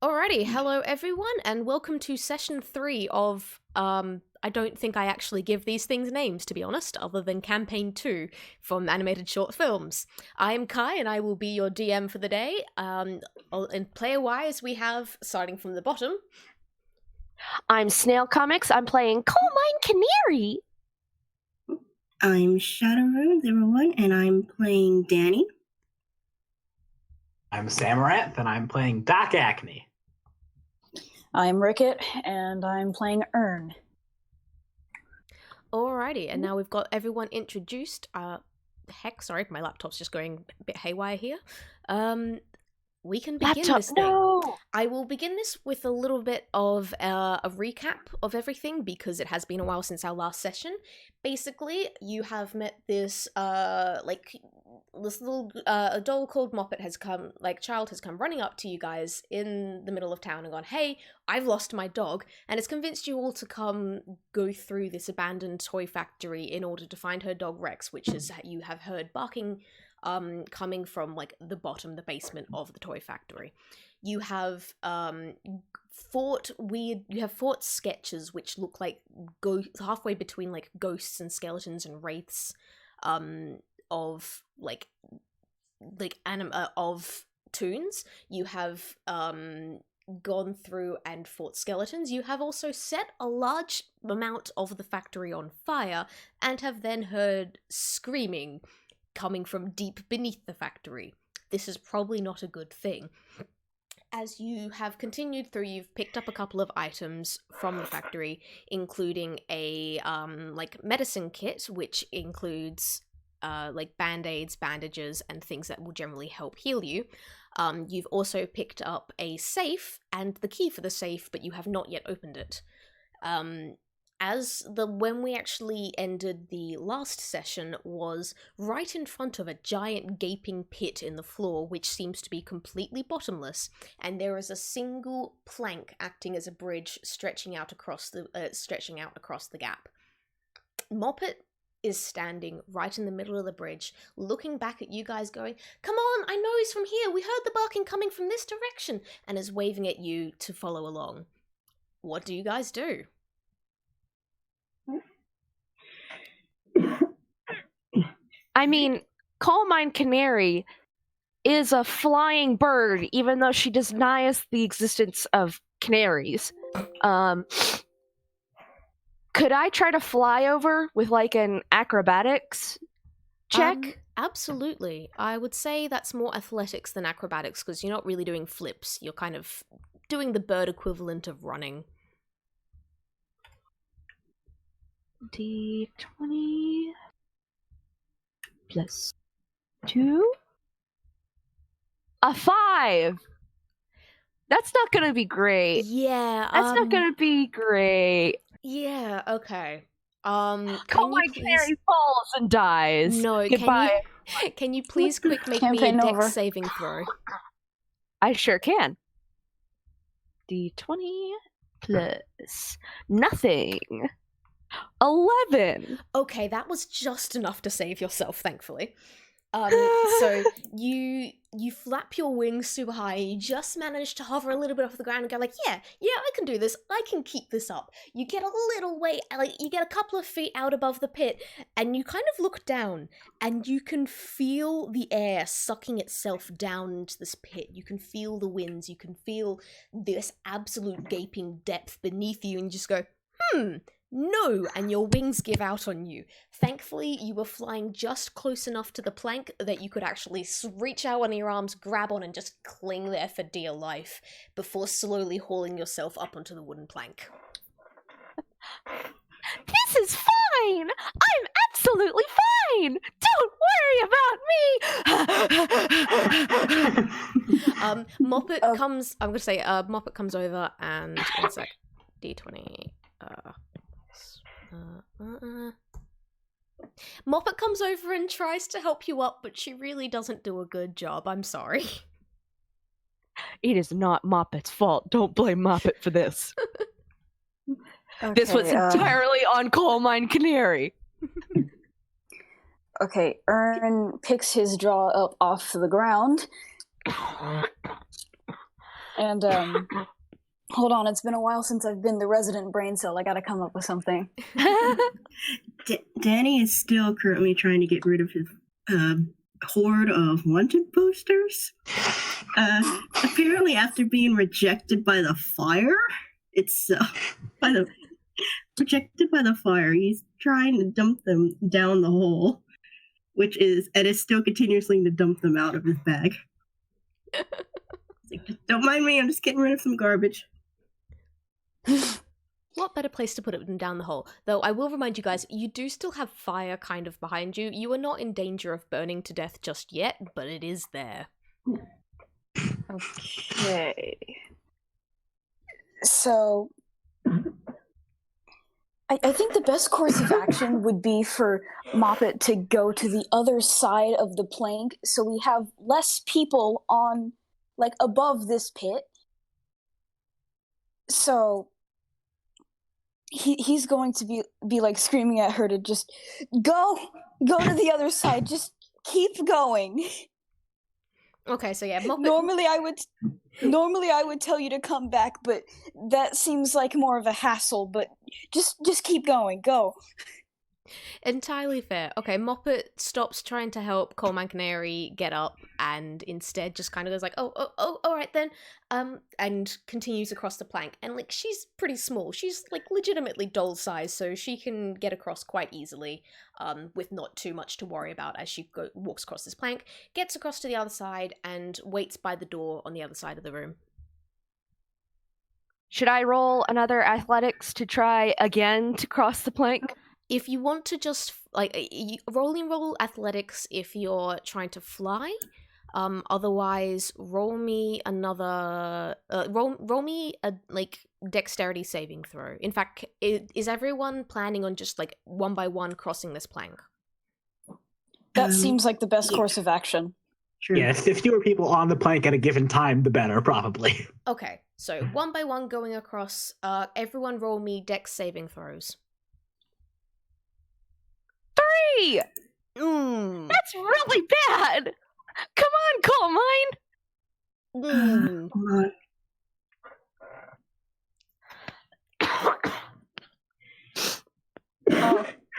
Alrighty, hello everyone, and welcome to session 3 of, I don't think I actually give these things names, to be honest, other than Campaign 2 from Animated Short Films. I am Kai, and I will be your DM for the day. And player-wise, we have, starting from the bottom... I'm Snail Comics, I'm playing Coal Mine Canary! I'm Shadowrune01, and I'm playing Danny. I'm Samaranth, and I'm playing Doc Acne. I'm Ricket, and I'm playing Ern. Alrighty, and now we've got everyone introduced. Sorry, my laptop's just going a bit haywire here. We can begin this thing. No! I will begin this with a little bit of a recap of everything because it has been a while since our last session. Basically, you have met this little a doll called Moppet child has come running up to you guys in the middle of town and gone, "Hey, I've lost my dog," and it's convinced you all to come go through this abandoned toy factory in order to find her dog Rex, which is you have heard barking coming from the basement of the toy factory. You have fought sketches which look like halfway between ghosts and skeletons and wraiths of toons. You have gone through and fought skeletons. You have also set a large amount of the factory on fire and have then heard screaming coming from deep beneath the factory. This is probably not a good thing. As you have continued through, you've picked up a couple of items from the factory, including a medicine kit, which includes band-aids, bandages, and things that will generally help heal you. You've also picked up a safe and the key for the safe, but you have not yet opened it. When we actually ended the last session was right in front of a giant gaping pit in the floor, which seems to be completely bottomless, and there is a single plank acting as a bridge stretching out across the gap. Moppet is standing right in the middle of the bridge, looking back at you guys going, "Come on, I know he's from here, we heard the barking coming from this direction," and is waving at you to follow along. What do you guys do? I mean, Coal Mine Canary is a flying bird, even though she denies the existence of canaries. Could I try to fly over with an acrobatics check? Absolutely. I would say that's more athletics than acrobatics because you're not really doing flips. You're kind of doing the bird equivalent of running. D20 plus 2. A 5. That's not gonna be great. Yeah. That's not gonna be great. Yeah, okay. Coal Mine Canary falls and dies. No, goodbye. Can you please quick make me a dex saving throw? I sure can. D20 plus nothing. 11. Okay, that was just enough to save yourself, thankfully. So you flap your wings super high, you just manage to hover a little bit off the ground and go yeah, I can do this, I can keep this up. You get a little way, you get a couple of feet out above the pit, and you kind of look down, and you can feel the air sucking itself down into this pit. You can feel the winds, you can feel this absolute gaping depth beneath you, and you just go, no, and your wings give out on you. Thankfully, you were flying just close enough to the plank that you could actually reach out one of your arms, grab on, and just cling there for dear life before slowly hauling yourself up onto the wooden plank. This is fine! I'm absolutely fine! Don't worry about me! Moppet comes... I'm going to say, Moppet comes over and... One sec. D20... Moppet comes over and tries to help you up, but she really doesn't do a good job. I'm sorry. It is not Moppet's fault. Don't blame Moppet for this. Okay, this was entirely on Coal Mine Canary. Okay, Ern picks his jaw up off the ground And hold on, it's been a while since I've been the resident brain cell. I gotta come up with something. Danny is still currently trying to get rid of his horde of wanted posters. Apparently, after being rejected by the fire itself, rejected by the fire, he's trying to dump them down the hole, and is still continuously to dump them out of his bag. Like, don't mind me, I'm just getting rid of some garbage. What better place to put it down the hole? Though I will remind you guys, you do still have fire kind of behind you. You are not in danger of burning to death just yet, but it is there. Okay. So, I think the best course of action would be for Moppet to go to the other side of the plank so we have less people on, like, above this pit. So he's going to be like screaming at her to just go to the other side, just keep going. Okay, so yeah, Moppet... Normally I would tell you to come back, but that seems like more of a hassle, but just keep going, go. Entirely fair. Okay, Moppet stops trying to help Coleman Canary get up and instead just kind of goes like, oh, all right then, and continues across the plank. And like, she's pretty small. She's like legitimately doll size, so she can get across quite easily, with not too much to worry about as she walks across this plank, gets across to the other side, and waits by the door on the other side of the room. Should I roll another athletics to try again to cross the plank? If you want to just, like, roll athletics if you're trying to fly. Otherwise, roll me another, roll me a, like, dexterity saving throw. In fact, is everyone planning on just, like, one by one crossing this plank? That seems like the best course of action. Sure. Yes, the fewer people on the plank at a given time, the better, probably. Okay, so one by one going across, everyone roll me dex saving throws. 3! That's really bad! Come on, Coal Mine! Come on.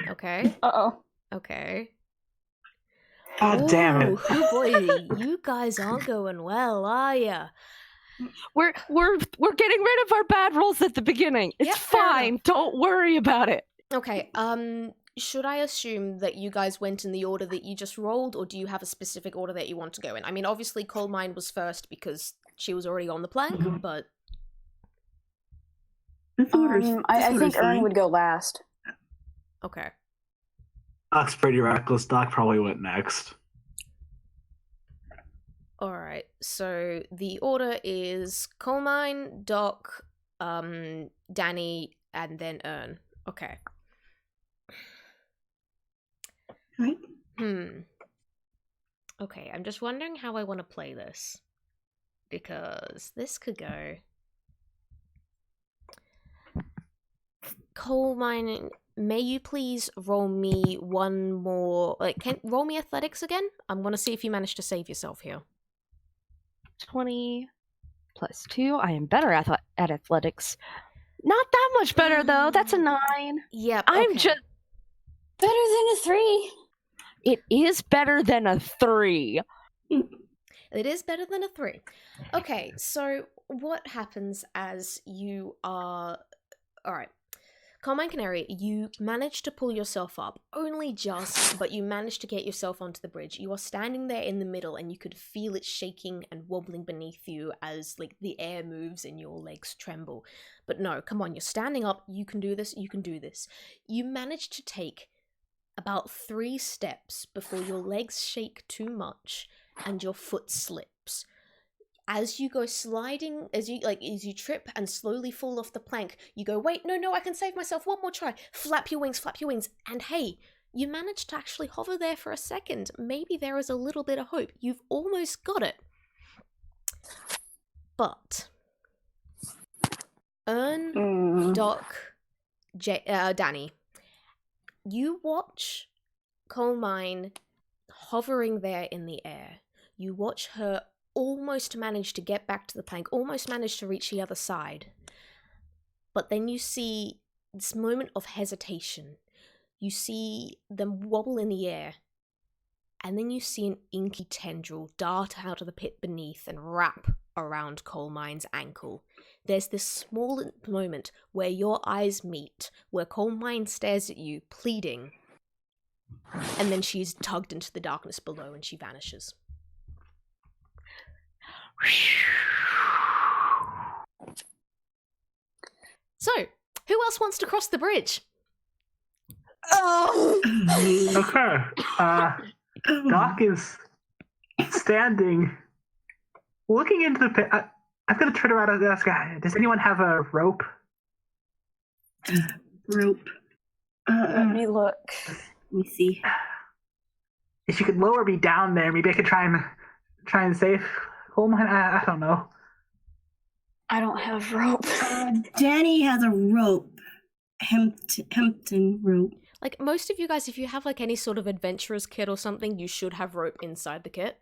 Okay. Uh-oh. Okay. God damn it. Oh boy, you guys aren't going well, are ya? We're getting rid of our bad rolls at the beginning. It's Yep, fair fine. enough. Don't worry about it. Okay, should I assume that you guys went in the order that you just rolled, or do you have a specific order that you want to go in? I mean, obviously Coal Mine was first because she was already on the plank, but... I think Ern would go last. Okay. Doc's pretty reckless. Doc probably went next. Alright, so the order is Coal Mine, Doc, Danny, and then Ern. Okay. Right. Okay, I'm just wondering how I want to play this. Because this could go... Coal Mine, may you please roll me one more... roll me athletics again? I'm going to see if you manage to save yourself here. 20 plus 2. I am better at athletics. Not that much better, though. That's a 9. Yep, I'm okay. just... Better than a 3. It is better than a 3. It is better than a 3. Okay, so what happens as you are... Alright. Carmine Canary, you manage to pull yourself up. Only just, but you manage to get yourself onto the bridge. You are standing there in the middle and you could feel it shaking and wobbling beneath you as, like, the air moves and your legs tremble. But no, come on, you're standing up. You can do this. You can do this. You manage to take about 3 steps before your legs shake too much and your foot slips. As you go sliding, as you trip and slowly fall off the plank, you go, wait, no, I can save myself, one more try. Flap your wings, and hey, you managed to actually hover there for a second. Maybe there is a little bit of hope. You've almost got it. But Ern, Doc, Danny, you watch Coal Mine hovering there in the air. You watch her almost manage to get back to the plank, almost manage to reach the other side. But then you see this moment of hesitation. You see them wobble in the air. And then you see an inky tendril dart out of the pit beneath and wrap around Coal Mine's ankle. There's this small moment where your eyes meet, where Coal Mine stares at you, pleading. And then she's tugged into the darkness below and she vanishes. So, who else wants to cross the bridge? Okay. Doc is standing, looking into the pit. I'm going to turn around and ask, does anyone have a rope? Rope. Let me look. Let me see. If you could lower me down there, maybe I could try and save Coleman. I don't know. I don't have rope. Danny has a rope. Hempton rope. Like, most of you guys, if you have, like, any sort of adventurer's kit or something, you should have rope inside the kit.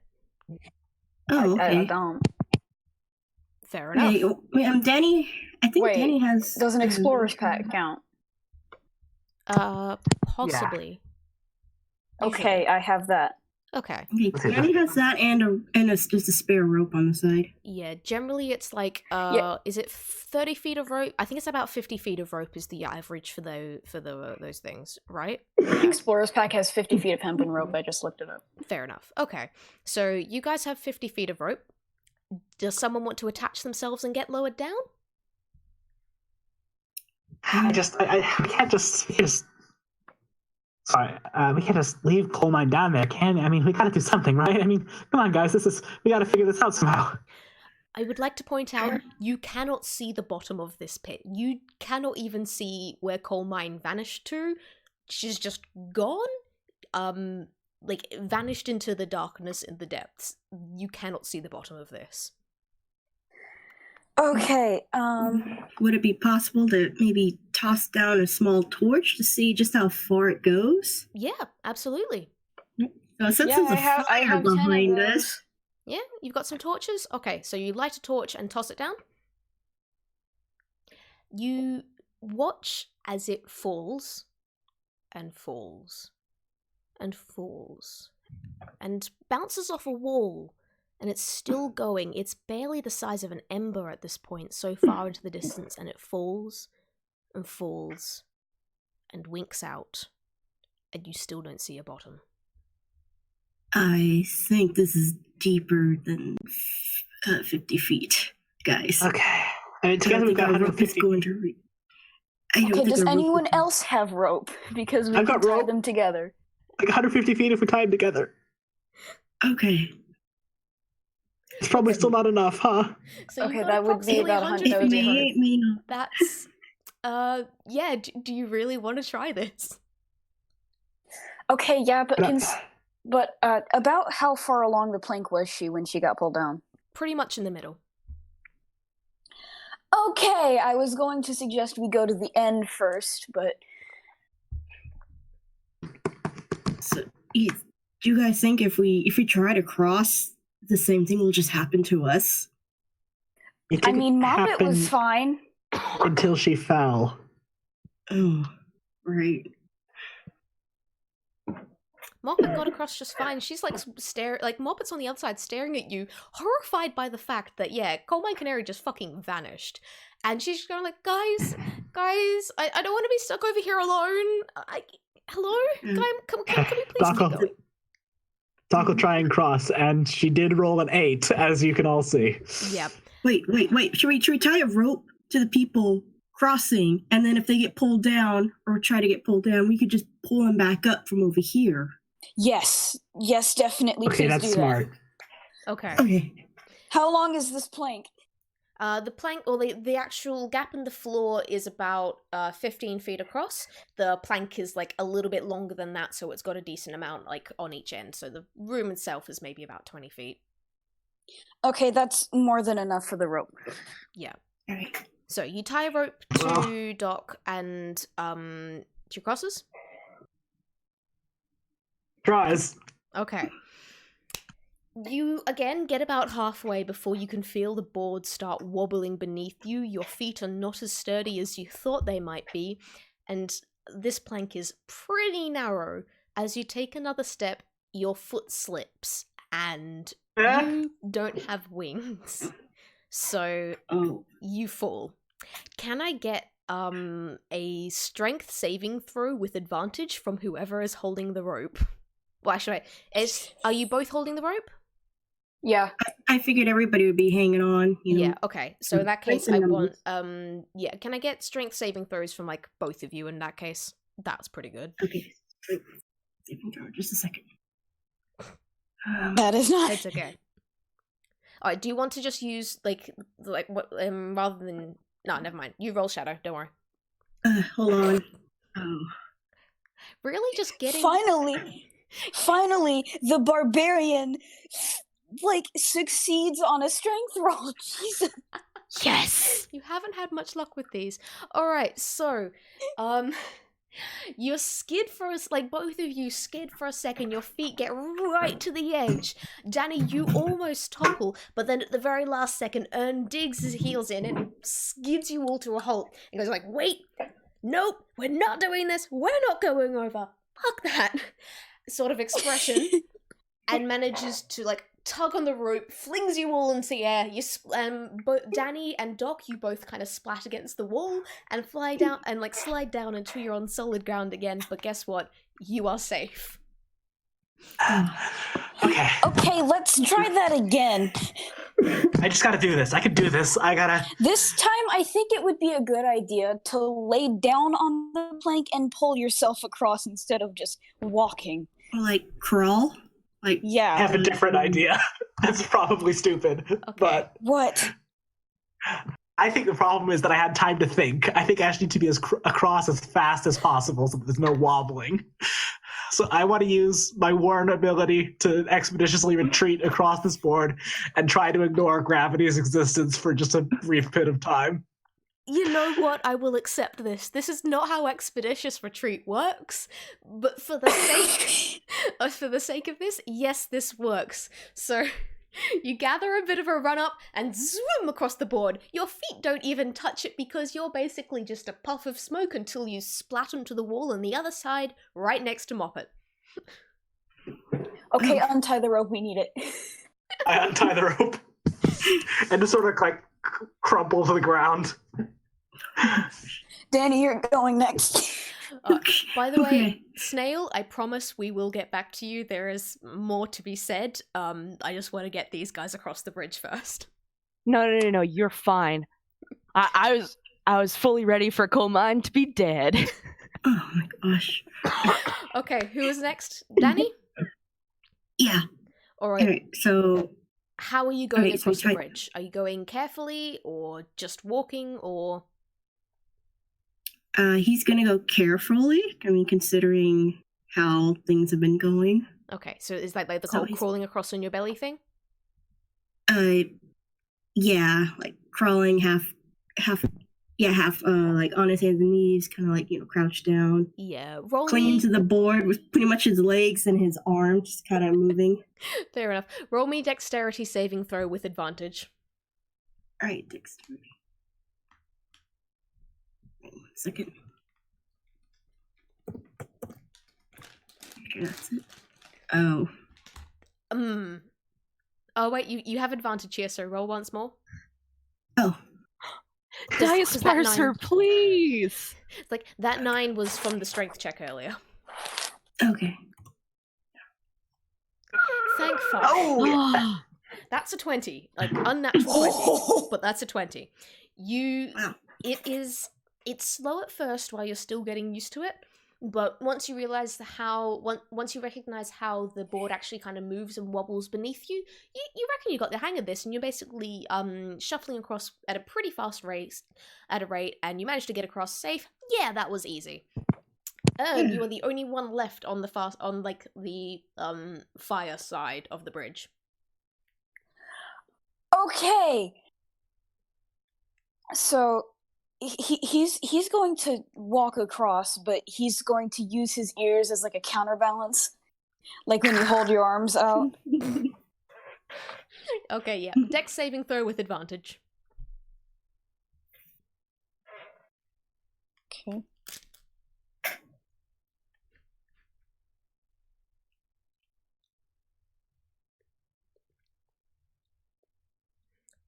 Oh, okay. I don't. Fair enough. Danny, I think Wait, Danny has... Does an explorer's pack count? Possibly. Yeah. Okay, I have that. Okay. Okay, Danny has that and just a spare rope on the side. Yeah, generally it's like, is it 30 feet of rope? I think it's about 50 feet of rope is the average for those things, right? Explorer's pack has 50 feet of hempen rope. I just looked it up. Fair enough. Okay, so you guys have 50 feet of rope. Does someone want to attach themselves and get lowered down? We can't just we can't just leave Coal Mine down there, can we? I mean, we gotta do something, right? I mean, come on, guys, we gotta figure this out somehow. I would like to point out, you cannot see the bottom of this pit. You cannot even see where Coal Mine vanished to. She's just gone. Vanished into the darkness in the depths. You cannot see the bottom of this. Okay, Would it be possible to maybe toss down a small torch to see just how far it goes? Yeah, absolutely. So since there's a fire behind us... Yeah, you've got some torches? Okay, so you light a torch and toss it down. You watch as it falls, and falls, and falls, and bounces off a wall. And it's still going. It's barely the size of an ember at this point, so far into the distance, and it falls, and falls, and winks out, and you still don't see a bottom. I think this is deeper than 50 feet, guys. Okay. I mean, together we've got 150 feet. Okay, does anyone else have rope? Because we can tie them together. Like 150 feet if we tie them together. Okay. It's probably still not enough, huh? So okay, that would be about 100. That's, yeah, do you really want to try this? Okay, yeah, but about how far along the plank was she when she got pulled down? Pretty much in the middle. Okay, I was going to suggest we go to the end first, but... So, do you guys think if we try to cross, the same thing will just happen to us? I mean, Moppet was fine. Until she fell. Oh, right. Moppet got across just fine. She's Moppet's on the outside staring at you, horrified by the fact that, yeah, Coal Mine Canary just fucking vanished. And she's just going like, guys, I don't want to be stuck over here alone. Hello? Can we please keep going? Doc will try and cross, and she did roll an 8, as you can all see. Yep. Wait. Should we tie a rope to the people crossing, and then if they get pulled down, or try to get pulled down, we could just pull them back up from over here? Yes, definitely. Okay, that's smart. Okay. How long is this plank? The plank, or the actual gap in the floor is about 15 feet across. The plank is like a little bit longer than that, so it's got a decent amount like on each end. So the room itself is maybe about 20 feet. Okay, that's more than enough for the rope. Yeah. All right. So you tie a rope to Doc and two crosses? Tries. Okay. You again get about halfway before you can feel the board start wobbling beneath you. Your feet are not as sturdy as you thought they might be, and this plank is pretty narrow. As you take another step, your foot slips, and you don't have wings. So you fall. Can I get a strength saving throw with advantage from whoever is holding the rope? Well, actually, are you both holding the rope? Yeah. I figured everybody would be hanging on. Yeah, okay. So in that case, I numbers. want, can I get strength saving throws from, like, both of you in that case? That's pretty good. Okay. Saving throw, just a second. That is not. It's okay. Alright, do you want to just use, like what, rather than... No, never mind. You roll Shadow, don't worry. Hold on. Oh. Really, just getting... Finally, the barbarian, succeeds on a strength roll. Jesus. Yes! You haven't had much luck with these. Alright, so, you skid for us, both of you skid for a second, your feet get right to the edge. Danny, you almost topple, but then at the very last second, Ern digs his heels in and skids you all to a halt. And goes wait, nope, we're not doing this, we're not going over. Fuck that sort of expression. And manages to, tug on the rope, flings you all into the air. Both Danny and Doc, you both kind of splat against the wall and fly down and slide down until you're on solid ground again. But guess what? You are safe. Okay. Okay, let's try that again. I just gotta do this. I can do this. I gotta... This time, I think it would be a good idea to lay down on the plank and pull yourself across instead of just walking. Or, crawl? Yeah. I have a different idea. That's probably stupid. Okay. But What? I think the problem is that I had time to think. I think I just need to be across as fast as possible so that there's no wobbling. So I want to use my Warren ability to expeditiously retreat across this board and try to ignore gravity's existence for just a brief bit of time. You know what? I will accept this. This is not how expeditious retreat works, but for the sake of this, yes, this works. So you gather a bit of a run up and zoom across the board. Your feet don't even touch it because you're basically just a puff of smoke until you splat onto the wall on the other side, right next to Moppet. Okay, untie the rope. We need it. I untie the rope and just sort of crumple to the ground. Danny, you're going next. By the way, Snail, I promise we will get back to you. There is more to be said. I just want to get these guys across the bridge first. No, you're fine. I was fully ready for Coal Mine to be dead. Oh my gosh. Okay, who is next? Danny? Yeah. Alright, so... How are you going across the bridge? Are you going carefully, or just walking, or... He's gonna go carefully. I mean, considering how things have been going. Okay, so is that the whole crawling across on your belly thing? Yeah, crawling half, on his hands and knees, kind of crouched down. Yeah, clinging to the board with pretty much his legs and his arms just kind of moving. Fair enough. Roll me dexterity saving throw with advantage. Alright, dexterity. Wait 1 second. Okay, that's it. Oh. Oh wait, you have advantage here, so roll once more. Oh. Dice Parser, please! That 9 was from the strength check earlier. Okay. Thank fuck. Oh! That's a 20. Unnatural 20. But that's a 20. Wow. It's slow at first while you're still getting used to it, but once you realize once you recognize how the board actually kind of moves and wobbles beneath you, you reckon you got the hang of this, and you're basically shuffling across at a pretty fast rate, and you managed to get across safe. Yeah, that was easy. You are the only one left on the fire side of the bridge. Okay. So he's going to walk across, but he's going to use his ears as a counterbalance, when you hold your arms out. Okay, yeah. Dex saving throw with advantage. Okay.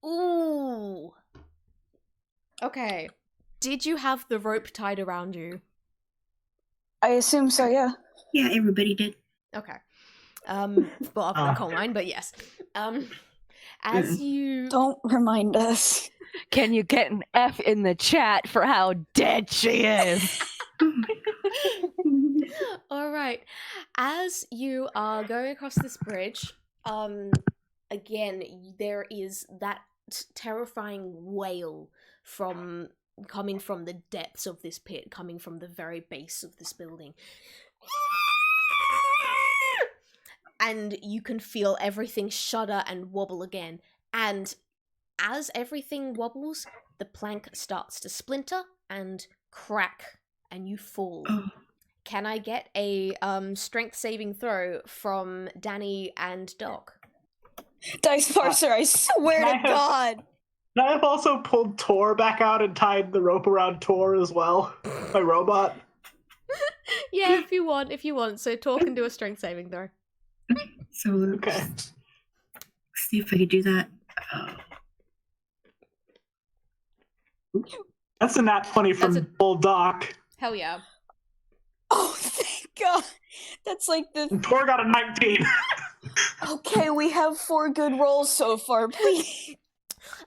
Ooh. Okay. Did you have the rope tied around you? I assume so, yeah. Yeah, everybody did. Okay. Well, coal mine, but yes. As you Don't remind us. Can you get an F in the chat for how dead she is? all right, as you are going across this bridge, again, there is that terrifying wail coming from the depths of this pit, coming from the very base of this building. And you can feel everything shudder and wobble again. And as everything wobbles, the plank starts to splinter and crack, and you fall. Oh. Can I get a strength saving throw from Danny and Doc? Dice Parser, I swear to God. And I've also pulled Tor back out and tied the rope around Tor as well. My robot. Yeah, if you want. So Tor can do a strength saving throw. So Okay. let's see if I could do that. That's a nat 20 from That's a- Bull Doc. Hell yeah. Oh, thank God. That's like the... And Tor got a 19. Okay, we have 4 good rolls so far, please.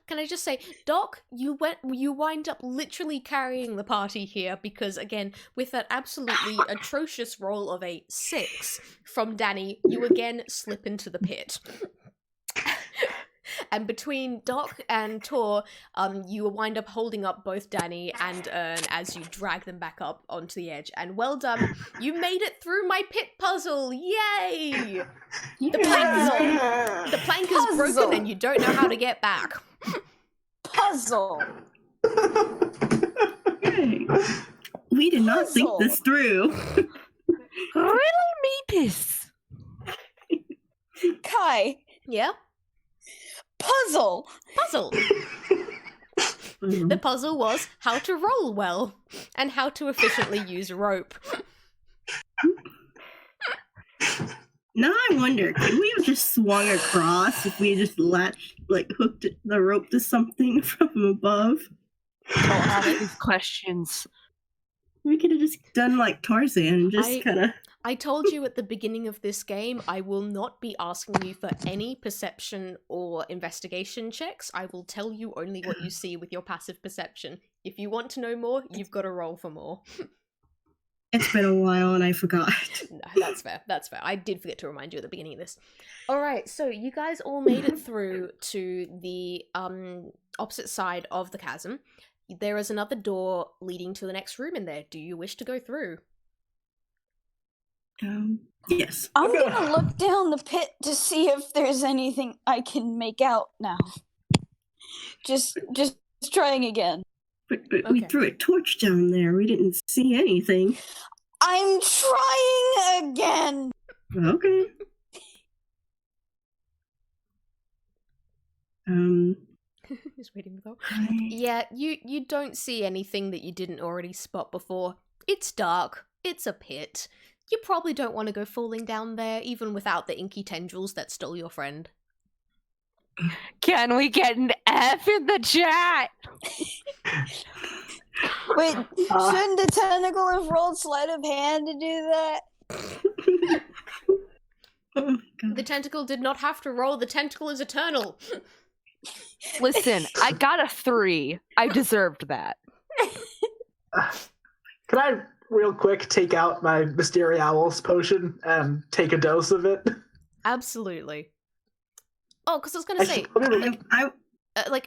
Can I just say, Doc, you wind up literally carrying the party here because, again, with that absolutely atrocious roll of a 6 from Danny, you again slip into the pit. And between Doc and Tor, you wind up holding up both Danny and Ern as you drag them back up onto the edge. And well done, you made it through my pit puzzle! Yay! The plank is broken and you don't know how to get back. Puzzle. Hey, we did not think this through. Riddle me this. Kai. Yeah? Puzzle. Puzzle. The puzzle was how to roll well and how to efficiently use rope. Now I wonder, could we have just swung across if we just hooked the rope to something from above? Don't ask these questions. We could have just done like Tarzan and just kind of... I told you at the beginning of this game, I will not be asking you for any perception or investigation checks. I will tell you only what you see with your passive perception. If you want to know more, you've got to roll for more. It's been a while and I forgot. No, that's fair. That's fair. I did forget to remind you at the beginning of this. All right, so you guys all made it through to the opposite side of the chasm. There is another door leading to the next room in there. Do you wish to go through? Yes. I'm gonna look down the pit to see if there's anything I can make out now. Just trying again. But we threw a torch down there. We didn't see anything. I'm trying again. Okay. Just waiting for that. Yeah, you don't see anything that you didn't already spot before. It's dark. It's a pit. You probably don't want to go falling down there, even without the inky tendrils that stole your friend. Can we get an F in the chat? Wait, shouldn't the tentacle have rolled sleight of hand to do that? Oh, God. The tentacle did not have to roll. The tentacle is eternal. Listen, I got a 3. I deserved that. Can I, real quick, take out my Mysteriowl's potion and take a dose of it? Absolutely. Oh, because I was going to say,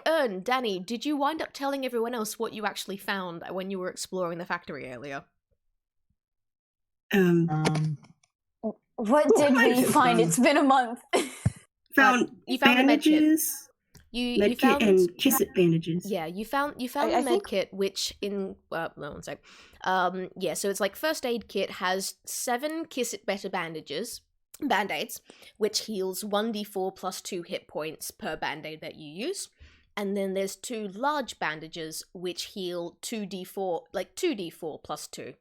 Ern, Danny, did you wind up telling everyone else what you actually found when you were exploring the factory earlier? What did we find? It's been a month. You found bandages. You Medkit found and kiss-it bandages. Yeah, you found the med kit, which in no one sec. Yeah, so it's like first aid kit has 7 kiss it better bandages, band-aids, which heals 1d4 plus 2 hit points per band-aid that you use. And then there's 2 large bandages, which heal 2d4 plus 2.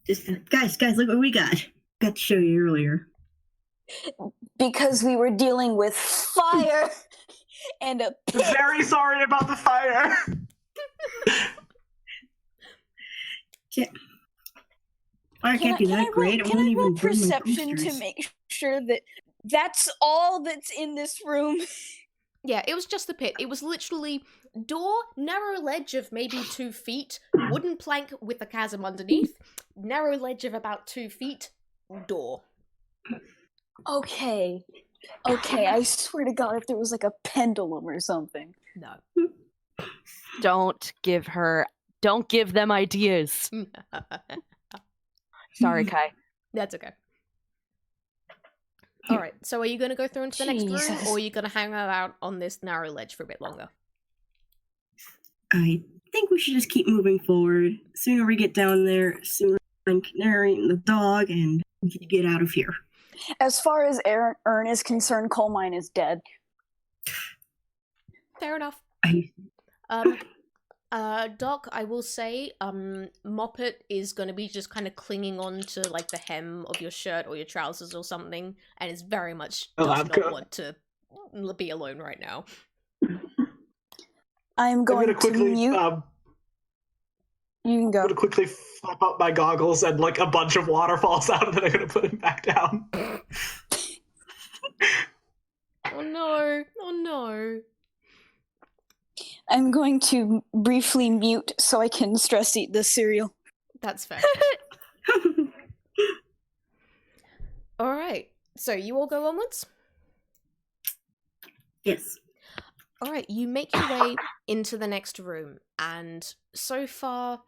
Just, guys, look what we got. Got to show you earlier. Because we were dealing with fire and a pit. Very sorry about the fire. Yeah. Fire can't be that great. Can I roll perception to make sure that that's all that's in this room? Yeah, it was just the pit. It was literally door, narrow ledge of maybe 2 feet, wooden plank with a chasm underneath, narrow ledge of about 2 feet, door. Okay, I swear to God, if there was like a pendulum or something. No. Don't give them ideas. Sorry, Kai. That's okay. Alright, so are you going to go through into the next room, or are you going to hang out on this narrow ledge for a bit longer? I think we should just keep moving forward. The sooner we get down there, sooner I'm narrating the dog, and we can get out of here. As far as Ern is concerned, coal mine is dead. Fair enough. Doc, I will say, Moppet is going to be just kind of clinging on to, like, the hem of your shirt or your trousers or something, and is very much does not want to be alone right now. I'm going to mute. You can go. I'm going to quickly flap up my goggles, and, like, a bunch of water falls out, and then I'm going to put him back down. Oh no. I'm going to briefly mute so I can stress eat this cereal. That's fair. Alright, so you all go onwards? Yes. Alright, you make your way into the next room, and so far,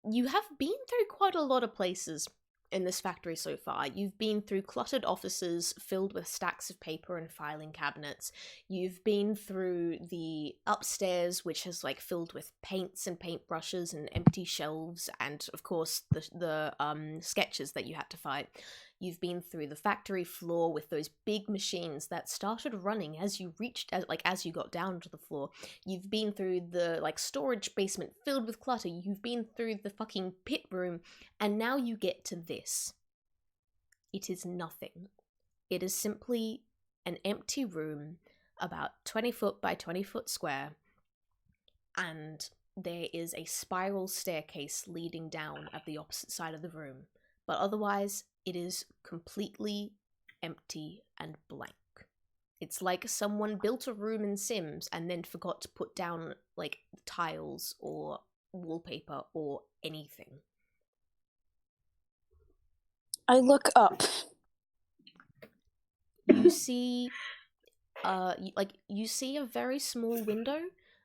you have been through quite a lot of places in this factory so far. You've been through cluttered offices filled with stacks of paper and filing cabinets. You've been through the upstairs, which is like filled with paints and paintbrushes and empty shelves, and of course the sketches that you had to fight. You've been through the factory floor with those big machines that started running as you as you got down to the floor. You've been through the storage basement filled with clutter. You've been through the fucking pit room, and now you get to this. It is nothing. It is simply an empty room about 20 foot by 20 foot square, and there is a spiral staircase leading down at the opposite side of the room. But otherwise, it is completely empty and blank. It's like someone built a room in Sims and then forgot to put down, tiles or wallpaper or anything. I look up. You see, you see a very small window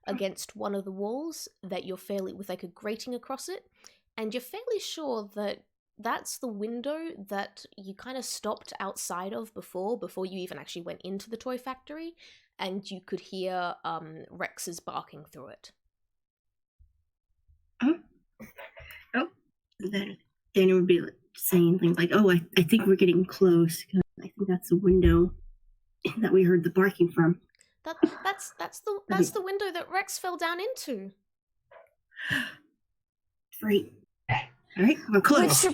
against one of the walls that you're with a grating across it, and you're fairly sure that that's the window that you kind of stopped outside of before you even actually went into the toy factory, and you could hear Rex's barking through it. Oh, then Daniel would be saying things like, "Oh, I think we're getting close. I think that's the window that we heard the barking from." That's the window that Rex fell down into. Great. All right, we're close.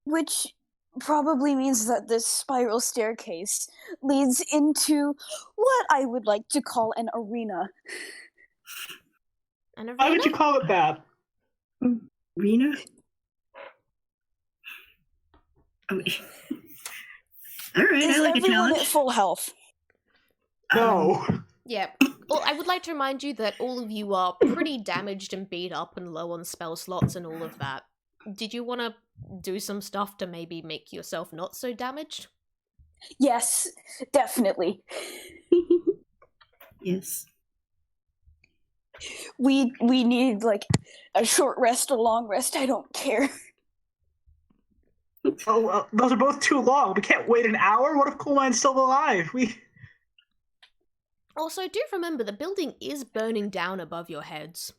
Which probably means that this spiral staircase leads into what I would like to call an arena. An arena? Why would you call it that? Arena? Oh, all right, Is I like a everyone challenge. at full health? No. Yeah. Well, I would like to remind you that all of you are pretty damaged and beat up and low on spell slots and all of that. Did you want to do some stuff to maybe make yourself not so damaged? Yes, definitely. Yes. We need a short rest, a long rest. I don't care. Oh, those are both too long. We can't wait an hour. What if Coal Mine's still alive? Also, do remember the building is burning down above your heads.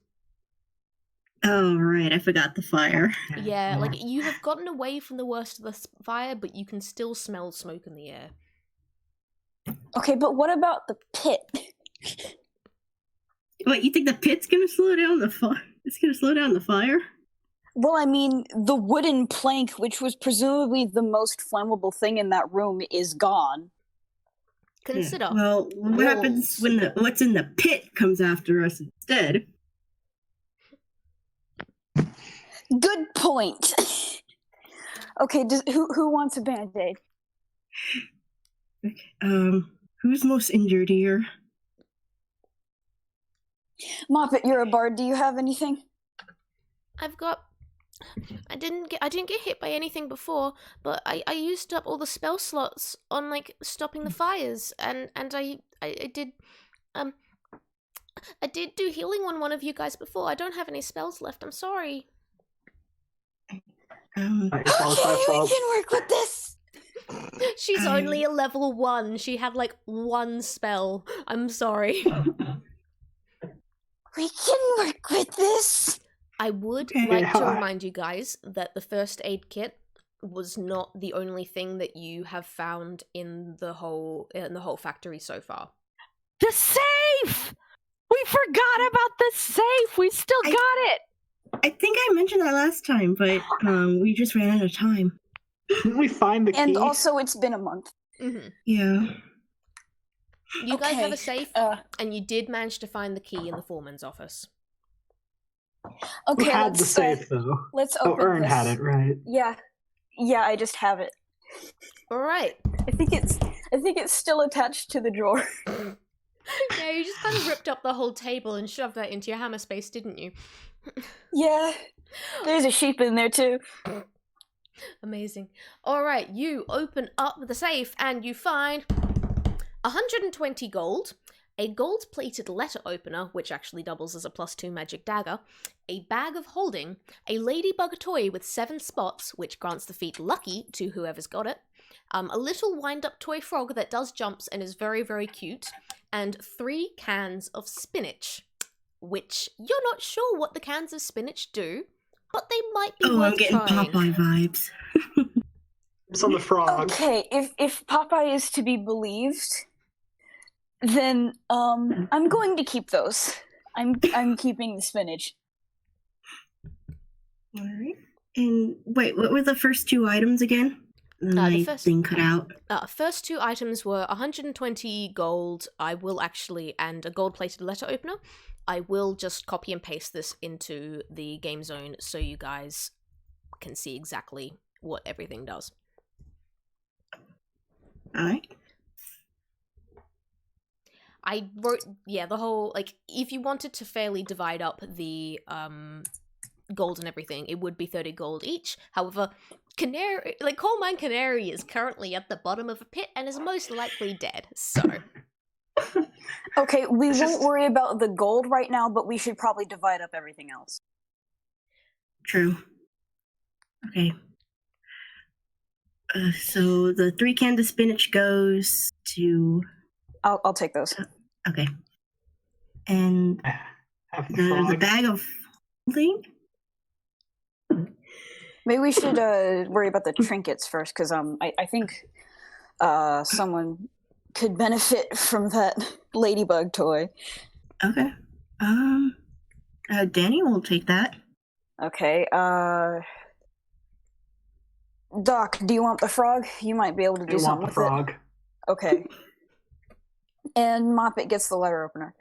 Oh, right. I forgot the fire. Yeah, like you have gotten away from the worst of the fire, but you can still smell smoke in the air. Okay, but what about the pit? What, you think the pit's gonna slow down the fire? It's gonna slow down the fire? Well, I mean, the wooden plank, which was presumably the most flammable thing in that room, is gone. Consider. Yeah. Well, what happens walls. when what's in the pit comes after us instead? Good point. Okay, who wants a band-aid? Okay, who's most injured here? Moppet, you're a bard. Do you have anything? I didn't get hit by anything before, but I used up all the spell slots on like stopping the fires, and I did I did do healing on one of you guys before. I don't have any spells left. I'm sorry. Okay, we can work with this. She's only a level 1. She had like 1 spell. I'm sorry. We can work with this. I would like to remind you guys that the first aid kit was not the only thing that you have found in the whole factory so far. The safe! We forgot about the safe! We still got it! I think I mentioned that last time, but we just ran out of time. Didn't we find the key? And also, it's been a month. Mm-hmm. Yeah. You guys have Okay, a safe, and you did manage to find the key in the foreman's office. Okay, Who had the safe, though? Let's open Ern this. had it, right? Yeah, I just have it. All right. I think it's still attached to the drawer. Yeah, you just kind of ripped up the whole table and shoved that into your hammer space, didn't you? Yeah, there's a sheep in there too. Amazing. All right, you open up the safe and you find 120 gold, a gold-plated letter opener, which actually doubles as a +2 magic dagger, a bag of holding, a ladybug toy with 7 spots, which grants the feat lucky to whoever's got it, a little wind-up toy frog that does jumps and is very, very cute, and 3 cans of spinach, which you're not sure what the cans of spinach do, but they might be worth I'm getting trying. Popeye vibes. It's on the frog. Okay, if Popeye is to be believed, then I'm going to keep those. I'm keeping the spinach. All right. And wait, what were the first 2 items again? My thing cut out. First 2 items were 120 gold, and a gold-plated letter opener. I will just copy and paste this into the game zone so you guys can see exactly what everything does. Alright. I wrote, the whole, like, if you wanted to fairly divide up the gold and everything, it would be 30 gold each. However, Coal Mine Canary is currently at the bottom of a pit and is most likely dead, so... Okay, we won't worry about the gold right now, but we should probably divide up everything else. True. Okay. So the 3 cans of spinach goes to... I'll take those. Okay. And the bag of holding? Maybe we should worry about the trinkets first, because I think someone could benefit from that ladybug toy. Okay. Danny will take that. Okay, Doc, do you want the frog? You might be able to do something with frog. it. Okay. And Moppet gets the letter opener.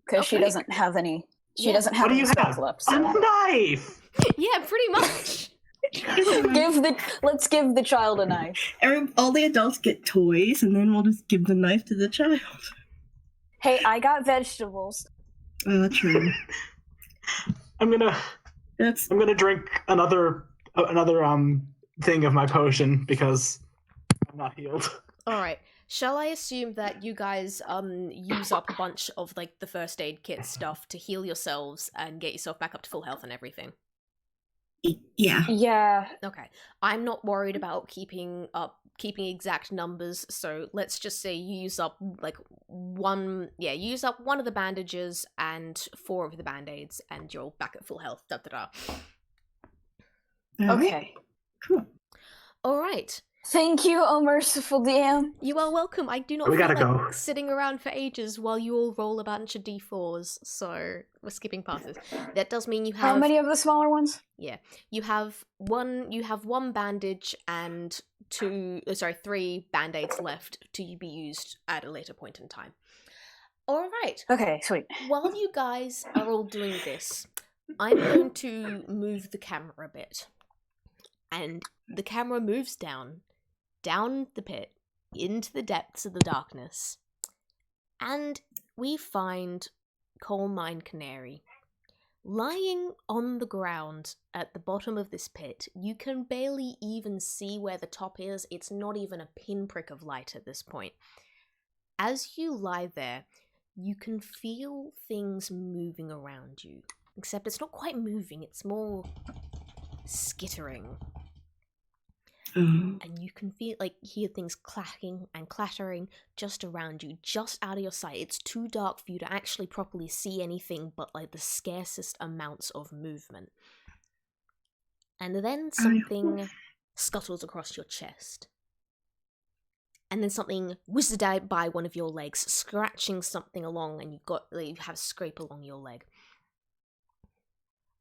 Because she doesn't have any... She doesn't have any spells left. So. A knife! Yeah, pretty much. Let's give the child a knife. All the adults get toys, and then we'll just give the knife to the child. Hey, I got vegetables. True. I'm gonna drink another thing of my potion because I'm not healed. All right. Shall I assume that you guys use up a bunch of like the first aid kit stuff to heal yourselves and get yourself back up to full health and everything? Yeah. Yeah. Okay. I'm not worried about keeping exact numbers, so let's just say you use up one of the bandages and 4 of the band-aids and you're back at full health. Da da da. Okay. Cool. Alright. Thank you, oh merciful DM. You are welcome. I do not We feel gotta like go. sitting around for ages while you all roll a bunch of d4s, so we're skipping past this. That does mean you have How many of the smaller ones? you have one bandage and 3 band-aids left to be used at a later point in time. Alright. Okay, sweet. While you guys are all doing this, I'm going to move the camera a bit. And the camera moves down the pit, into the depths of the darkness. And we find Coal Mine Canary. Lying on the ground at the bottom of this pit, you can barely even see where the top is. It's not even a pinprick of light at this point. As you lie there, you can feel things moving around you. Except it's not quite moving, it's more skittering. And you can hear things clacking and clattering just around you, just out of your sight. It's too dark for you to actually properly see anything but the scarcest amounts of movement. And then something scuttles across your chest. And then something whizzes by one of your legs, scratching something along, and you have a scrape along your leg.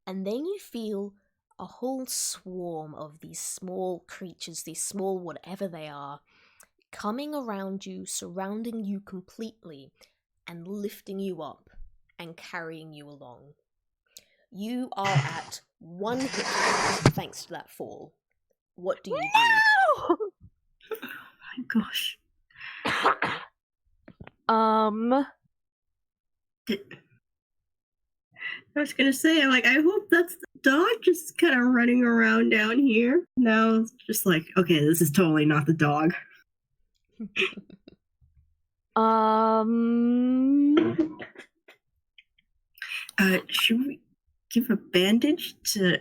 And then you feel a whole swarm of these small creatures, these small whatever they are, coming around you, surrounding you completely, and lifting you up and carrying you along. You are at 1 hit point thanks to that fall. What do you do? Oh my gosh. I was gonna say, I hope that's the dog just kind of running around down here. No, it's just okay, this is totally not the dog. Should we give a bandage to...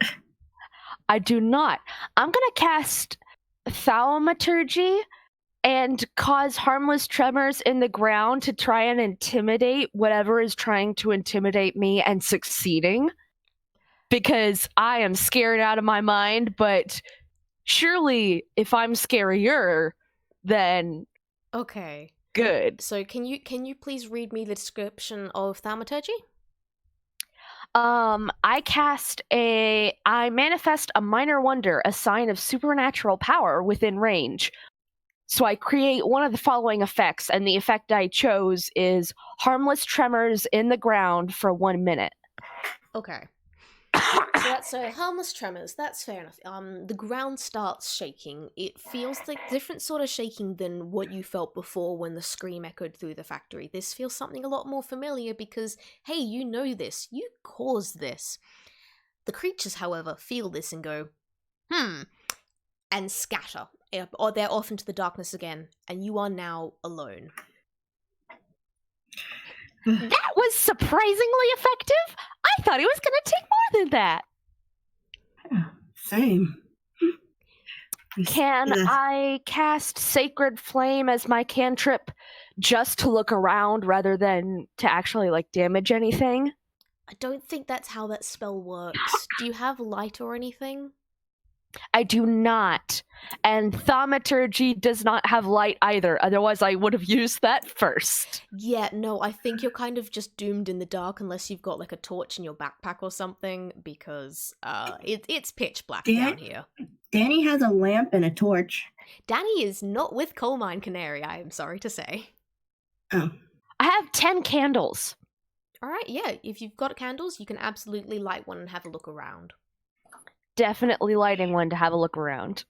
I do not. I'm gonna cast Thaumaturgy and cause harmless tremors in the ground to try and intimidate whatever is trying to intimidate me and succeeding. Because I am scared out of my mind, but surely if I'm scarier, then Okay. good. So can you please read me the description of Thaumaturgy? I manifest a minor wonder, a sign of supernatural power within range. So I create one of the following effects, and the effect I chose is harmless tremors in the ground for 1 minute. Okay. So that's harmless tremors. That's fair enough. The ground starts shaking. It feels like different sort of shaking than what you felt before when the scream echoed through the factory. This feels something a lot more familiar because, hey, you know this. You caused this. The creatures, however, feel this and go, and scatter. Or they're off into the darkness again, and you are now alone. That was surprisingly effective. I thought it was going to take more than that. Same. Can I cast Sacred Flame as my cantrip just to look around rather than to actually damage anything? I don't think that's how that spell works. Do you have light or anything? I do not. And Thaumaturgy does not have light either. Otherwise, I would have used that first. Yeah, no, I think you're kind of just doomed in the dark unless you've got a torch in your backpack or something, because it's pitch black down here. Danny has a lamp and a torch. Danny is not with Coal Mine Canary, I am sorry to say. Oh. I have 10 candles. Alright, yeah, if you've got candles, you can absolutely light one and have a look around. Definitely lighting one to have a look around.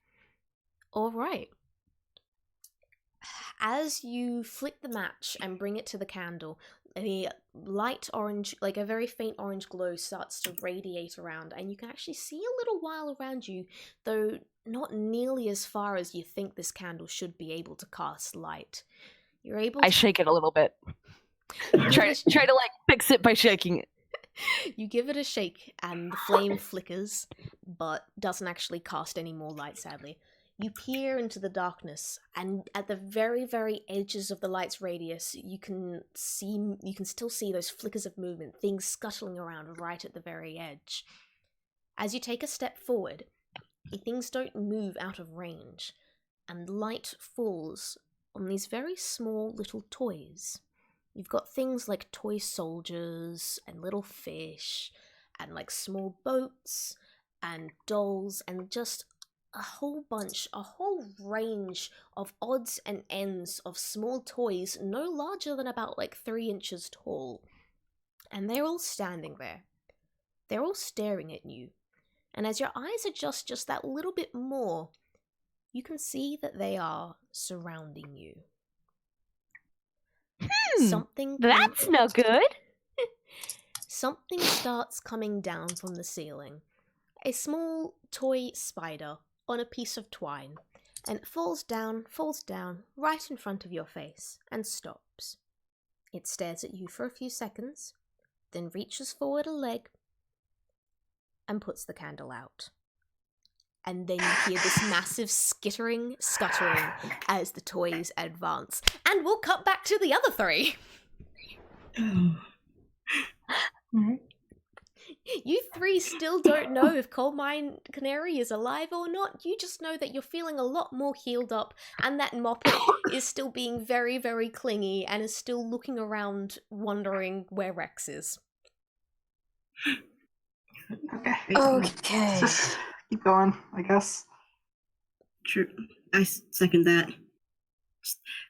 Alright. As you flick the match and bring it to the candle, a light orange, a very faint orange glow starts to radiate around, and you can actually see a little while around you, though not nearly as far as you think this candle should be able to cast light. You're able to... I shake it a little bit. Try to fix it by shaking it. You give it a shake, and the flame flickers, but doesn't actually cast any more light, sadly. You peer into the darkness, and at the very, very edges of the light's radius, you can still see those flickers of movement, things scuttling around right at the very edge. As you take a step forward, things don't move out of range, and light falls on these very small little toys. You've got things like toy soldiers and little fish and like small boats and dolls and just a whole range of odds and ends of small toys no larger than about like 3 inches tall. And they're all standing there. They're all staring at you. And as your eyes adjust just that little bit more, you can see that they are surrounding you. That's no good. Something starts coming down from the ceiling. A small toy spider on a piece of twine, and it falls down right in front of your face and stops. It stares at you for a few seconds, then reaches forward a leg and puts the candle out. And then you hear this massive scuttering as the toys advance. And we'll cut back to the other 3. You 3 still don't know if Coal Mine Canary is alive or not. You just know that you're feeling a lot more healed up, and that Moppet is still being very, very clingy and is still looking around, wondering where Rex is. Okay. Just keep going, I guess. True. I second that.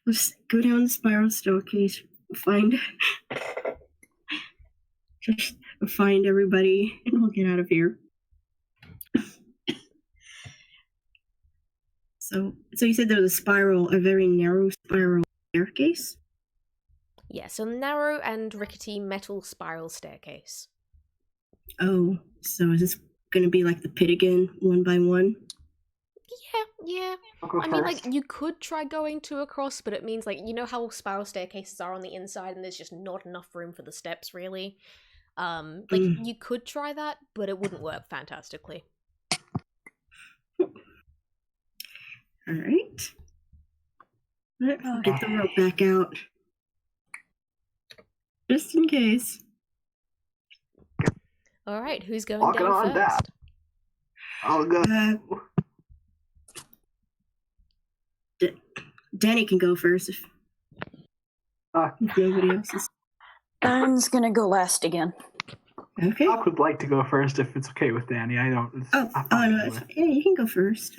Let's go down the spiral staircase, find everybody, and we'll get out of here. So you said there was a very narrow spiral staircase? Yeah, so narrow and rickety metal spiral staircase. Oh, so is this going to be like the pit again, one by one? Yeah. I mean, like, you could try going 2 across, but it means, like, you know how spiral staircases are on the inside and there's just not enough room for the steps, really? You could try that, but it wouldn't work fantastically. Alright. I'll get the rope back out. Just in case. Alright, who's going Walking down on first? down. I'll go. Danny can go first if nobody else is. Ern's gonna go last again. Okay. Doc would like to go first if it's okay with Danny. I don't. No, yeah, you can go first.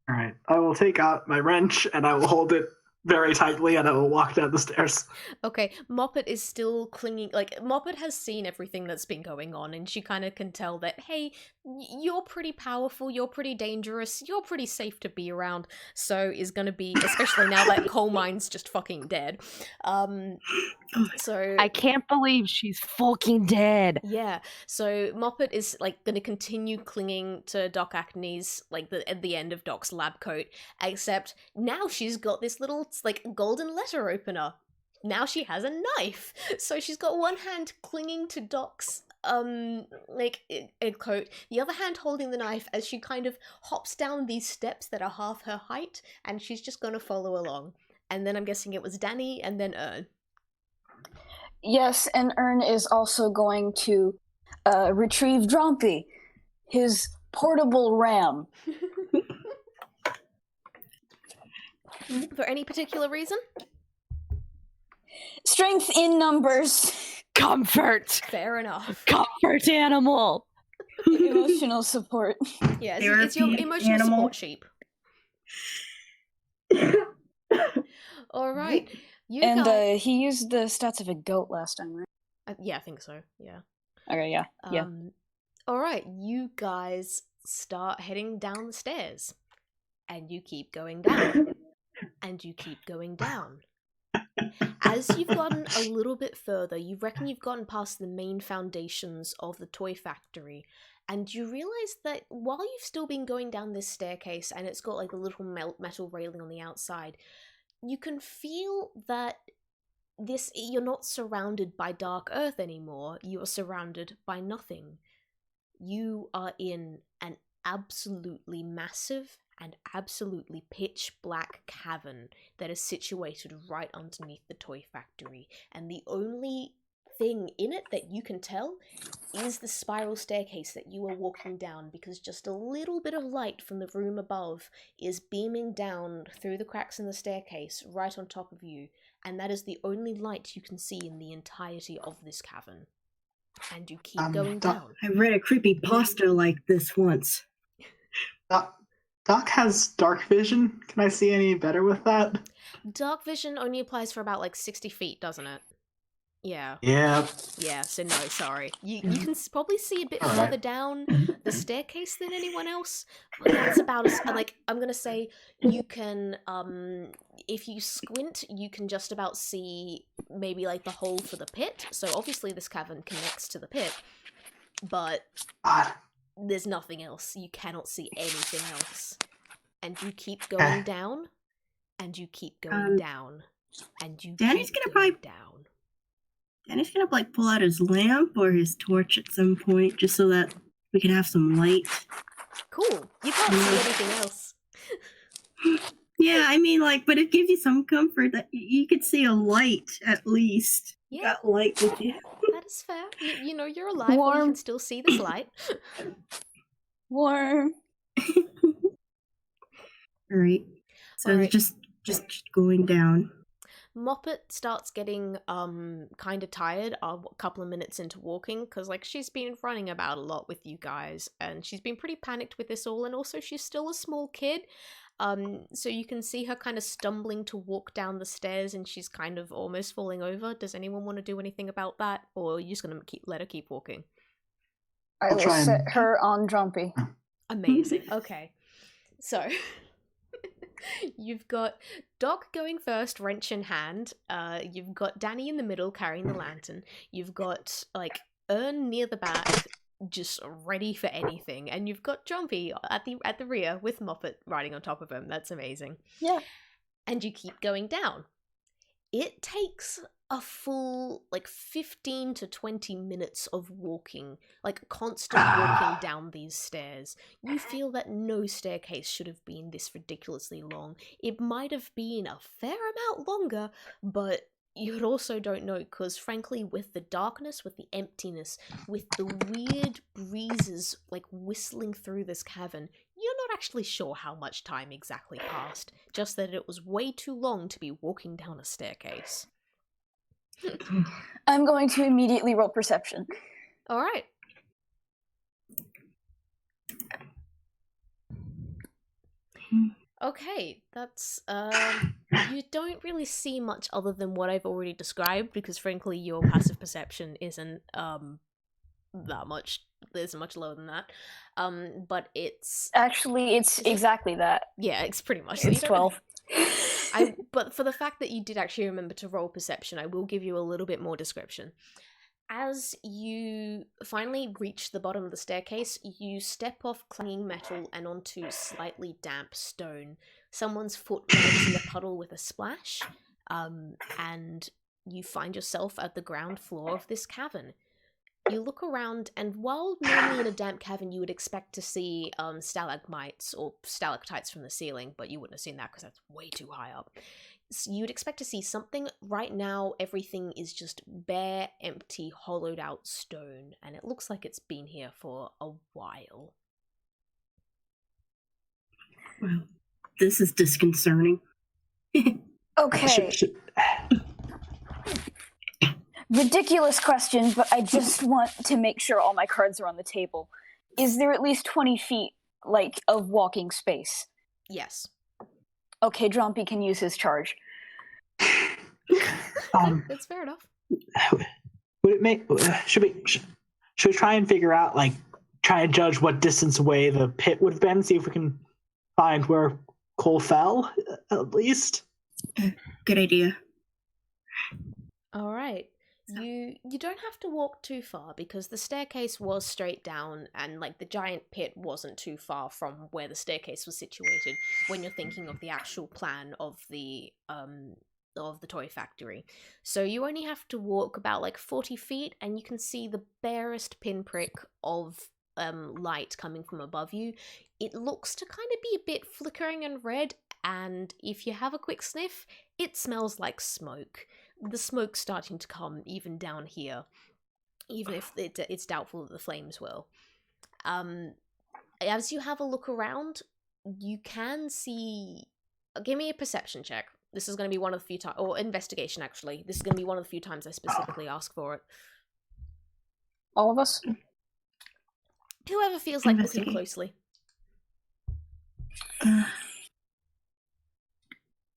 All right. I will take out my wrench and I will hold it very tightly and I will walk down the stairs. Okay, Moppet is still clinging. Like, Moppet has seen everything that's been going on, and she kind of can tell that, hey, you're pretty powerful, you're pretty dangerous, you're pretty safe to be around, so is gonna be, especially now that Coal Mine's just fucking dead. So I can't believe she's fucking dead. yeah, so Moppet is, like, gonna continue clinging to Doc Acne's, like, at the end of Doc's lab coat, except now she's got this little, like, golden letter opener. Now she has a knife, so she's got one hand clinging to Doc's a coat, the other hand holding the knife as she kind of hops down these steps that are half her height, and she's just gonna follow along. And then I'm guessing it was Danny and then Ern. Yes, and Ern is also going to retrieve Drompy, his portable ram. For any particular reason? Strength in numbers. Comfort. Fair enough. Comfort animal. Emotional support. Yeah, it's your emotional support sheep. Alright. He used the stats of a goat last time, right? Yeah, I think so, yeah. Okay, yeah. Alright, you guys start heading down the stairs. And you keep going down. And you keep going down. As you've gotten a little bit further, you reckon you've gotten past the main foundations of the toy factory, and you realize that while you've still been going down this staircase and it's got like a little metal railing on the outside, you can feel that you're not surrounded by dark earth anymore. You are surrounded by nothing. You are in an absolutely massive and absolutely pitch black cavern that is situated right underneath the toy factory, and the only thing in it that you can tell is the spiral staircase that you are walking down, because just a little bit of light from the room above is beaming down through the cracks in the staircase right on top of you, and that is the only light you can see in the entirety of this cavern. And you keep going down. I read a creepypasta like this once. Doc has dark vision. Can I see any better with that? Dark vision only applies for about like 60 feet, doesn't it? Yeah. Yeah. Yeah, so no, sorry. You can probably see a bit All further right. down the staircase than anyone else. But that's about as, like, I'm gonna say you can, if you squint, you can just about see maybe like the hole for the pit. So obviously this cavern connects to the pit, but God. there's nothing else. You cannot see anything else. And you keep going down, and you keep going down, and you Danny's keep gonna going probably- down. Danny's gonna like pull out his lamp or his torch at some point, just so that we can have some light. Cool. You can't see anything else. Yeah, I mean, like, but it gives you some comfort that you could see a light at least. Yeah, Got light with you. that is fair. You know you're alive, but you Warm. can still see this light. Warm. All right. So Alright. just going down. Moppet starts getting kind of tired a couple of minutes into walking, because like she's been running about a lot with you guys, and she's been pretty panicked with this all, and also she's still a small kid. So you can see her kind of stumbling to walk down the stairs, and she's kind of almost falling over. Does anyone want to do anything about that, or are you just gonna let her keep walking? I I'll will try and- set her on Drumpy. Amazing. Okay. So you've got Doc going first, wrench in hand. You've got Danny in the middle carrying the lantern. You've got like Ern near the back, just ready for anything, and you've got Jumpy at the rear with Moppet riding on top of him. That's amazing. Yeah. And you keep going down. It takes a full like 15 to 20 minutes of walking, like constant walking down these stairs. You feel that no staircase should have been this ridiculously long. It might have been a fair amount longer, but you also don't know, because frankly, with the darkness, with the emptiness, with the weird breezes like whistling through this cavern, you're not actually sure how much time exactly passed, just that it was way too long to be walking down a staircase. I'm going to immediately roll perception. Alright. Okay, that's, you don't really see much other than what I've already described, because frankly your passive perception isn't, that much, isn't much lower than that. But it's... Actually, it's exactly that. Yeah, it's pretty much... so you It's don't 12. But for the fact that you did actually remember to roll perception, I will give you a little bit more description. As you finally reach the bottom of the staircase, you step off clanging metal and onto slightly damp stone. Someone's foot lands in the puddle with a splash, and you find yourself at the ground floor of this cavern. You look around, and while normally in a damp cavern you would expect to see stalagmites or stalactites from the ceiling, but you wouldn't have seen that because that's way too high up. So you'd expect to see something. Right now, everything is just bare, empty, hollowed out stone, and it looks like it's been here for a while. Well, this is disconcerting. Okay. Ridiculous question, but I just want to make sure all my cards are on the table. Is there at least 20 feet, like, of walking space? Yes. Okay, Drumpy can use his charge. That's fair enough. Would it make? Should we try and figure out, like, try and judge what distance away the pit would have been? See if we can find where Cole fell, at least. Good idea. All right. You don't have to walk too far, because the staircase was straight down, and like the giant pit wasn't too far from where the staircase was situated when you're thinking of the actual plan of the of the toy factory. So you only have to walk about like 40 feet and you can see the barest pinprick of light coming from above you. It looks to kind of be a bit flickering and red, and if you have a quick sniff, it smells like smoke. The smoke's starting to come even down here, even if it's doubtful that the flames will. As you have a look around, you can see... Give me a perception check. This is going to be one of the few times... Or investigation, actually. This is going to be one of the few times I specifically ask for it. All of us? Whoever feels like looking closely.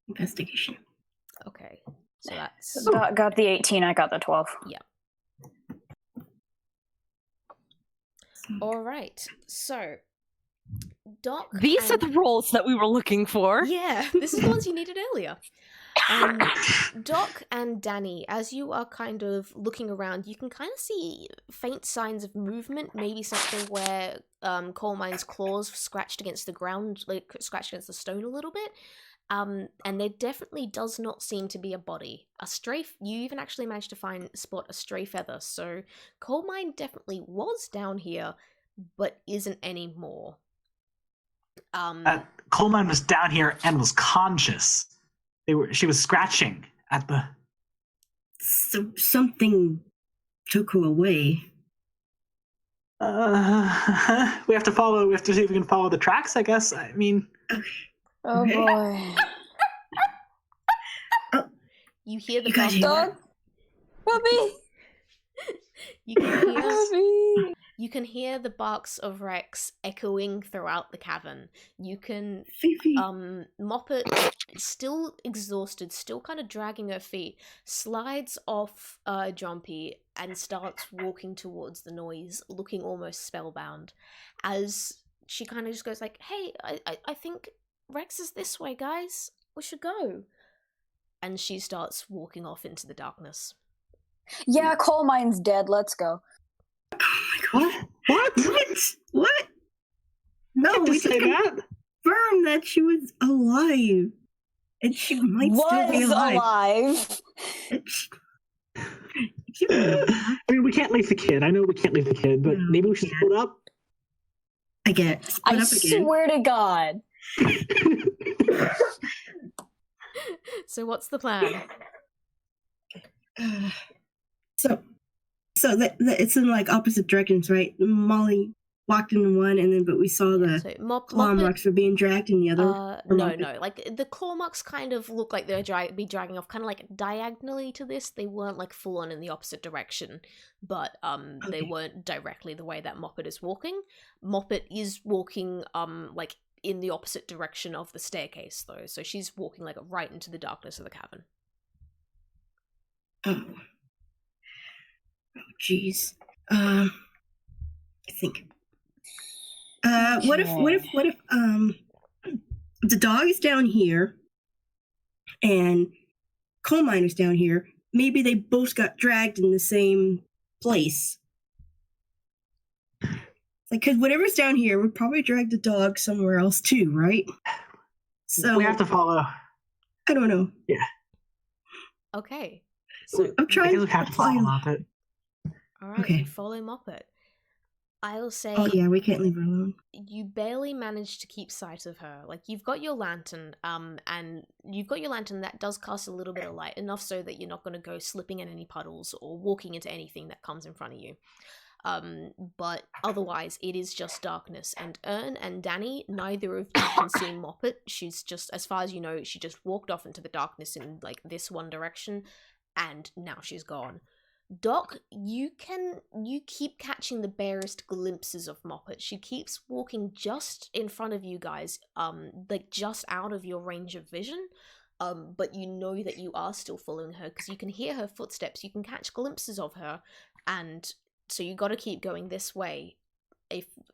Investigation. Okay. So that's... Got the 18, I got the 12. Yeah. Alright, so... Doc... These are the rolls that we were looking for. Yeah, this is the ones you needed earlier. Doc and Danny, as you are kind of looking around, you can kind of see faint signs of movement, maybe something where Coal Mine's claws scratched against the ground, like scratched against the stone a little bit. And there definitely does not seem to be a body. A stray, you even actually managed to spot a stray feather, so Coal Mine definitely was down here, but isn't anymore. Coal Mine was down here and was conscious. She was scratching at the... So something took her away. We have to see if we can follow the tracks, I guess. I mean... Oh Okay. boy. You hear the You guys hear Dog? Puppy! You can hear the barks of Rex echoing throughout the cavern. You can Fifi. Moppet, still exhausted, still kind of dragging her feet, slides off Jumpy and starts walking towards the noise, looking almost spellbound. As she kind of just goes like, "Hey, I think Rex is this way, guys. We should go." And she starts walking off into the darkness. Yeah, Coal Mine's dead. Let's go. Oh my god. What? No, You we just say that? confirmed that she was alive. And she might still be Was alive. I mean, we can't leave the kid. I know we can't leave the kid, but No, maybe we should split up. I get split I up again. swear to God. So what's the plan? So it's in like opposite directions, right? Molly walked in one, but we saw the So claw marks were being dragged in the other. No, Moppet? no. Like the claw marks kind of look like they're be dragging off, kind of like diagonally to this. They weren't like full on in the opposite direction, but they Okay. weren't directly the way that Moppet is walking. Moppet is walking like in the opposite direction of the staircase, though. So she's walking like right into the darkness of the cavern. Oh, jeez. I think. What if the dog is down here and Coal Mine is down here? Maybe they both got dragged in the same place. Like, because whatever's down here would probably drag the dog somewhere else too, right? So We have to follow. I don't know. Okay. So I'm I trying guess we have to follow apply- Moppet. all right, Okay. you follow Moppet. I'll say. Oh yeah, we can't leave her alone. You barely manage to keep sight of her. Like, you've got your lantern, and you've got your lantern that does cast a little bit of light, enough so that you're not going to go slipping in any puddles or walking into anything that comes in front of you. But otherwise, it is just darkness. And Ern and Danny, neither of you can see Moppet. She's just, as far as you know, she just walked off into the darkness in, like, this one direction, and now she's gone. Doc, you keep catching the barest glimpses of Moppet. She keeps walking just in front of you guys, like just out of your range of vision. But you know that you are still following her because you can hear her footsteps, you can catch glimpses of her, and so you got to keep going this way.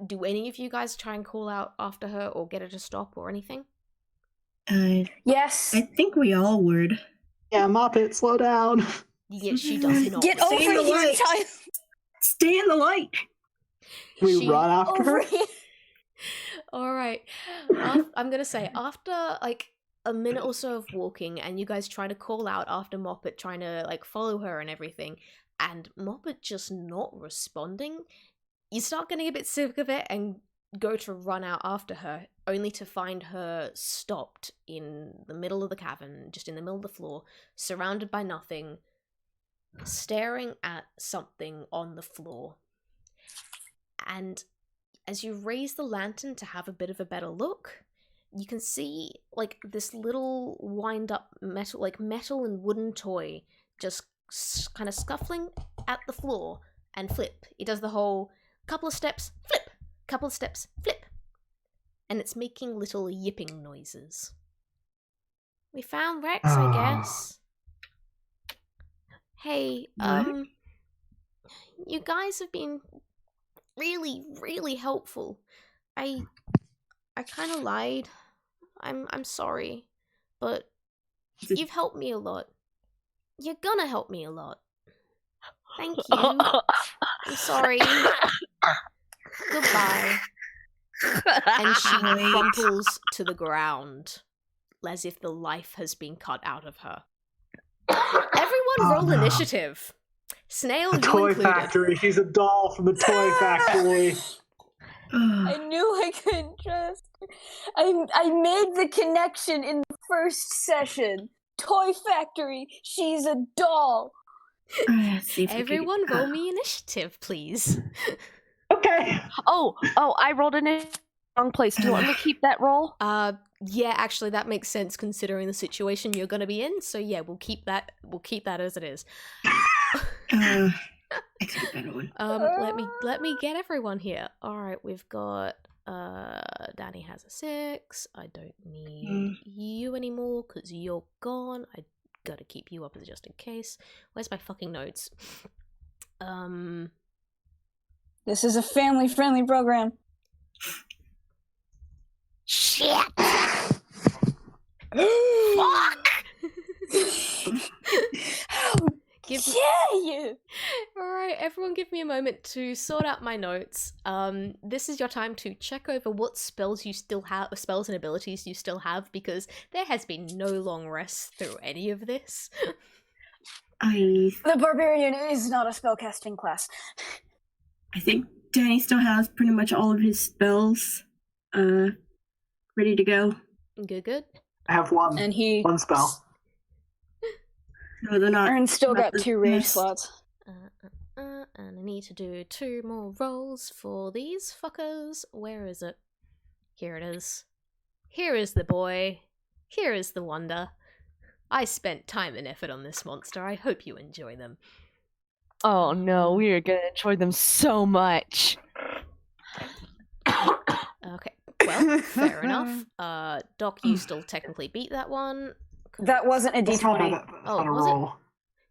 Do any of you guys try and call out after her or get her to stop or anything? Yes. I think we all would. Yeah, Moppet, slow down. Yeah, she does not. Get Stay over in the here, light. child. Stay in the light. We She- run after Over her. here. All right. I'm gonna say after like a minute or so of walking, and you guys try to call out after Moppet, trying to like follow her and everything, and Moppet just not responding. You start getting a bit sick of it and go to run out after her, only to find her stopped in the middle of the cavern, just in the middle of the floor, surrounded by nothing, staring at something on the floor. And as you raise the lantern to have a bit of a better look, you can see like this little wind up metal and wooden toy just kind of scuffling at the floor and flip. It does the whole couple of steps, flip, couple of steps, flip. And it's making little yipping noises. We found Rex, I guess. Hey, What? you guys have been really, really helpful. I kind of lied. I'm sorry, but you've helped me a lot. You're gonna help me a lot. Thank you. I'm sorry. Goodbye. And she crumples to the ground, as if the life has been cut out of her. Everyone roll initiative. Snail, The you toy included. factory. She's a doll from the toy factory. I knew I could trust. I made the connection in the first session. Toy factory. She's a doll. See if I can- Everyone roll me initiative, please. Okay. Oh, I rolled in a wrong place. Do you want me to keep that roll? Yeah, actually that makes sense considering the situation you're gonna be in, so yeah, we'll keep that as it is. I see a better one. Let me get everyone here. Alright, we've got Danny has a 6. I don't need you anymore because you're gone. I gotta keep you up just in case. Where's my fucking notes? This is a family-friendly program. Shit! Fuck! How Give me- dare you? Alright, everyone give me a moment to sort out my notes. This is your time to check over what spells you still have, spells and abilities you still have, because there has been no long rest through any of this. The barbarian is not a spellcasting class. I think Danny still has pretty much all of his spells ready to go. Good. I have one. And he One spell. No, they're not. Aaron still not got the 2 rage best. slots. And I need to do 2 more rolls for these fuckers. Where is it? Here it is. Here is the boy. Here is the wonder. I spent time and effort on this monster. I hope you enjoy them. Oh no, we are gonna enjoy them so much. Okay, well, fair enough. Doc, you still technically beat that one. That wasn't a That's not d20. a Oh, was it? roll.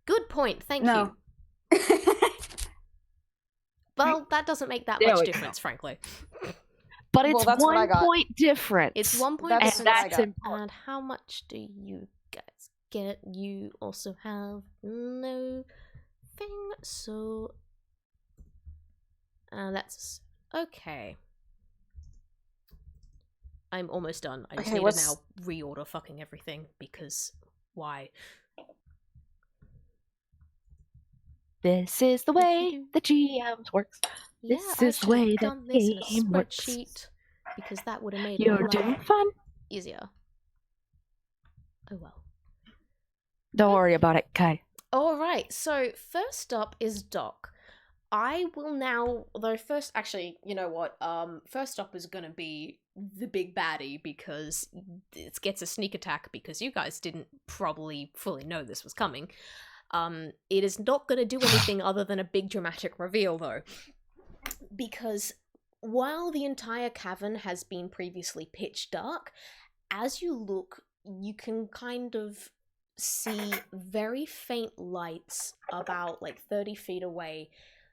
Good point, thank No. you. Well, that doesn't make that There much we go. difference, frankly. But Well, it's that's what I 1 got. point difference. It's 1 point That's and difference. what I that's got. important. And how much do you guys get? You also have no thing, so that's okay. I'm almost done. I just Okay, need what's- to now reorder fucking everything because why? This is the way the GMs works. This I is the should way have the done this in a game works. spreadsheet because that would have made You're my doing life fun. easier. Oh well. Don't worry about it, Kai. Alright, so first up is Doc. I will now, though first, actually, you know what, first up is gonna be the big baddie because it gets a sneak attack because you guys didn't probably fully know this was coming. It is not gonna do anything other than a big dramatic reveal though. Because while the entire cavern has been previously pitch dark, as you look, you can kind of see very faint lights about like 30 feet away,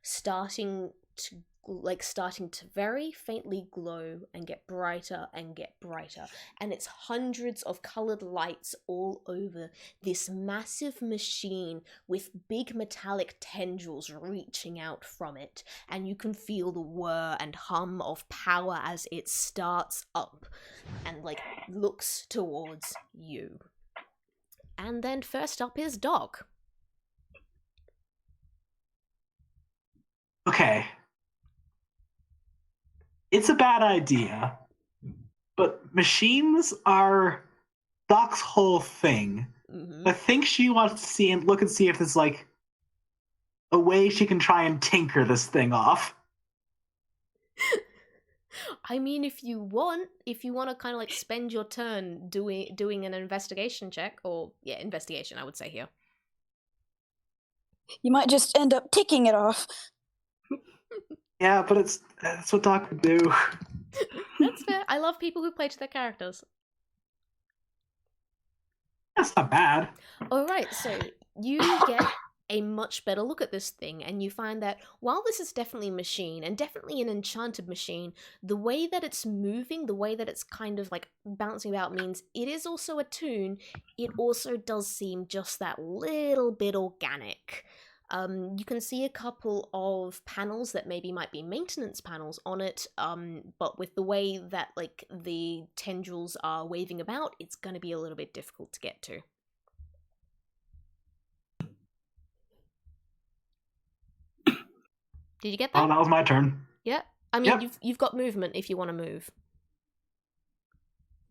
starting to very faintly glow and get brighter, and it's hundreds of colored lights all over this massive machine with big metallic tendrils reaching out from it, and you can feel the whir and hum of power as it starts up and looks towards you. And then first up is Doc. Okay. It's a bad idea, but machines are Doc's whole thing. Mm-hmm. I think she wants to look and see if there's a way she can try and tinker this thing off. I mean, if you want to kind of spend your turn doing an investigation check, or investigation, I would say here. You might just end up ticking it off. Yeah, but that's what Doc would do. That's fair. I love people who play to their characters. That's not bad. Alright, so you get a much better look at this thing, and you find that while this is definitely a machine, and definitely an enchanted machine, the way that it's moving, the way that it's kind of bouncing about means it is also a toon. It also does seem just that little bit organic. You can see a couple of panels that maybe might be maintenance panels on it, but with the way that the tendrils are waving about, it's going to be a little bit difficult to get to. Did you get that? Oh, that was my turn. Yeah. I mean, Yep. you've got movement if you want to move.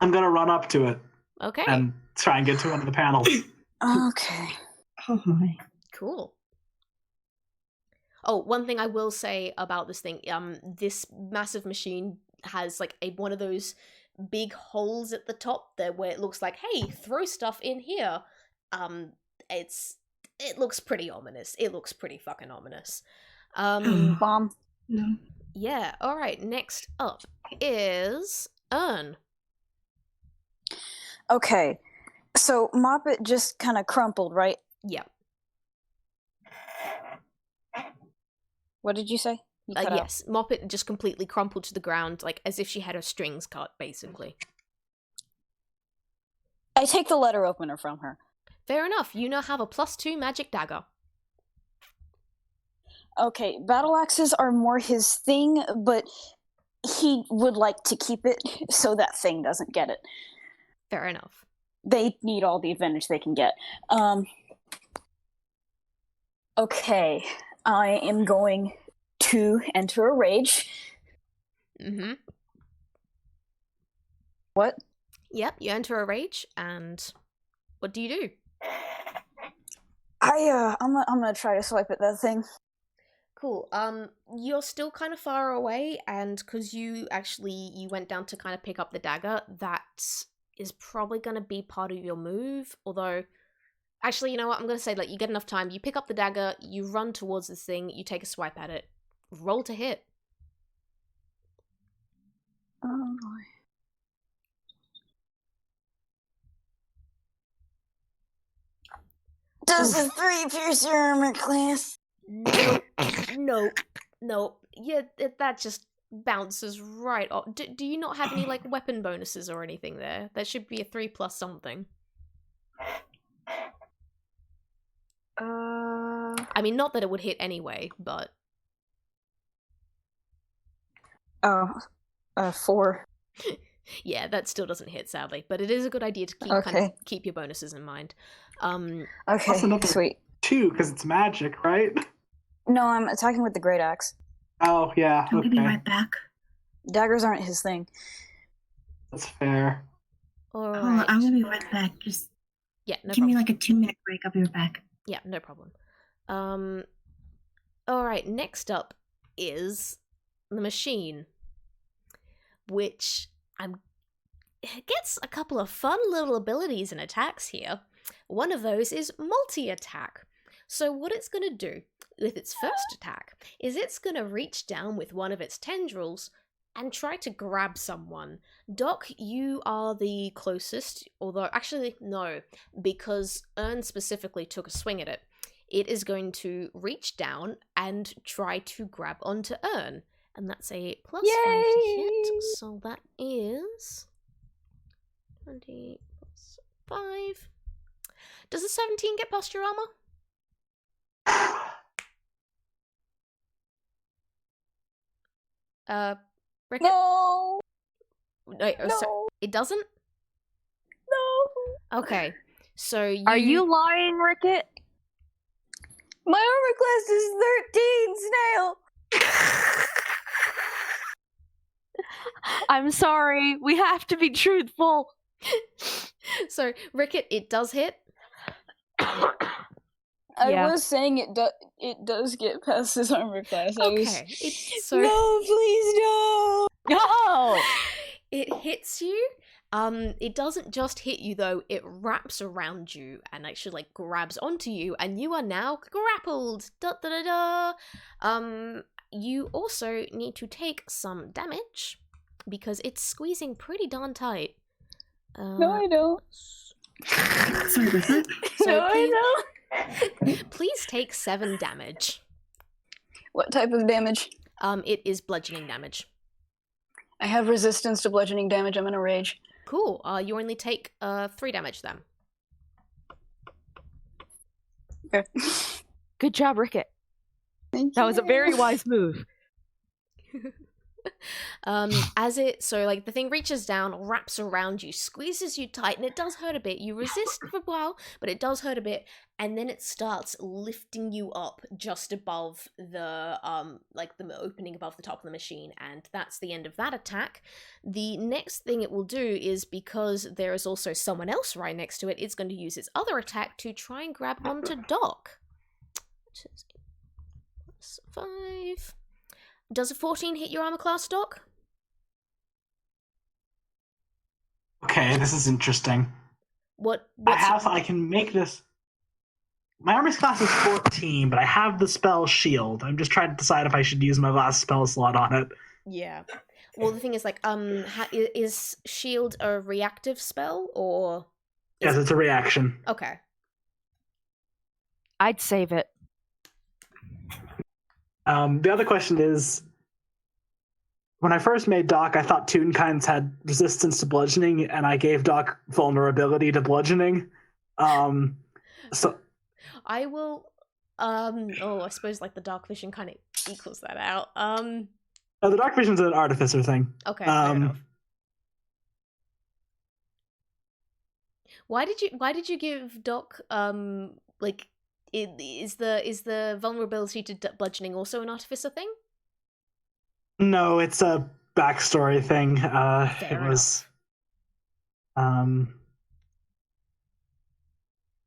I'm gonna run up to it Okay. and try and get to one of the panels. Okay. Oh my. Cool. Oh, one thing I will say about this thing, this massive machine has one of those big holes at the top there where it looks like, hey, throw stuff in here. It looks pretty ominous. It looks pretty fucking ominous. Bomb. No. Yeah, alright, next up is Ern. Okay. So Moppet just kind of crumpled, right? Yep. What did you say? You cut out. Yes, Moppet just completely crumpled to the ground, as if she had her strings cut, basically. I take the letter opener from her. Fair enough, you now have a +2 magic dagger. Okay, battle axes are more his thing, but he would like to keep it so that thing doesn't get it. Fair enough. They need all the advantage they can get. Okay, I am going to enter a rage. Mm-hmm. What? Yep, you enter a rage, and what do you do? I'm gonna try to swipe at that thing. Cool. You're still kind of far away, and because you went down to kind of pick up the dagger, that is probably going to be part of your move. Although, actually, you know what? I'm going to say, you get enough time. You pick up the dagger, you run towards this thing, you take a swipe at it. Roll to hit. Oh boy. Does a 3 pierce your armor class? Nope. Yeah, that just bounces right off. Do you not have any weapon bonuses or anything there? There should be a 3+ something. I mean, not that it would hit anyway, but 4. yeah, that still doesn't hit, sadly. But it is a good idea to keep keep your bonuses in mind. Okay, Also another sweet. 2 because it's magic, right? No, I'm attacking with the great axe. Oh yeah. I'm gonna be Okay. right back. Daggers aren't his thing. That's fair. All Hold on, right. I'm gonna be right back. Just Yeah, no give problem. me a 2-minute break. I'll be right back. Yeah, no problem. Alright, next up is the machine, which gets a couple of fun little abilities and attacks here. One of those is multi-attack. So what it's going to do with its first attack is it's going to reach down with one of its tendrils and try to grab someone. Doc, you are the closest, although actually no, because Ern specifically took a swing at it. it is going to reach down and try to grab onto Ern. And that's a +5 to hit, so that is 20 plus 5. Does a 17 get past your armor? Ricket? No. Wait, No. so it doesn't? No. Okay, so you... Are you lying, Ricket? My armor class is 13, Snail. I'm sorry. We have to be truthful. So, Ricket, it does hit. I was saying it does get past his armor class. Okay, so No, please no. No! it hits you. It doesn't just hit you though, it wraps around you and actually like grabs onto you, and you are now grappled. Da da da da. You also need to take some damage because it's squeezing pretty darn tight. No, I don't. Sorry about that. So No, please, I don't. please take 7 damage. What type of damage? It is bludgeoning damage. I have resistance to bludgeoning damage. I'm in a rage. Cool. You only take 3 damage then. Okay. Good job, Ricket. Thank That was a you. very wise move. As it, so like the thing reaches down, wraps around you, squeezes you tight, and it does hurt a bit. You resist for a while, but it does hurt a bit, and then it starts lifting you up just above the like the opening above the top of the machine, and that's the end of that attack. The next thing it will do is, because there is also someone else right next to it, it's going to use its other attack to try and grab onto Doc. Which is +5. Does a 14 hit your armor class, Doc? Okay, this is interesting. What's I can make this. My armor class is 14, but I have the spell shield. I'm just trying to decide if I should use my last spell slot on it. Yeah. Well, the thing is, like, is shield a reactive spell or? Yes, it's a reaction. Okay. I'd save it. The other question is, when I first made Doc, I thought Toonkinds had resistance to bludgeoning, and I gave Doc vulnerability to bludgeoning. So I will. I suppose like the dark vision kind of equals that out. the Dark Vision's an artificer thing. Okay. Fair enough. Why did you give Doc like? Is the vulnerability to bludgeoning also an artificer thing? No, it's a backstory thing. Fair It was.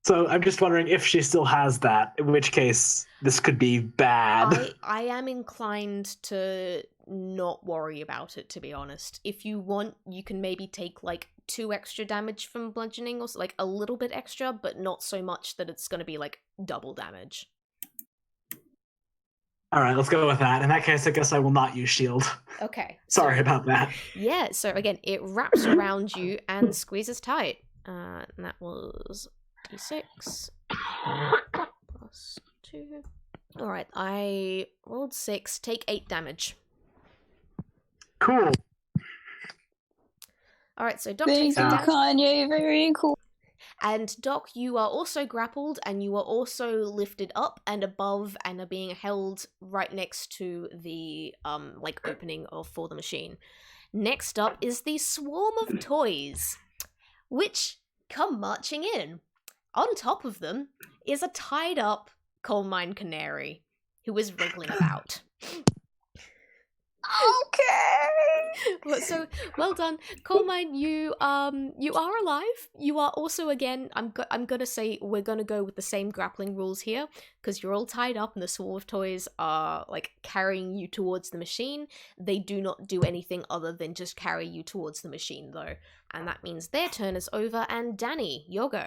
So I'm just wondering if she still has that, in which case this could be bad. I am inclined to not worry about it, to be honest. If you want, you can maybe take like 2 extra damage from bludgeoning, or like a little bit extra, but not so much that it's going to be like double damage. All right, let's go with that. In that case, I guess I will not use shield. Okay. Sorry about that. Yeah, so again, it wraps around you and squeezes tight. And that was d6 plus 2. Alright, I rolled 6. Take 8 damage. Cool. Alright, so Doc Thank takes 8 you, damage. Kanye. Very cool. And Doc, you are also grappled, and you are also lifted up and above and are being held right next to the like opening for the machine. Next up is the swarm of toys, which come marching in. On top of them is a tied up coal mine canary who is wriggling about. Okay. So well done, coal mine. You are alive. You are also, again, I'm gonna say we're gonna go with the same grappling rules here, because you're all tied up and the swarm of toys are like carrying you towards the machine. They do not do anything other than just carry you towards the machine though, and that means their turn is over. And Danny, your go.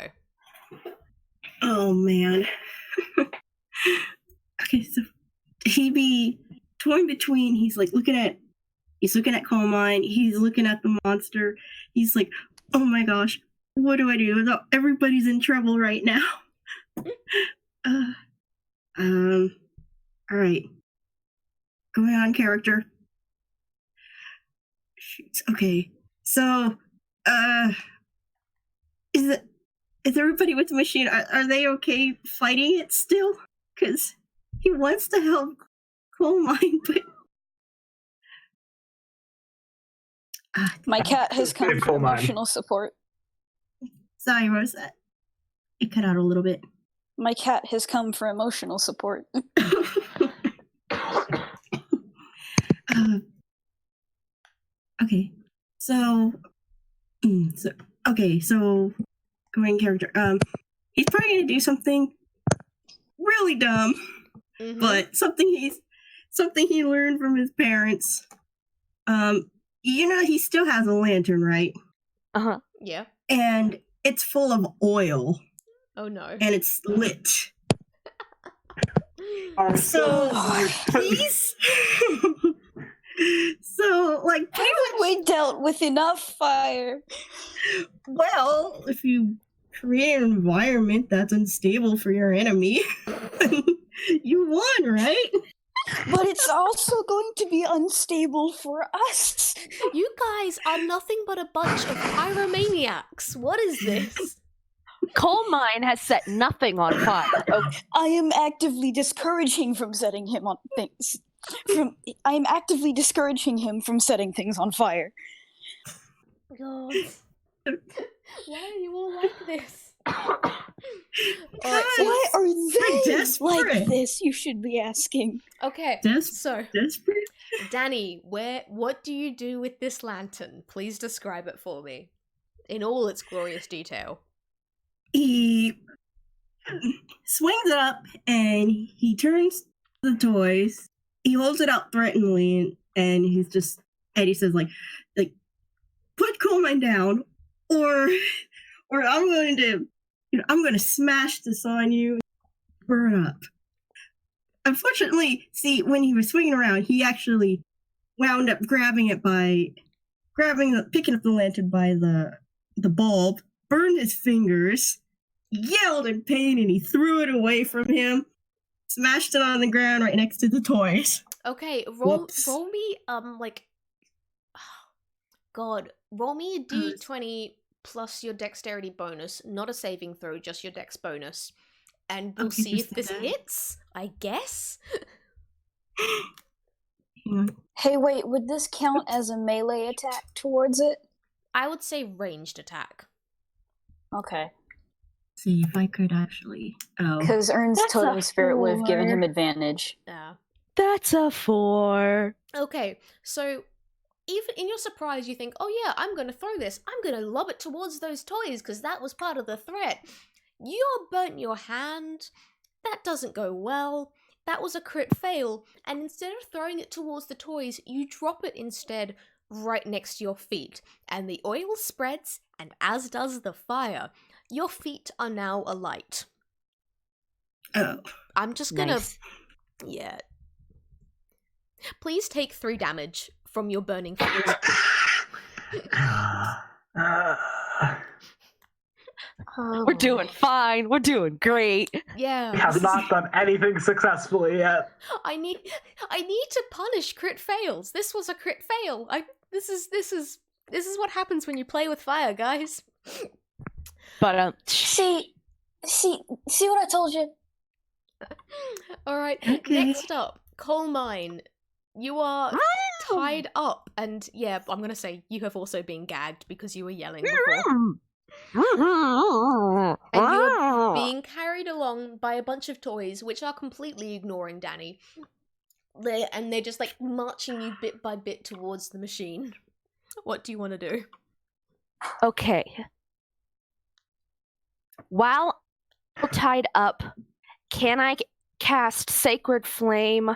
Oh man. Okay, so he be torn between. He's looking at coal mine. He's looking at the monster. He's like, oh my gosh, what do I do? Everybody's in trouble right now. All right. Going on character. Shoot. Okay. So, is everybody with the machine? Are they okay fighting it still? Because he wants to help Coal Mine, but My cat has come for Coal Mine. emotional support. Sorry, what was that? It cut out a little bit. My cat has come for emotional support. Okay, so going character. He's probably gonna do something really dumb, but something he learned from his parents. He still has a lantern, right? Yeah. And it's full of oil. Oh no. And it's lit. So he's Haven't we dealt with enough fire? Well, if you create an environment that's unstable for your enemy, you won, right? But it's also going to be unstable for us. You guys are nothing but a bunch of pyromaniacs. What is this? Coal Mine has set nothing on fire. I am actively discouraging from setting him on things. I am actively discouraging him from setting things on fire. God. Why are you all like this? Why are they desperate. like this? You should be asking. Okay, so Desperate? Danny, what do you do with this lantern? Please describe it for me in all its glorious detail. He swings it up and he turns the toys. He holds it out threateningly, and he says like put Coal Mine down, or I'm going to smash this on you, burn up. Unfortunately, see, when he was swinging around, he actually wound up picking up the lantern by the bulb, burned his fingers, yelled in pain, and he threw it away from him, smashed it on the ground right next to the toys. Okay, roll me roll me a d20 plus your dexterity bonus, not a saving throw, just your dex bonus, and we'll see if this hits, I guess. Hey, wait, would this count as a melee attack towards it? I would say ranged attack. Okay. See if I could actually. Oh, Because Ern's totem spirit would have given him advantage. Yeah. That's a 4. Okay, so even in your surprise, you think, oh yeah, I'm going to throw this. I'm going to lob it towards those toys because that was part of the threat. You burnt your hand. That doesn't go well. That was a crit fail. And instead of throwing it towards the toys, you drop it instead right next to your feet. And the oil spreads, and as does the fire. Your feet are now alight. oh. I'm just gonna... Nice. Yeah. Please take 3 damage from your burning feet. We're doing fine. We're doing great. Yeah. We have not done anything successfully yet. I need to punish crit fails. This was a crit fail. This is what happens when you play with fire, guys. But See what I told you? Alright, Okay. next up, Coal Mine. You are tied up, and yeah, I'm gonna say you have also been gagged because you were yelling before. And you are being carried along by a bunch of toys, which are completely ignoring Danny. They're just like marching you bit by bit towards the machine. What do you want to do? Okay. While tied up, can I cast Sacred Flame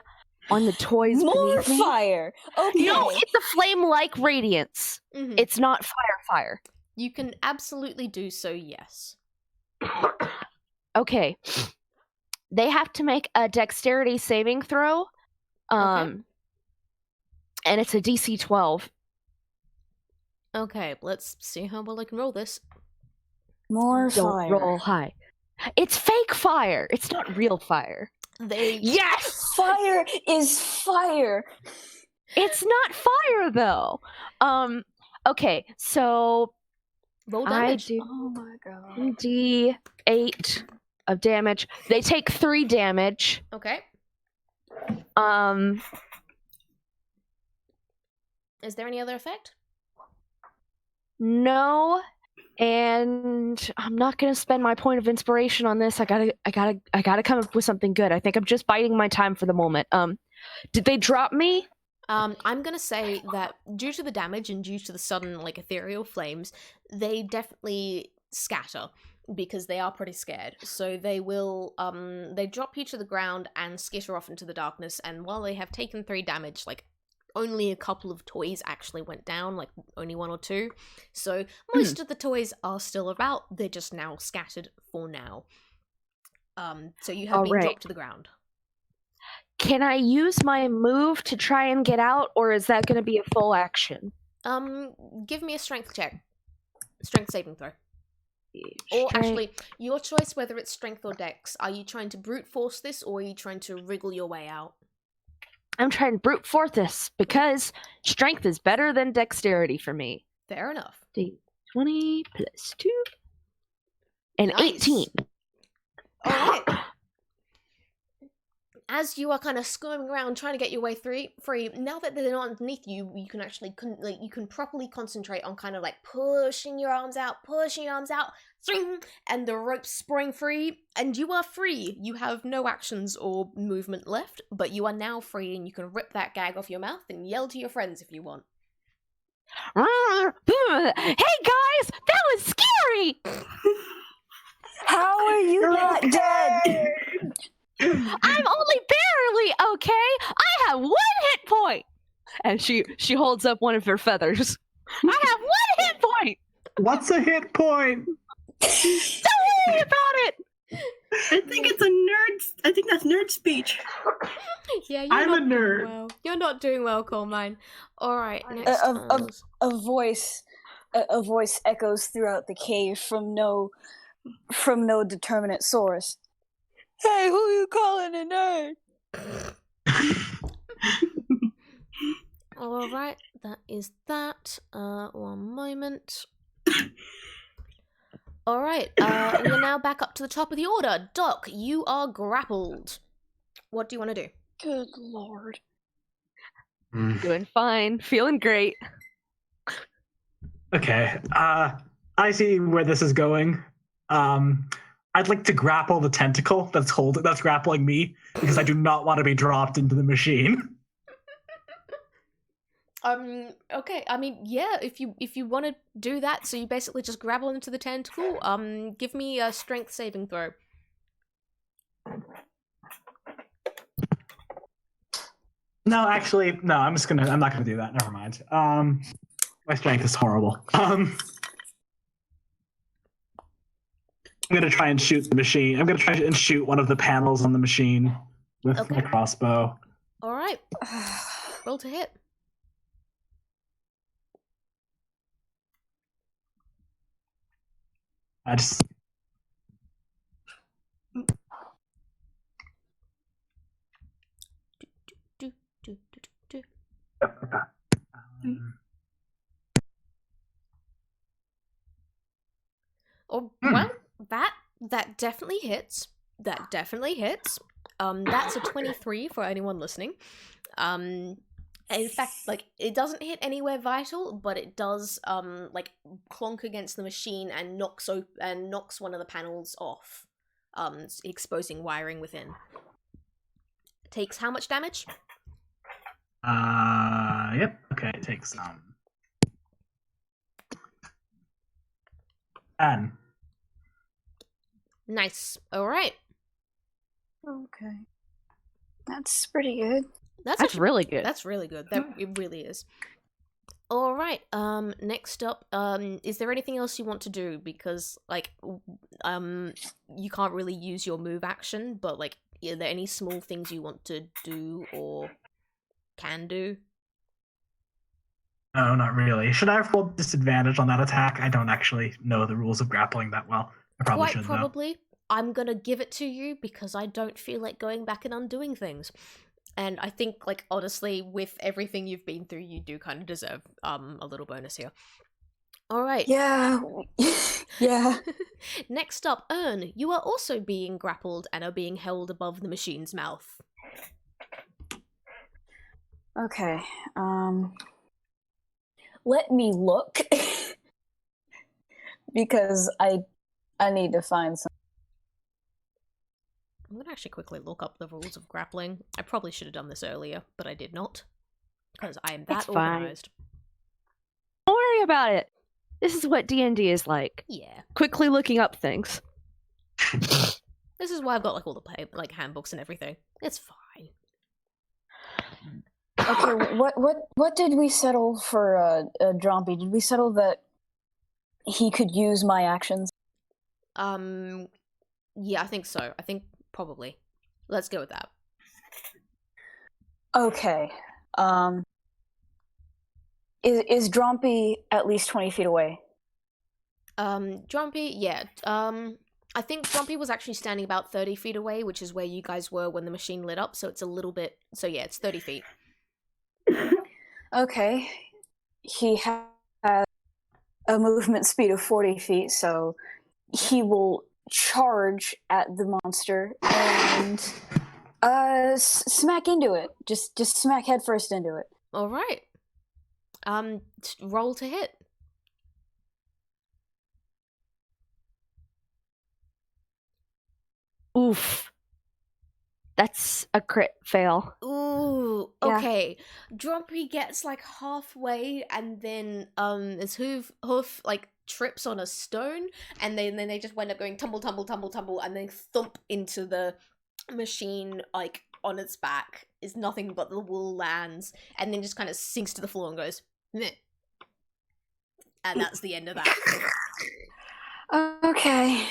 on the toys More beneath me? fire! Okay. No, it's a flame-like radiance. Mhm. It's not fire. You can absolutely do so, yes. Okay. They have to make a dexterity saving throw. Okay. And it's a DC 12. Okay, let's see how well I can roll this. More Don't fire. roll high. It's fake fire. It's not real fire. Yes! Fire is fire. It's not fire though. Okay, so Roll I damage. do Oh my god. D8 of damage. They take 3 damage. Okay. Is there any other effect? No, and I'm not gonna spend my point of inspiration on this. I gotta come up with something good. I think I'm just biding my time for the moment. Did they drop me? I'm gonna say that due to the damage and due to the sudden, like, ethereal flames, they definitely scatter because they are pretty scared. So they will, they drop you to the ground and skitter off into the darkness. And while they have taken 3 damage, like, only a couple of toys actually went down, like only 1 or 2. So most of the toys are still about. They're just now scattered for now. So you have been dropped to the ground. Can I use my move to try and get out, or is that going to be a full action? Give me a strength check. Strength saving throw. Or actually, your choice whether it's strength or dex. Are you trying to brute force this, or are you trying to wriggle your way out? I'm trying to brute force this, because strength is better than dexterity for me. Fair enough. D20 plus 2. And Nice. 18. Alright. As you are kind of squirming around trying to get your way free, now that they're not underneath you, you can actually you can properly concentrate on kind of like pushing your arms out, and the ropes spring free, and you are free. You have no actions or movement left, but you are now free, and you can rip that gag off your mouth and yell to your friends if you want. Hey guys, that was scary! How are you not dead? I'm only barely okay. I have 1 hit point. And she holds up one of her feathers. I have 1 hit point. What's a hit point? Don't worry about it. I think it's a nerd. I think that's nerd speech. Yeah, I'm a not doing nerd. well. You're not doing well, Colemine. All right, next. A voice echoes throughout the cave from no determinate source. Hey, who you calling a nerd? All right, that is that. 1 moment. All right, we are now back up to the top of the order. Doc, you are grappled. What do you want to do? Good lord. Doing fine. Feeling great. Okay. I see where this is going. I'd like to grapple the tentacle that's grappling me, because I do not want to be dropped into the machine. Okay, I mean, yeah, if you want to do that, so you basically just grapple into the tentacle, give me a strength saving throw. No, actually, no, I'm not gonna do that. Never mind. My strength is horrible. I'm gonna try and shoot the machine. I'm gonna try and shoot one of the panels on the machine with my crossbow. All right, roll to hit. I just. Oh, well, that definitely hits. That definitely hits. That's a 23 for anyone listening. In fact, like, it doesn't hit anywhere vital, but it does like clonk against the machine and knocks one of the panels off, exposing wiring within. Takes how much damage? Yep. Okay, it takes 10. Nice. All right. Okay. That's pretty good. That's actually really good. That's really good. It really is. All right. Next up, is there anything else you want to do? Because like, you can't really use your move action, but like, are there any small things you want to do or can do? No, not really. Should I have rolled disadvantage on that attack? I don't actually know the rules of grappling that well. I probably should, Probably. I'm gonna give it to you because I don't feel like going back and undoing things. And I think, like, honestly, with everything you've been through, you do kind of deserve a little bonus here. All right. Yeah. Yeah. Next up, Ern, you are also being grappled and are being held above the machine's mouth. Okay. Let me look because I need to find some. I'm gonna actually quickly look up the rules of grappling. I probably should have done this earlier, but I did not. Because I am that It's fine. organized. Don't worry about it. This is what D&D is like. Yeah. Quickly looking up things. This is why I've got, like, all the handbooks and everything. It's fine. Okay, what did we settle for Drompy? Did we settle that he could use my actions? Yeah, I think so. I think probably. Let's go with that. Okay. Is Drompy at least 20 feet away? Drumpy, yeah. I think Drumpy was actually standing about 30 feet away, which is where you guys were when the machine lit up, so it's a little bit... So yeah, it's 30 feet. Okay. He has a movement speed of 40 feet, so he will charge at the monster and smack into it. Just smack head first into it. All right. Roll to hit. Oof. That's a crit fail. Ooh, Yeah. okay. Drumpy gets like halfway, and then his hoof like trips on a stone, and then they just wind up going tumble, tumble, tumble, tumble, and then thump into the machine like on its back. Is nothing but the wool lands, and then just kind of sinks to the floor and goes, meh. And that's the end of that. Okay.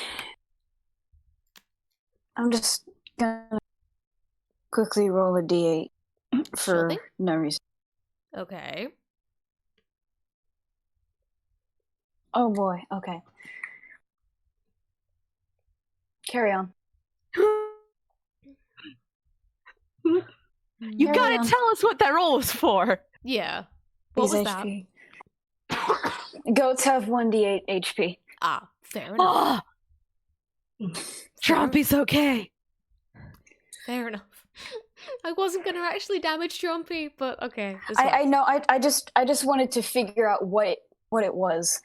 I'm just gonna quickly roll a d8 for thing. no reason. Okay. Oh boy, okay. Carry on. You Carry gotta on. tell us what that roll was for. Yeah. What was that? HP. Goats have 1d8 HP. Ah, fair enough. Oh, Trumpy's okay. Fair enough. I wasn't gonna actually damage Trumpy, but okay. I know. I just wanted to figure out what it was.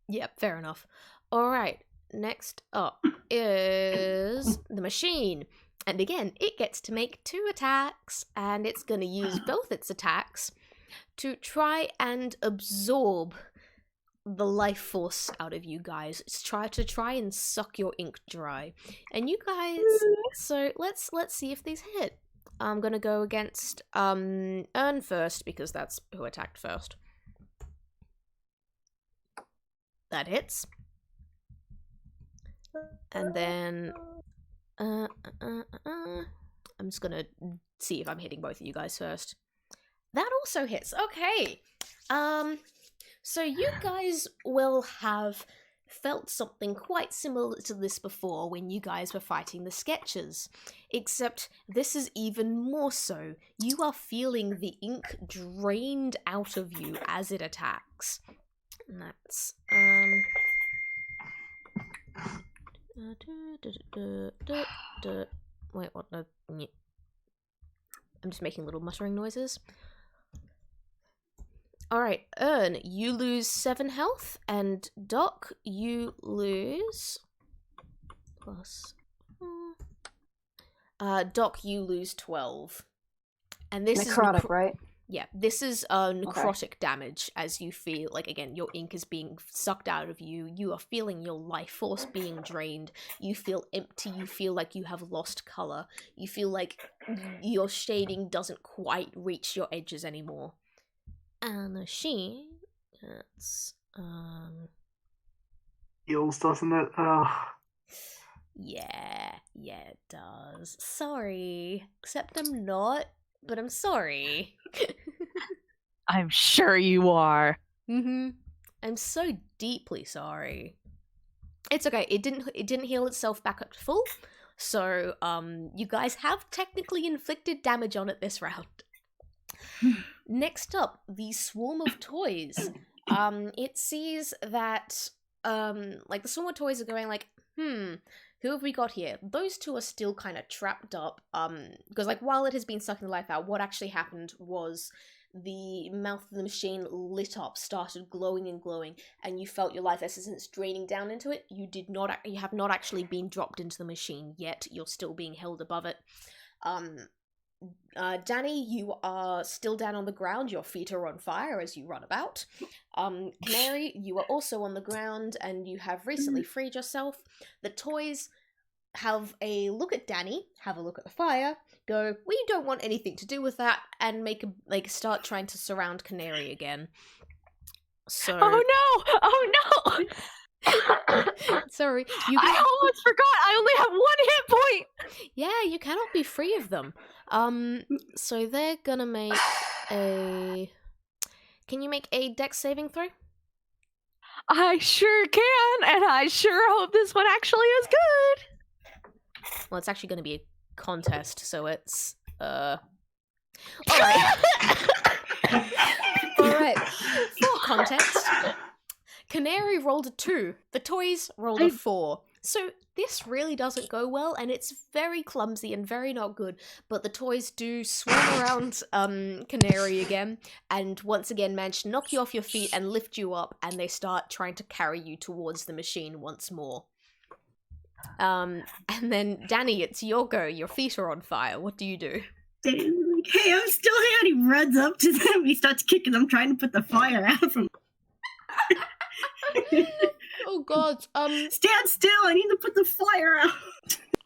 Yep, fair enough. All right. Next up is the machine, and again, it gets to make 2 attacks, and it's gonna use both its attacks to try and absorb the life force out of you guys. It's try and suck your ink dry. And you guys, so let's see if these hit. I'm gonna go against Ern first because that's who attacked first. That hits. And then I'm just gonna see if I'm hitting both of you guys first. That also hits. Okay. So you guys will have felt something quite similar to this before when you guys were fighting the Sketchers, except this is even more so. You are feeling the ink drained out of you as it attacks. And that's wait, what? No, I'm just making little muttering noises. Alright, Ern, you lose 7 health, and Doc, you lose... plus... Doc, you lose 12. And this Necrotic, is... right? Yeah, this is necrotic damage as you feel, like, again, your ink is being sucked out of you. You are feeling your life force being drained. You feel empty. You feel like you have lost color. You feel like your shading doesn't quite reach your edges anymore. And the machine, that's, Heals, doesn't it? yeah, it does. Sorry. Except I'm not, but I'm sorry. I'm sure you are. I'm so deeply sorry. It's okay. It didn't heal itself back up to full. So, you guys have technically inflicted damage on it this round. Next up, the swarm of toys. It sees that, like, the swarm of toys are going like, who have we got here? Those two are still kind of trapped up, because, like, while it has been sucking the life out, what actually happened was the mouth of the machine lit up, started glowing and glowing, and you felt your life essence draining down into it. You have not actually been dropped into the machine yet. You're still being held above it. Danny, you are still down on the ground. Your feet are on fire as you run about. Canary, you are also on the ground, and you have recently freed yourself. The toys have a look at Danny, have a look at the fire, go, we don't want anything to do with that, and start trying to surround Canary again. So. Oh no! Sorry, I almost forgot. I only have 1 hit point. Yeah, you cannot be free of them. So they're gonna make a. Can you make a dex saving throw? I sure can, and I sure hope this one actually is good. Well, it's actually gonna be a contest, so it's Alright. Alright. For context, Canary rolled a 2. The toys rolled a 4. So this really doesn't go well, and it's very clumsy and very not good. But the toys do swarm around Canary again, and once again manage to knock you off your feet and lift you up, and they start trying to carry you towards the machine once more. And then Danny, it's your go. Your feet are on fire. What do you do? Danny's like, hey, I'm still here. He runs up to them. He starts kicking them, trying to put the fire out from. Oh God. Stand still. I need to put the fire out.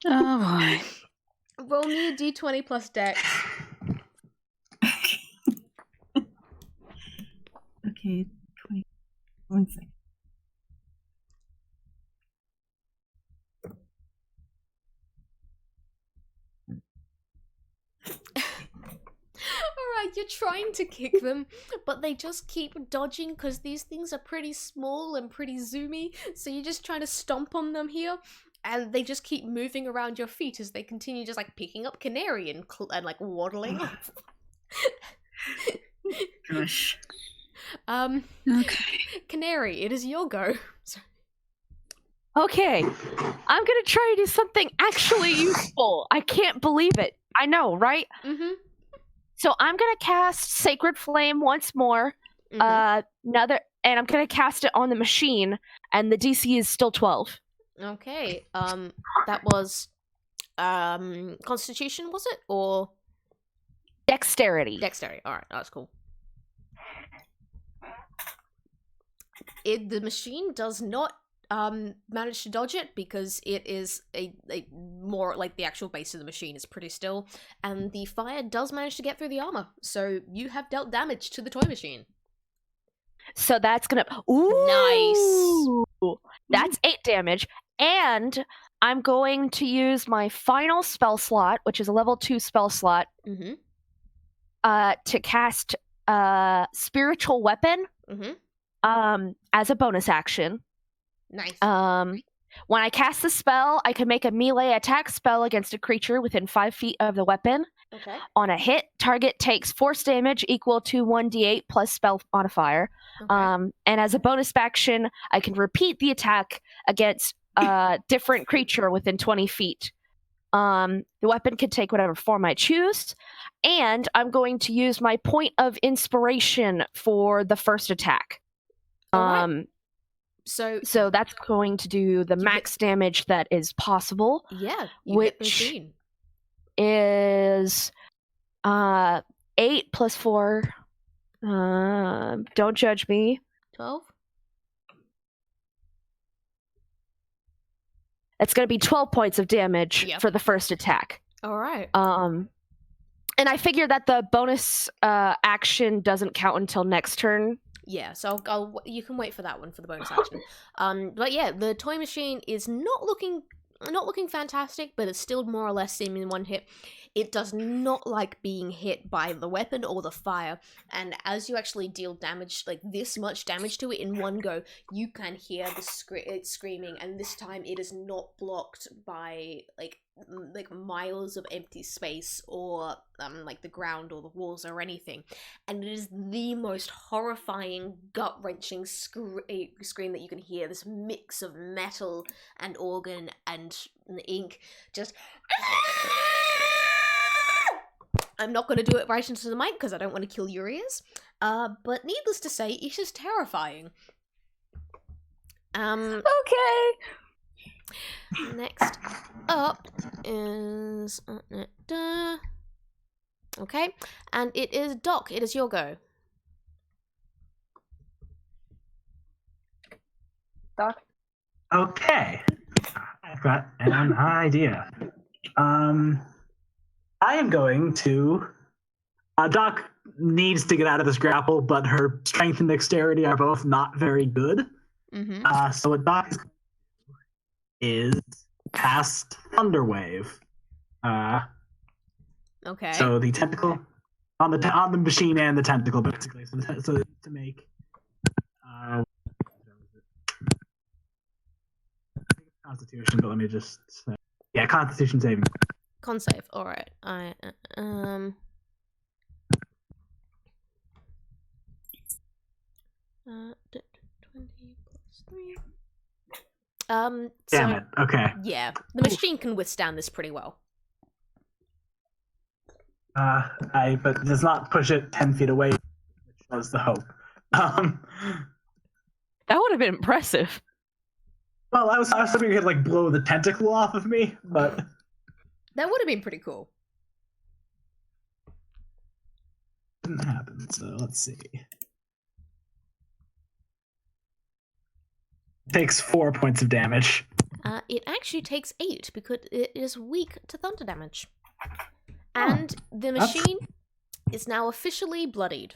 Oh my. Roll me a d20 plus dex. Okay, 20. 1 second. Alright, you're trying to kick them, but they just keep dodging because these things are pretty small and pretty zoomy, so you're just trying to stomp on them here, and they just keep moving around your feet as they continue just like picking up Canary and like waddling off. Gosh. Okay. Canary, it is your go. Okay, I'm gonna try to do something actually useful. I can't believe it. I know, right? Mm-hmm. So I'm gonna cast Sacred Flame once more. And I'm gonna cast it on the machine, and the DC is still 12. Okay. That was Constitution, was it? Or Dexterity. Dexterity. Alright, that's cool. The machine does not manage to dodge it because it is a more like the actual base of the machine is pretty still, and the fire does manage to get through the armor, so you have dealt damage to the toy machine. So that's gonna Nice. That's 8 damage, and I'm going to use my final spell slot, which is a level 2 spell slot, to cast Spiritual Weapon as a bonus action. Nice. When I cast the spell, I can make a melee attack spell against a creature within 5 feet of the weapon. Okay. On a hit, target takes force damage equal to 1d8 plus spell modifier. Okay. And as a bonus action, I can repeat the attack against a different creature within 20 feet. The weapon can take whatever form I choose. And I'm going to use my point of inspiration for the first attack. Alright. So that's going to do the max damage that is possible. Yeah, which is 8 plus 4. Don't judge me. 12. It's going to be 12 points of damage for the first attack. All right. And I figure that the bonus action doesn't count until next turn. Yeah, so you can wait for that one for the bonus action. But yeah, the toy machine is not looking not looking fantastic, but it's still more or less seen in one hit. It does not like being hit by the weapon or the fire, and as you actually deal damage, like this much damage to it in one go, you can hear it screaming, and this time it is not blocked by like miles of empty space or like the ground or the walls or anything, and it is the most horrifying, gut-wrenching scream that you can hear. This mix of metal and organ and ink, just. I'm not going to do it right into the mic because I don't want to kill your ears. But needless to say, it is terrifying. Okay. Next up is okay, and it is Doc. It is your go. Doc. Okay, I've got an idea. I am going to. Doc needs to get out of this grapple, but her strength and dexterity are both not very good. Mm-hmm. So what Doc is cast Thunderwave. Okay. So the tentacle on the machine and the tentacle, basically. So to make. Constitution, but let me just. Yeah, Constitution saving. Con save. All right. 20 plus 3. Damn so, it. Okay. Yeah, the machine can withstand this pretty well. But does not push it 10 feet away, which was the hope. That would have been impressive. Well, I was hoping you could like blow the tentacle off of me, but that would have been pretty cool. Didn't happen. So let's see. Takes 4 points of damage. It actually takes 8 because it is weak to thunder damage. And the machine is now officially bloodied.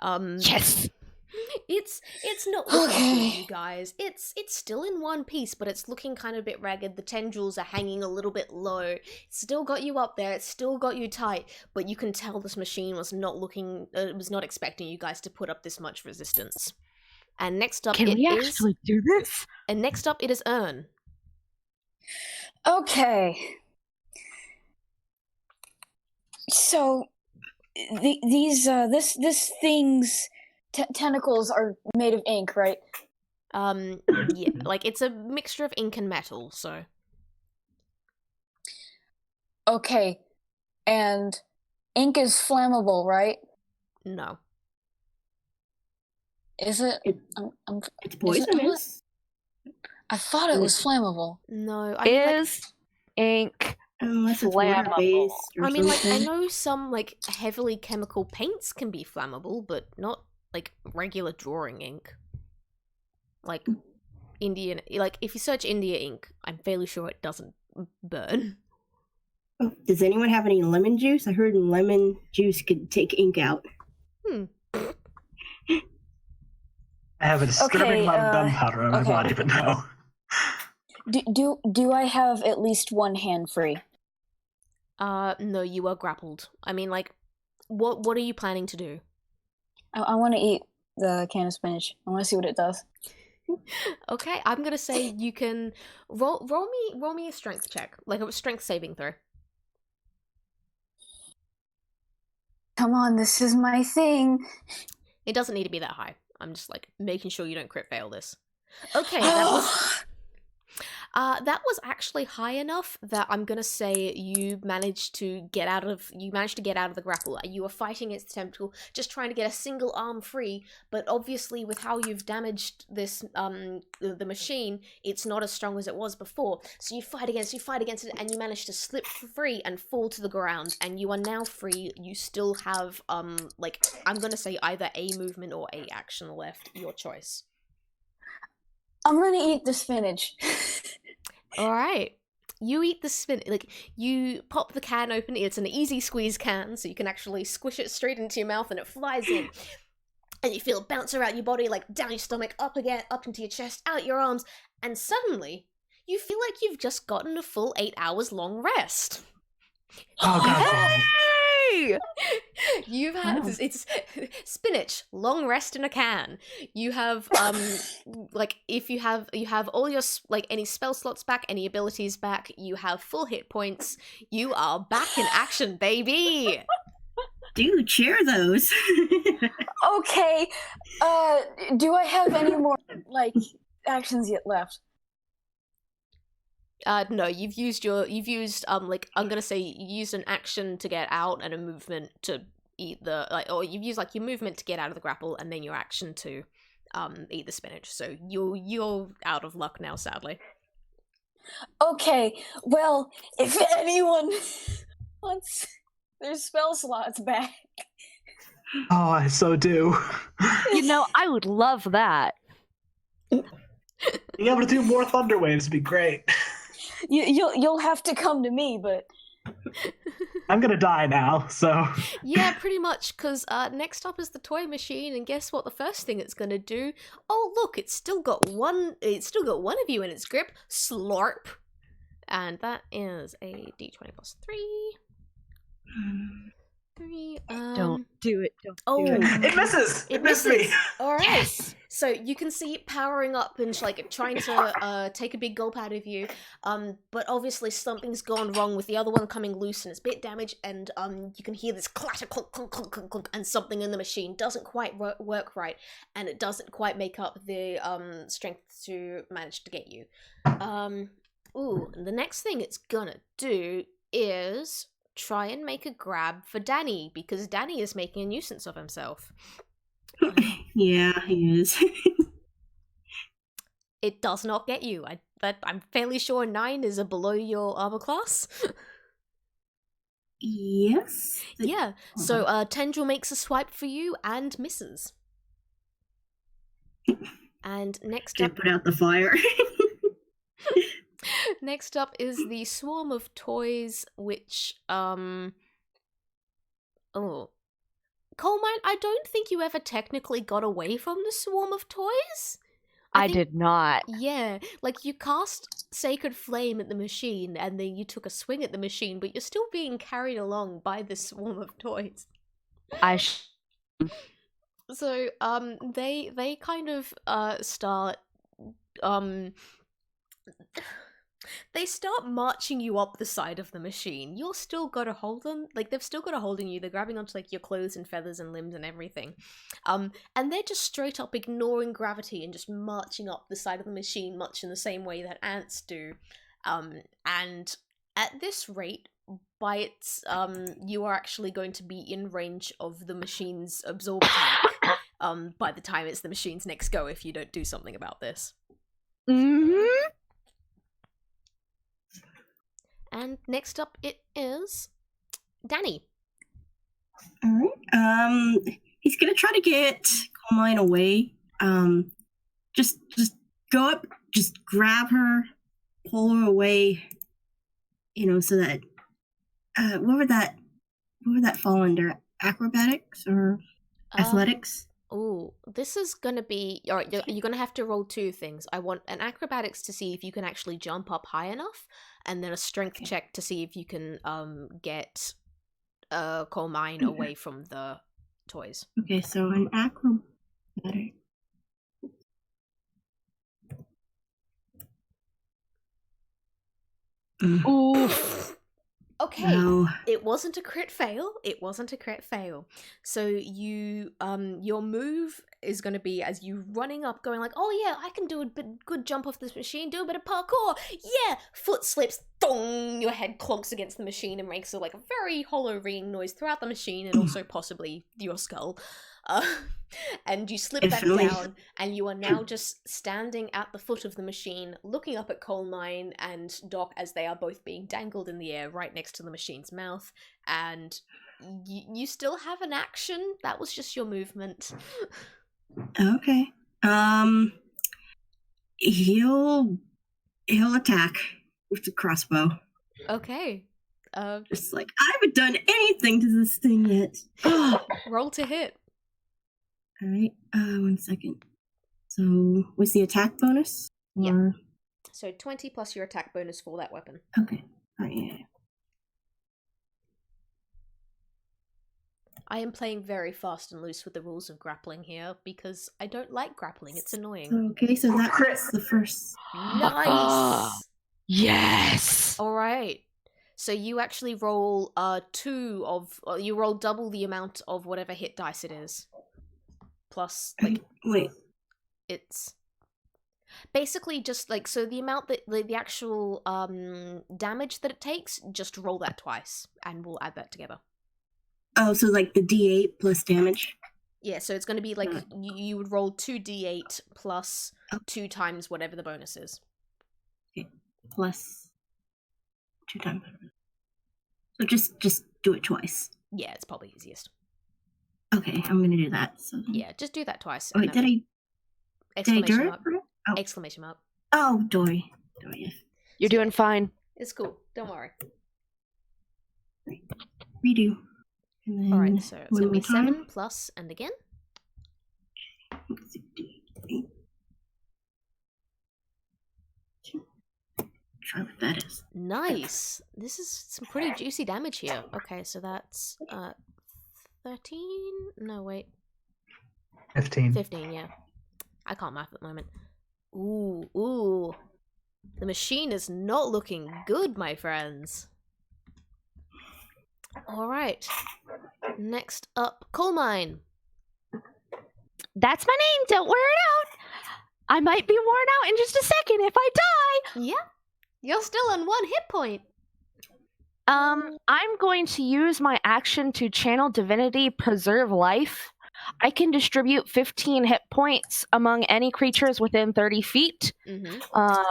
Yes. It's not looking good, you guys. It's still in one piece, but it's looking kind of a bit ragged. The tendrils are hanging a little bit low. It's still got you up there. It's still got you tight, but you can tell this machine was not expecting you guys to put up this much resistance. And next up, Can we actually do this? And next up, it is Ern. Okay. So, this thing's tentacles are made of ink, right? Yeah, like it's a mixture of ink and metal, so. Okay, and ink is flammable, right? No. Is it? It's poisonous. I thought it was flammable. No, ink Unless it's flammable? water-based or I mean, like, I something. know some, like, heavily chemical paints can be flammable, but not, like, regular drawing ink. Like, Indian, like, if you search India ink, I'm fairly sure it doesn't burn. Oh, does anyone have any lemon juice? I heard lemon juice could take ink out. I have a disturbing amount of gunpowder in my body, but no. Do I have at least one hand free? No, you are grappled. I mean, like, what are you planning to do? I want to eat the can of spinach. I want to see what it does. Okay, I'm gonna say you can roll me a strength check, like a strength saving throw. Come on, this is my thing. It doesn't need to be that high. I'm just like making sure you don't crit fail this. Okay, that was actually high enough that I'm gonna say you managed to get out of the grapple. You were fighting its tentacle, just trying to get a single arm free, but obviously with how you've damaged this the machine, it's not as strong as it was before. So you fight against it, and you manage to slip free and fall to the ground, and you are now free. You still have like, I'm gonna say either a movement or a action left, your choice. I'm gonna eat the spinach. All right. You eat the spinach. Like, you pop the can open. It's an easy squeeze can, so you can actually squish it straight into your mouth, and it flies in. And you feel it bounce around your body, like down your stomach, up again, up into your chest, out your arms, and suddenly you feel like you've just gotten a full 8 hours long rest. Oh god. Hey! You've had Oh. it's spinach, long rest in a can. You have like if you have all your like any spell slots back, any abilities back, you have full hit points. You are back in action, baby. Dude, share those. Okay. Do I have any more like actions yet left? No, you've used like I'm gonna say you used an action to get out and a movement to eat the like, or you've used like your movement to get out of the grapple and then your action to eat the spinach. So you're out of luck now, sadly. Okay. Well, if anyone wants their spell slots back, Oh, I so do. You know, I would love that. Being able to do more thunder waves would be great. you'll have to come to me. But I'm gonna die now, so Yeah, pretty much. Cause next up is the toy machine, and guess what? The first thing it's gonna do? Oh, look, it's still got one. It's still got one of you in its grip. Slurp, and that is a d20 plus 3. 3. Don't do it. Don't Oh, do it. it misses. It missed me. All right. Yes! So you can see it powering up and like trying to take a big gulp out of you. But obviously something's gone wrong with the other one coming loose and it's bit damaged. And you can hear this clatter, clunk, clunk, clunk, clunk, clunk, and something in the machine doesn't quite work right, and it doesn't quite make up the strength to manage to get you. Ooh, and the next thing it's gonna do is try and make a grab for Danny, because Danny is making a nuisance of himself. Yeah, he is. It does not get you. I'm fairly sure 9 is a below your armor class. Yes. Yeah. So Tendril makes a swipe for you and misses. And next Can't up, put out the fire. next up is the swarm of toys, which oh, Coal Mine, I don't think you ever technically got away from the swarm of toys. I think- did not. Yeah, like you cast Sacred Flame at the machine and then you took a swing at the machine, but you're still being carried along by this swarm of toys. So, they kind of, start, they start marching you up the side of the machine. You're still gotta hold them. Like, they've still got a hold on you. They're grabbing onto, like, your clothes and feathers and limbs and everything. And they're just straight up ignoring gravity and just marching up the side of the machine, much in the same way that ants do. And at this rate, by its, you are actually going to be in range of the machine's absorb attack, by the time it's the machine's next go if you don't do something about this. Mm-hmm. And next up it is Danny. Alright. He's gonna try to get Coal Mine away. Just go up, just grab her, pull her away, so that what would that fall under? Acrobatics or athletics? Oh, this is gonna be alright. You're gonna have to roll 2 things. I want an acrobatics to see if you can actually jump up high enough, and then a strength check to see if you can get Coal Mine away from the toys. Okay, so an acrobatic. Oof. Okay. No. It wasn't a crit fail. So you, your move is going to be as you running up, going like, oh yeah, I can do a good jump off this machine, do a bit of parkour. Yeah, foot slips, thong, your head clonks against the machine and makes a very hollow ringing noise throughout the machine and also possibly your skull. And you slip Definitely. back down, and you are now just standing at the foot of the machine, looking up at Coal Mine and Doc as they are both being dangled in the air right next to the machine's mouth. And you still have an action. That was just your movement. Okay. He'll attack with the crossbow. Okay. Just like, I haven't done anything to this thing yet. Roll to hit. Alright, 1 second. So, what's the attack bonus? Yeah. Or So 20 plus your attack bonus for that weapon. Okay. Oh, yeah. I am playing very fast and loose with the rules of grappling here because I don't like grappling. It's annoying. Okay, so that Crit. was the first. Nice! Yes. All right. So you actually roll you roll double the amount of whatever hit dice it is. Plus, like, Wait. it's basically just like, so the amount that the actual damage that it takes, just roll that twice and we'll add that together. Oh, so like the D8 plus damage? Yeah, so it's going to be like you would roll 2d8 plus 2 times whatever the bonus is. Okay. Plus 2 times. So just do it twice. Yeah, it's probably easiest. Okay, I'm gonna do that. So Yeah, just do that twice. Oh, wait, did I do Exclamation it? mark. Oh. Exclamation mark. Oh, Dory. Yes. You're doing fine. It's cool. Don't worry. Redo. And then Alright, so it's one going to be more time. 7 plus and again. Try what that is. Nice. This is some pretty juicy damage here. Okay, so that's 13? No, wait. 15. 15, yeah. I can't math at the moment. Ooh. The machine is not looking good, my friends. Alright. Next up, coal mine. That's my name. Don't wear it out. I might be worn out in just a second if I die. Yeah. You're still on 1 hit point. I'm going to use my action to channel divinity preserve life. I can distribute 15 hit points among any creatures within 30 feet. Mm-hmm.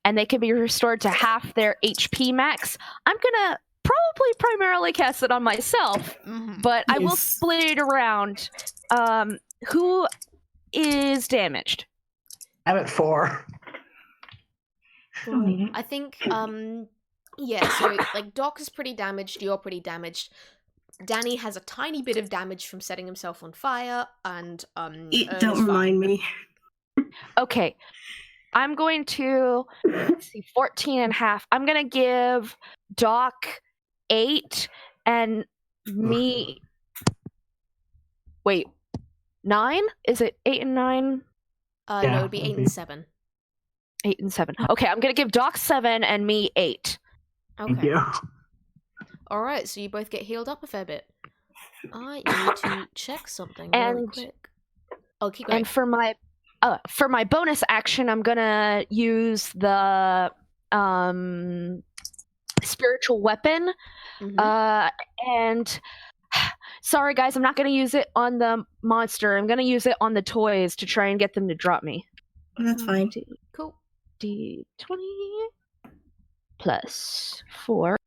And they can be restored to half their HP max. I'm gonna probably primarily cast it on myself, but I will Yes. split it around. Who is damaged? I'm at 4. Don't need it. I think, yeah, so, like, Doc is pretty damaged, you're pretty damaged. Danny has a tiny bit of damage from setting himself on fire, and, Ern is Don't fine. remind me. Okay. I'm going to, let's see, 14 and a half. I'm going to give Doc 8 and me... Wait, 9? Is it 8 and 9? No, Yeah, it'd be 8 and 7. 8 and 7. Okay, I'm going to give Doc 7 and me 8. Okay. Thank you. Alright, so you both get healed up a fair bit. I need to check something really And- quick. Oh, keep going. And for my bonus action, I'm going to use the spiritual weapon. Mhm. And sorry guys, I'm not going to use it on the monster. I'm going to use it on the toys to try and get them to drop me. Oh, that's fine. Cool. D20 plus 4.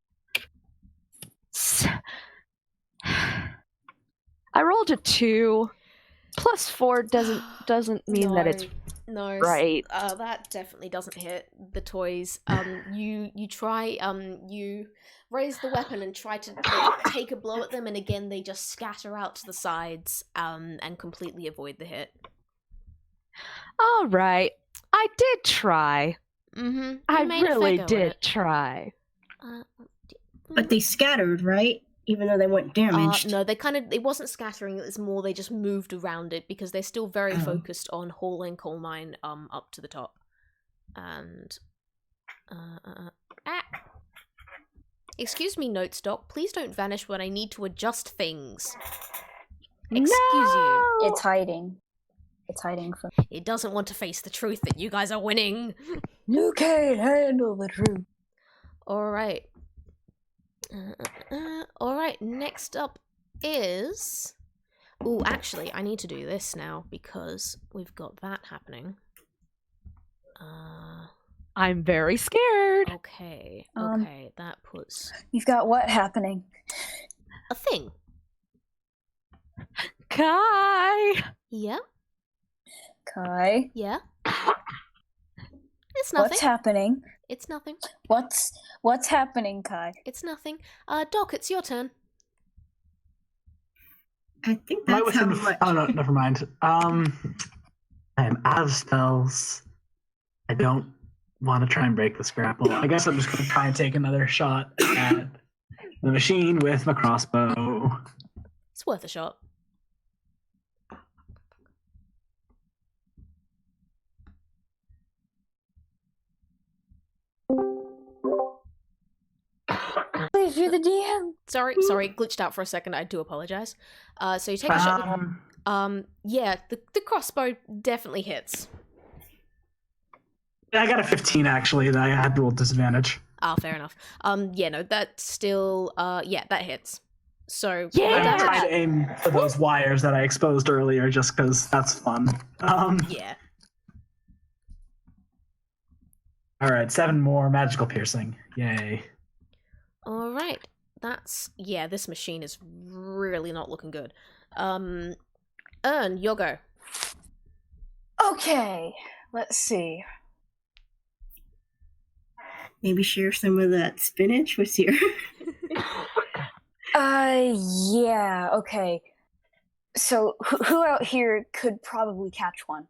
I rolled a 2. Plus 4 doesn't mean that it's no, right. That definitely doesn't hit the toys. You try, you raise the weapon and try to take a blow at them, and again they just scatter out to the sides, and completely avoid the hit. All right. I did try. Mm-hmm. I really did try. But they scattered, right? Even though they weren't damaged. No, it wasn't scattering, it was more they just moved around it because they're still very Oh. focused on hauling coal mine up to the top. And excuse me, Notes Doc, please don't vanish when I need to adjust things. Excuse you. No! It's hiding. It's hiding from. It doesn't want to face the truth that you guys are winning. You can't handle the truth. Alright. Alright, next up is... Ooh, actually, I need to do this now because we've got that happening. I'm very scared. Okay, Um, that puts You've got what happening? a thing. Kai! Yeah, Kai, yeah. It's nothing. what's happening? It's nothing. What's happening, Kai? It's nothing. Doc, it's your turn. I think My that's how within. much. Oh no, never mind. I am out of spells. I don't want to try and break this grapple. I guess I'm just going to try and take another shot at the machine with my crossbow. It's worth a shot. Please, you're the DM. Sorry, glitched out for a second. I do apologize. So you take a shot. Yeah, the crossbow definitely hits. I got a 15 actually. That I had rolled disadvantage. Ah, fair enough. Yeah, no, that still, yeah, that hits. So I'm trying to aim for those wires that I exposed earlier, just because that's fun. Yeah. All right, 7 more magical piercing. Yay! All right. Yeah. This machine is really not looking good. Ern, your go. Okay, let's see. Maybe share some of that spinach with your. Yeah, okay. So, who out here could probably catch one?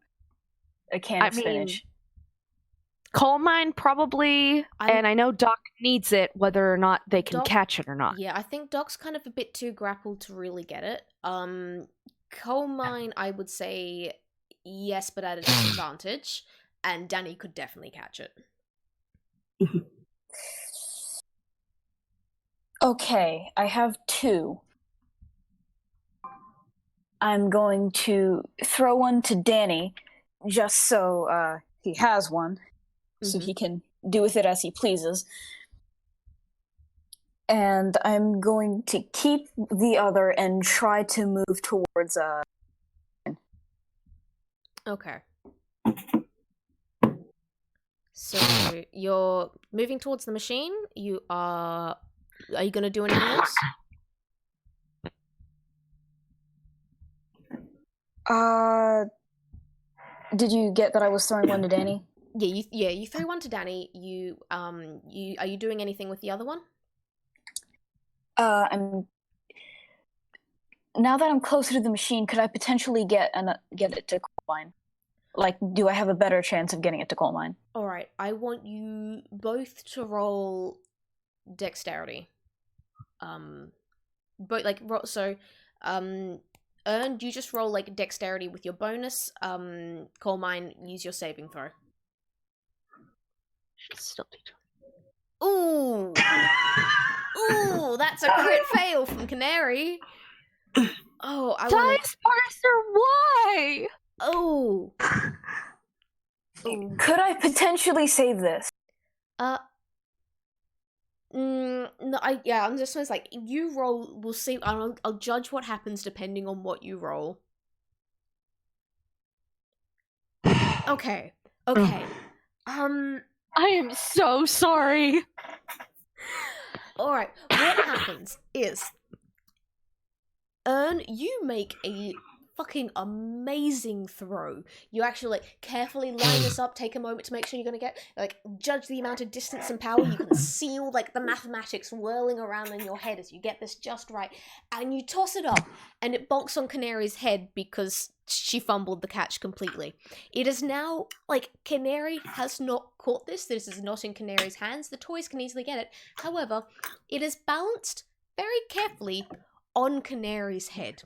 A can of spinach. Coal mine probably, and I know Doc needs it, whether or not they can catch it or not. Yeah, I think Doc's kind of a bit too grappled to really get it. Coal mine, I would say yes, but at a disadvantage, and Danny could definitely catch it. Okay, I have 2. I'm going to throw one to Danny, just so he has one, so he can do with it as he pleases. And I'm going to keep the other and try to move towards Okay. So you're moving towards the machine. Are you going to do anything else? Did you get that I was throwing one to Danny? Yeah, you threw one to Danny. Are you doing anything with the other one? Now that I'm closer to the machine, could I potentially get it to coal mine? Like, do I have a better chance of getting it to coal mine? All right, I want you both to roll dexterity. Ern, you just roll like dexterity with your bonus. Coal mine, use your saving throw. Ooh, ooh, that's a crit fail from Canary. Oh, Dice Parser, why? Oh. Could I potentially save this? No, I'm just like, you roll, we'll see, I'll judge what happens depending on what you roll. Okay. I am so sorry. Alright, what happens is, Ern, you make a fucking amazing throw. You actually like carefully line this up, take a moment to make sure you're gonna get, like, judge the amount of distance and power. You can see all like the mathematics whirling around in your head as you get this just right, and you toss it up and it bonks on Canary's head because she fumbled the catch completely. It is now like Canary has not caught this. This is not in Canary's hands. The toys can easily get it. However, it is balanced very carefully on Canary's head.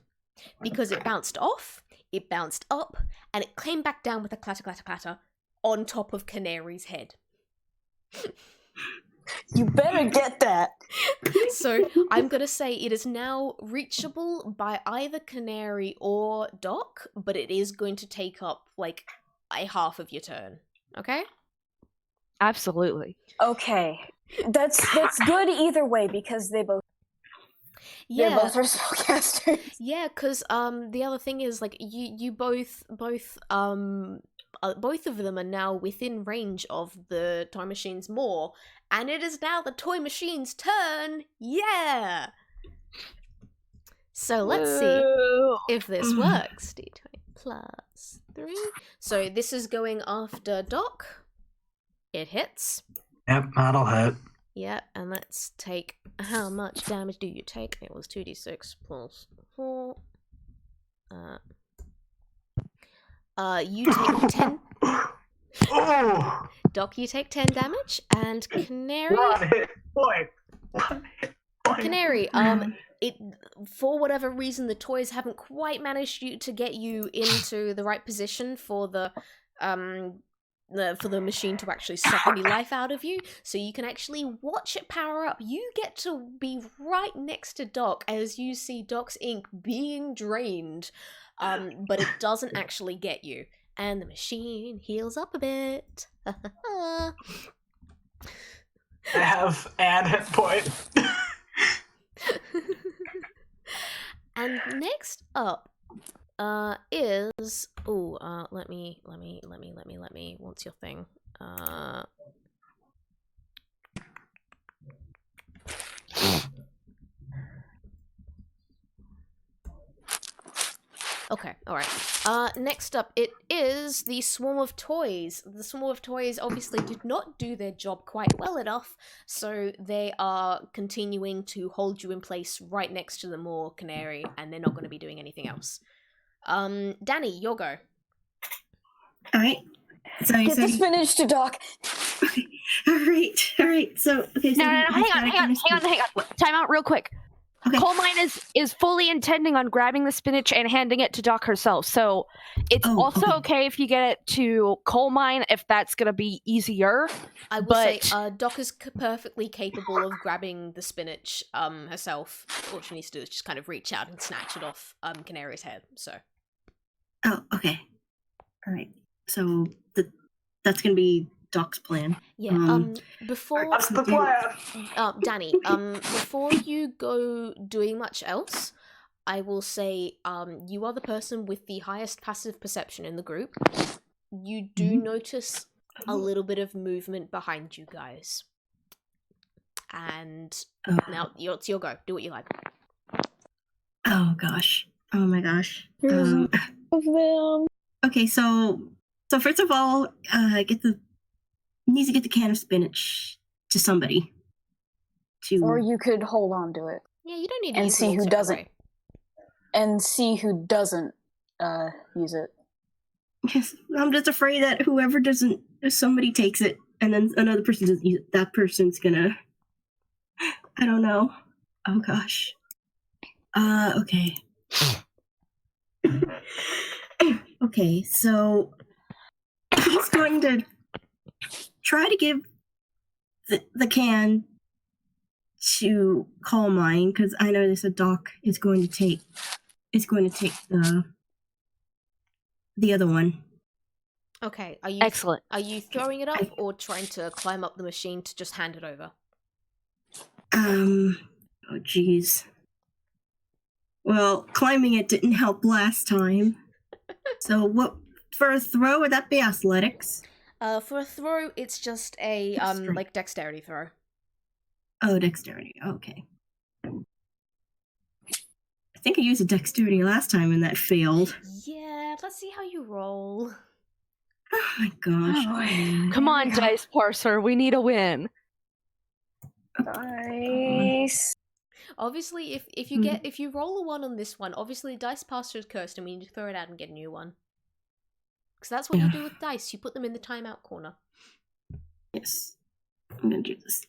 Because it bounced off, it bounced up, and it came back down with a clatter, clatter, clatter on top of Canary's head. You better get that! So, I'm gonna say it is now reachable by either Canary or Doc, but it is going to take up, like, a half of your turn. Okay? Absolutely. Okay. That's good either way, because they both... Yeah, they both are spellcasters. Yeah, because the other thing is like you both of them are now within range of the toy machine's maw, and it is now the toy machine's turn. Yeah. So let's see if this works. D20 plus 3. So this is going after Doc. It hits. Yep, that'll hit. Yeah, and let's take, how much damage do you take? It was 2d6 plus 4. You take 10. Oh! Doc, you take 10 damage, and Canary. One hit point. One hit point. Canary, it for whatever reason the toys haven't quite managed to get you into the right position for the machine to actually suck any life out of you, so you can actually watch it power up. You get to be right next to Doc as you see Doc's ink being drained, but it doesn't actually get you, and the machine heals up a bit. I have an hit point. And next up is let me what's your thing? Okay, alright. Next up, it is the Swarm of Toys. The Swarm of Toys obviously did not do their job quite well enough, so they are continuing to hold you in place right next to the Moor Canary, and they're not going to be doing anything else. Danny, your go. Alright. So Get the spinach to Doc. Okay. Alright. So okay, so No, hang on. Time out real quick. Okay. Coal Mine is fully intending on grabbing the spinach and handing it to Doc herself. So it's also okay if you get it to Coal Mine if that's gonna be easier. I will say, Doc is perfectly capable of grabbing the spinach herself. All she needs to do is just kind of reach out and snatch it off Canary's head. So. Oh, okay. Alright. So that's gonna be Doc's plan. Yeah. Before That's the plan. Danny, before you go doing much else, I will say, you are the person with the highest passive perception in the group. You do notice a little bit of movement behind you guys, and now it's your go. Do what you like. Oh gosh. Oh my gosh. Of them. Okay, so first of all, needs to get the can of spinach to somebody. Or you could hold on to it. Yeah, you don't need to and use see it who all doesn't. separately. And see who doesn't use it. Yes, I'm just afraid that whoever doesn't, if somebody takes it and then another person doesn't use it, that person's gonna, I don't know. Oh gosh. Okay. Okay, so he's going to try to give the can to Coal Mine, because I know this Doc is going to take the other one. Okay, are you Excellent. Are you throwing it up or trying to climb up the machine to just hand it over? Oh jeez. Well, climbing it didn't help last time. So what, for a throw, would that be athletics? For a throw, it's just a Strength. like dexterity throw. Oh, dexterity. Okay. I think I used a dexterity last time and that failed. Yeah, let's see how you roll. Oh my gosh. Come on, Dice Parser, we need a win. Nice. Obviously, if you roll a 1 on this one, obviously Dice Passer is cursed and we need to throw it out and get a new one. Because that's what you do with dice. You put them in the timeout corner. Yes. I'm gonna do this.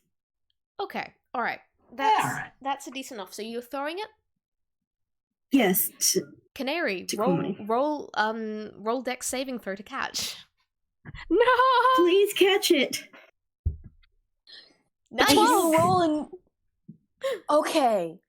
Okay, alright. That's a decent enough. So you're throwing it? Yes. Canary, To roll dex saving throw to catch. No! Please catch it. Nice! Rolling. Okay.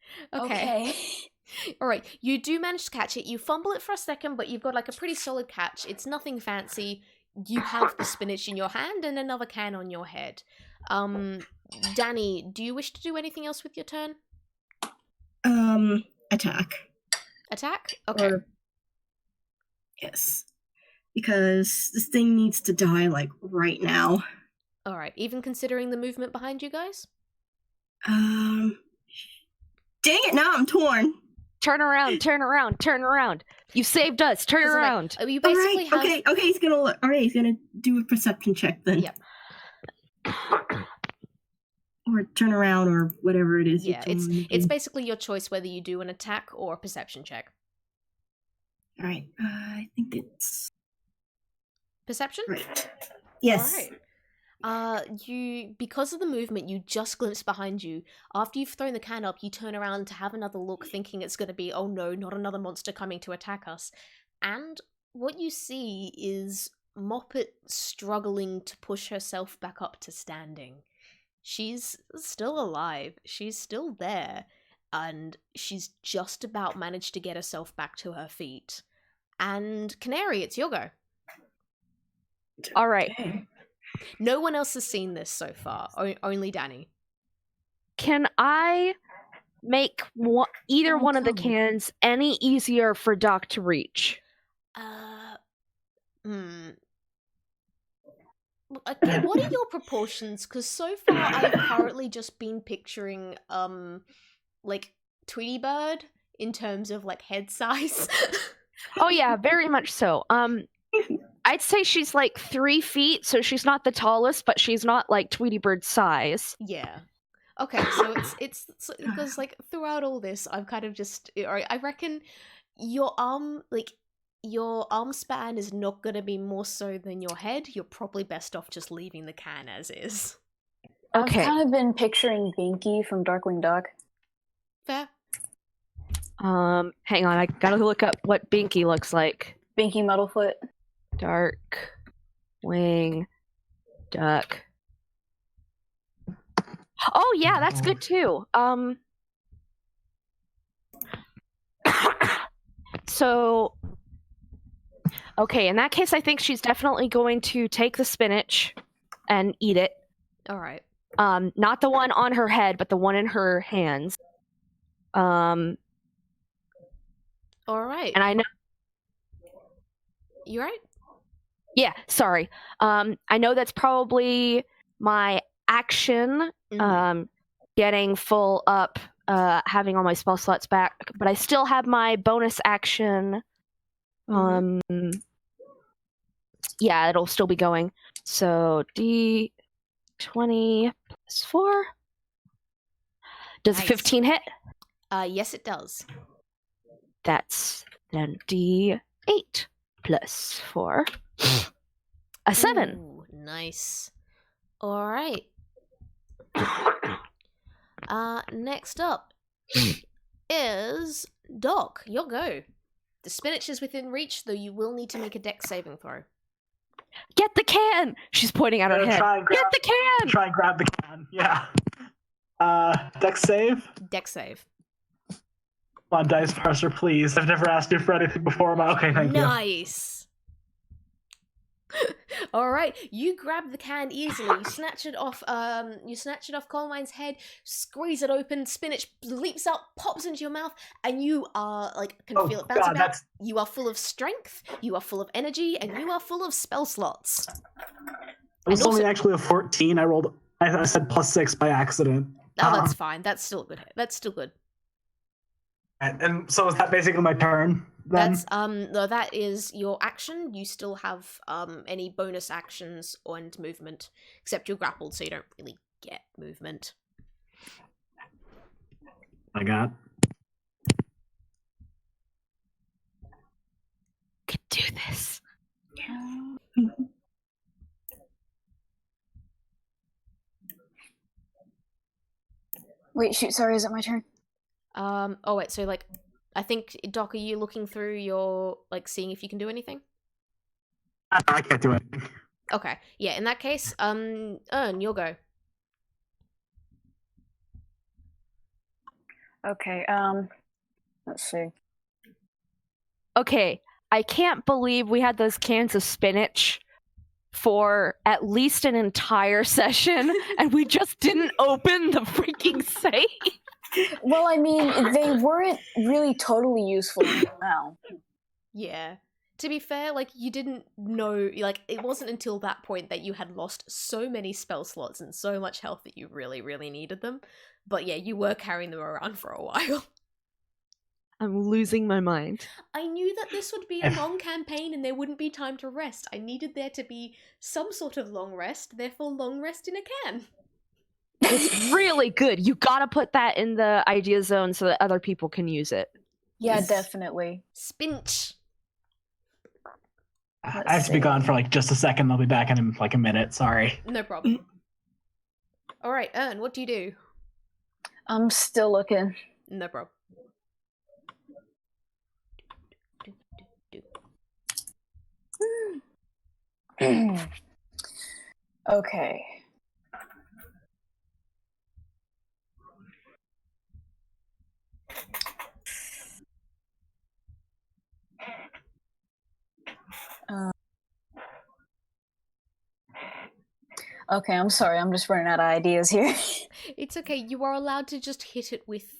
Alright, you do manage to catch it. You fumble it for a second, but you've got like a pretty solid catch. It's nothing fancy. You have the spinach in your hand and another can on your head. Danny, do you wish to do anything else with your turn? Attack. Attack? Okay. Yes. Because this thing needs to die, like, right now. Alright, even considering the movement behind you guys? Dang it, now I'm torn. Turn around. You saved us. Turn around. You basically have... Okay, he's gonna do a perception check then. Yep. Or turn around or whatever it is. Yeah, it's basically your choice whether you do an attack or a perception check. Alright, I think it's... Perception? Right. Yes. Alright. Because of the movement, you just glimpse behind you. After you've thrown the can up, you turn around to have another look, thinking it's going to be, oh no, not another monster coming to attack us. And what you see is Moppet struggling to push herself back up to standing. She's still alive. She's still there. And she's just about managed to get herself back to her feet. And Canary, it's your go. All right. Okay. No one else has seen this so far. Only Danny. Can I make either one of the cans any easier for Doc to reach? Okay, what are your proportions? Because so far I've currently just been picturing, like, Tweety Bird in terms of, like, head size. Oh yeah, very much so. I'd say she's like 3 feet, so she's not the tallest, but she's not like Tweety Bird size. Yeah. Okay, so it's because, like, throughout all this, I've kind of just, I reckon your arm span is not going to be more so than your head. You're probably best off just leaving the can as is. Okay. I've kind of been picturing Binky from Darkwing Duck. Fair. Hang on, I gotta look up what Binky looks like. Binky Muddlefoot. Darkwing Duck. Oh yeah, that's good too. So okay, in that case I think she's definitely going to take the spinach and eat it. All right. Not the one on her head, but the one in her hands. All right. And I know. You right? Yeah, sorry. I know that's probably my action, getting full up, having all my spell slots back, but I still have my bonus action. Yeah, it'll still be going. So D20 plus 4. Does Nice. 15 hit? Yes, it does. That's then D8 plus 4. A 7. Ooh, nice. All right. Next up is Doc. Your go. The spinach is within reach, though you will need to make a dex saving throw. Get the can! She's pointing at her head. Get the can! Try and grab the can. Yeah. Dex save. Dex save. Come on, dice parser, please. I've never asked you for anything before. Okay, thank you. Nice. All right, you grab the can easily. You snatch it off. Coal Mine's head. Squeeze it open. Spinach leaps out, pops into your mouth, and you are can feel it bounce about. You are full of strength. You are full of energy, and you are full of spell slots. It was only actually a 14. I said +6 by accident. Oh, that's fine. That's still good. That's still good. And so is that basically my turn then? That's no, that is your action. You still have any bonus actions and movement, except you're grappled, so you don't really get movement. I got. Could do this. Wait, shoot, sorry, is it my turn? Oh wait, so I think, Doc, are you looking through your, seeing if you can do anything? I can't do anything. Okay, yeah, in that case, Ern, you'll go. Okay, let's see. Okay, I can't believe we had those cans of spinach for at least an entire session, and we just didn't open the freaking safe. Well, I mean, they weren't really totally useful now. Yeah. To be fair, you didn't know, it wasn't until that point that you had lost so many spell slots and so much health that you really, really needed them. But yeah, you were carrying them around for a while. I'm losing my mind. I knew that this would be a long campaign and there wouldn't be time to rest. I needed there to be some sort of long rest, therefore long rest in a can. It's really good. You gotta put that in the idea zone so that other people can use it. Yeah, definitely. Spinch. I have to be gone for like just a second. I'll be back in like a minute. Sorry. No problem. All right, Ern, what do you do? I'm still looking. No problem. Okay. Okay, I'm sorry. I'm just running out of ideas here. It's okay. You are allowed to just hit it with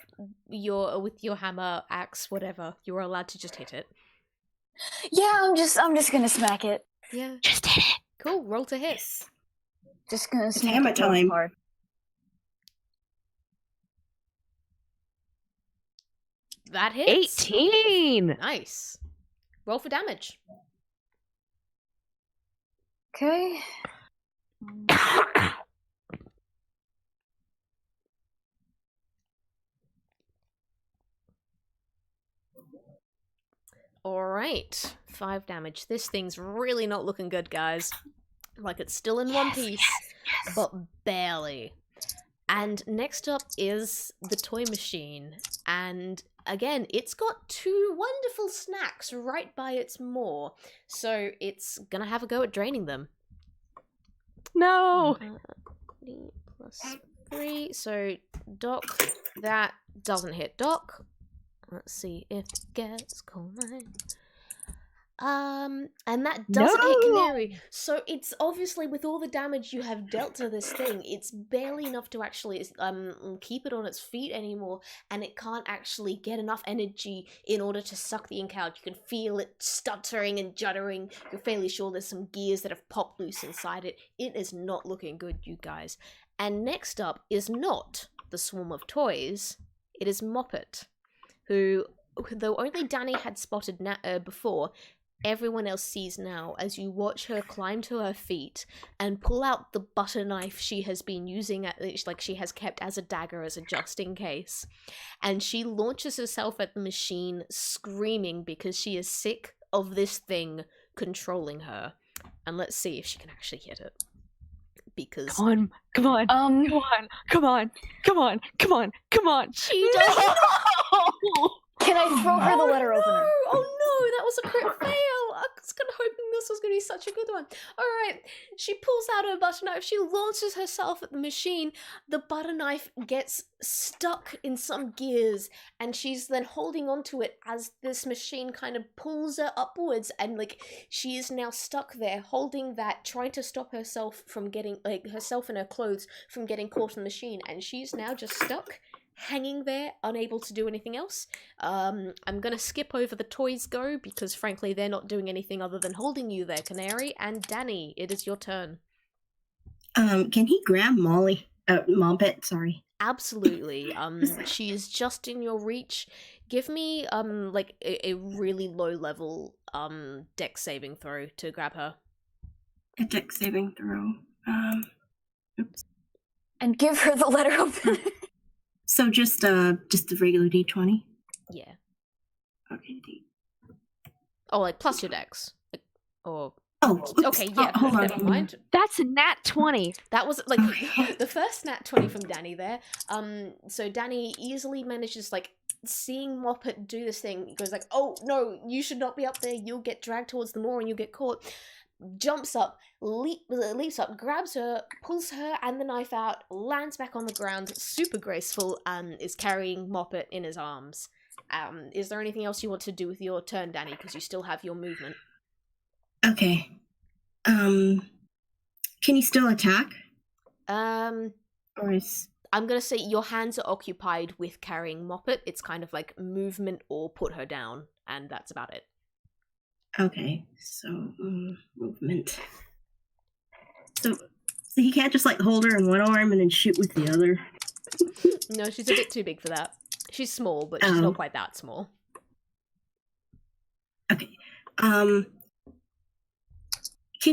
your hammer, axe, whatever. You are allowed to just hit it. Yeah, I'm just gonna smack it. Yeah. Just hit it. Cool. Roll to hit. Just gonna smack hammer it real time. hard. That hits. 18. Nice. Roll for damage. Okay. Alright. 5 damage. This thing's really not looking good, guys. Like, it's still in one piece, but barely. And next up is the toy machine. And again, it's got 2 wonderful snacks right by its maw. So it's gonna have a go at draining them. No. 3. So Doc, that doesn't hit Doc. Let's see if it gets combined. And that doesn't hit Canary. So it's obviously, with all the damage you have dealt to this thing, it's barely enough to actually keep it on its feet anymore, and it can't actually get enough energy in order to suck the ink out. You can feel it stuttering and juddering. You're fairly sure there's some gears that have popped loose inside it. It is not looking good, you guys. And next up is not the swarm of toys. It is Moppet, who, though only Danny had spotted before, everyone else sees now as you watch her climb to her feet and pull out the butter knife she has been using, like she has kept as a dagger, as a just in case. And she launches herself at the machine, screaming because she is sick of this thing controlling her. And let's see if she can actually hit it. Because Come on. Come on. Come on. she does. Can I throw her the letter opener? Oh no, that was a crit fail. I was hoping this was going to be such a good one. Alright, she pulls out her butter knife, she launches herself at the machine. The butter knife gets stuck in some gears, and she's then holding onto it as this machine kind of pulls her upwards, and like she is now stuck there, holding that, trying to stop herself from getting, like, herself and her clothes from getting caught in the machine, and she's now just stuck, hanging there, unable to do anything else. I'm gonna skip over the toys go, because frankly they're not doing anything other than holding you there, Canary. And Danny, it is your turn. Can he grab Moppet, sorry. Absolutely. She is just in your reach. Give me like a really low level dex saving throw to grab her. A dex saving throw. Oops. And give her the letter opener. So just the regular D20? Yeah. Okay, Oh, like plus your dex. Like, or oops. okay, yeah. Hold on. Never mind. That's a nat 20. That was like Okay. the first nat 20 from Danny there. So Danny easily manages, like, seeing Moppet do this thing. He goes like, "Oh no, you should not be up there. You'll get dragged towards the moor and you'll get caught." Jumps up, leaps up, grabs her, pulls her and the knife out, lands back on the ground, super graceful, and is carrying Moppet in his arms. Is there anything else you want to do with your turn, Danny? Because you still have your movement. Okay. Can he still attack? Or is... I'm gonna say your hands are occupied with carrying Moppet. It's kind of like movement or put her down, and that's about it. Okay, so movement. So he can't just like hold her in one arm and then shoot with the other. No, she's a bit too big for that. She's small, but she's not quite that small. Okay. Can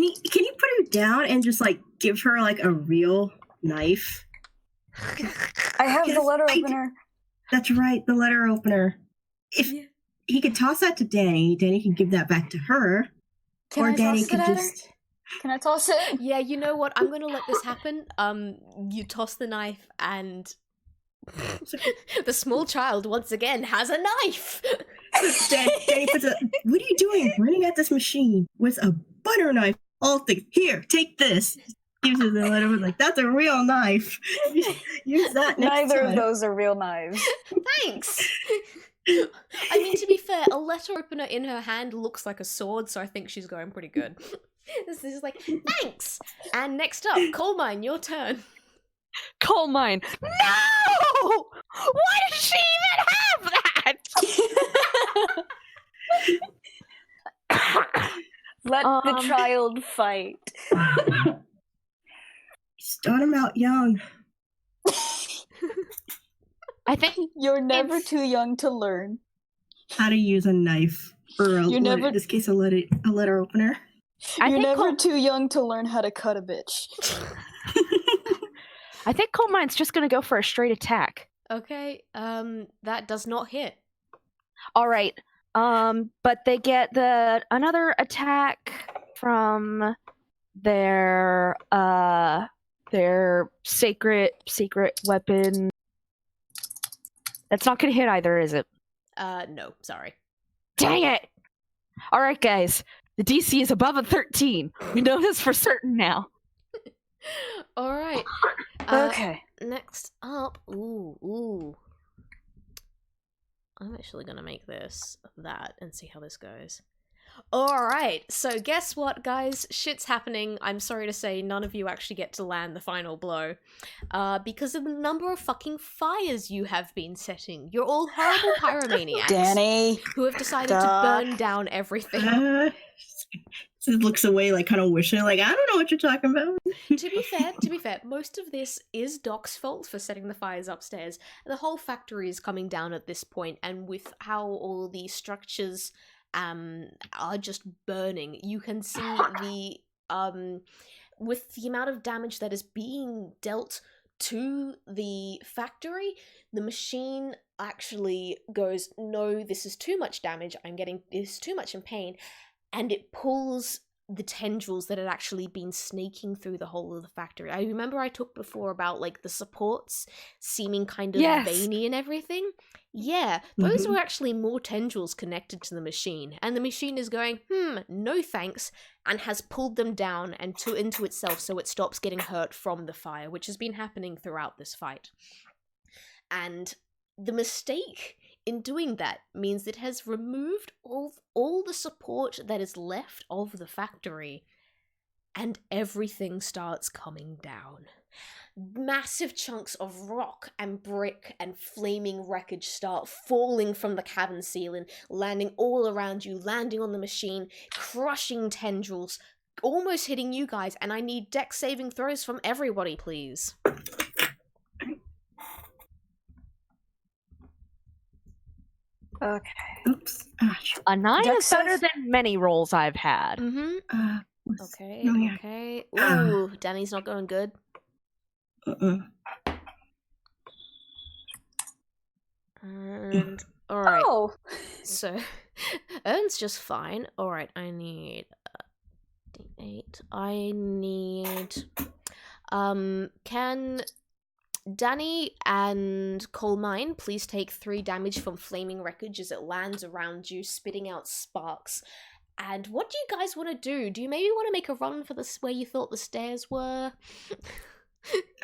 you put her down and just like give her like a real knife? I have the Yes, letter opener. That's right, the letter opener. If he could toss that to Danny, Danny can give that back to her. Can or I Danny toss it could at her? just. Can I toss it? Yeah, you know what? I'm gonna let this happen. You toss the knife, and the small child once again has a knife. Danny puts a. What are you doing? Running at this machine with a butter knife. All things. Here, take this. Gives it the letter. Was like, that's a real knife. Use that next Neither time. of those are real knives. Thanks. I mean, to be fair, a letter opener in her hand looks like a sword, so I think she's going pretty good. This is like, thanks. And next up, Coal Mine, your turn. Coal mine. No! Why does she even have that? Let the child fight. Start him out young. I think You're never too young to learn. How to use a knife. Or You're never- in this case, a letter opener. You're never too young to learn how to cut a bitch. I think Coal Mine's just gonna go for a straight attack. Okay, that does not hit. All right. But they get another attack from their secret weapon. That's not gonna hit either, is it? No, sorry. Dang it! All right, guys. The DC is above a 13. We know this for certain now. All right. Okay. Next up, ooh. I'm actually gonna make this that and see how this goes. Alright, so guess what, guys? Shit's happening. I'm sorry to say none of you actually get to land the final blow. Because of the number of fucking fires you have been setting. You're all horrible pyromaniacs. Danny. Who have decided to burn down everything. Just looks away, like kind of wishing, like, I don't know what you're talking about. To be fair, most of this is Doc's fault for setting the fires upstairs. The whole factory is coming down at this point, and with how all the structures are just burning, you can see with the amount of damage that is being dealt to the factory, the machine actually goes, no, this is too much damage, this is too much in pain, and it pulls the tendrils that had actually been snaking through the whole of the factory. I remember I talked before about, like, the supports seeming kind of veiny and everything. Yeah, those were actually more tendrils connected to the machine, and the machine is going, no thanks, and has pulled them down and into itself so it stops getting hurt from the fire, which has been happening throughout this fight. And the mistake in doing that means it has removed all the support that is left of the factory, and everything starts coming down. Massive chunks of rock and brick and flaming wreckage start falling from the cabin ceiling, landing all around you, landing on the machine, crushing tendrils, almost hitting you guys, and I need dex saving throws from everybody, please. Okay. Oops. A 9 Dex is better save? than many rolls I've had. Mm-hmm. Okay. Okay. Ooh, Danny's not going good. And alright. Oh! So Ern's just fine. Alright, I need D8. I need can Danny and Coal Mine please take 3 damage from flaming wreckage as it lands around you, spitting out sparks. And what do you guys want to do? Do you maybe want to make a run for where you thought the stairs were?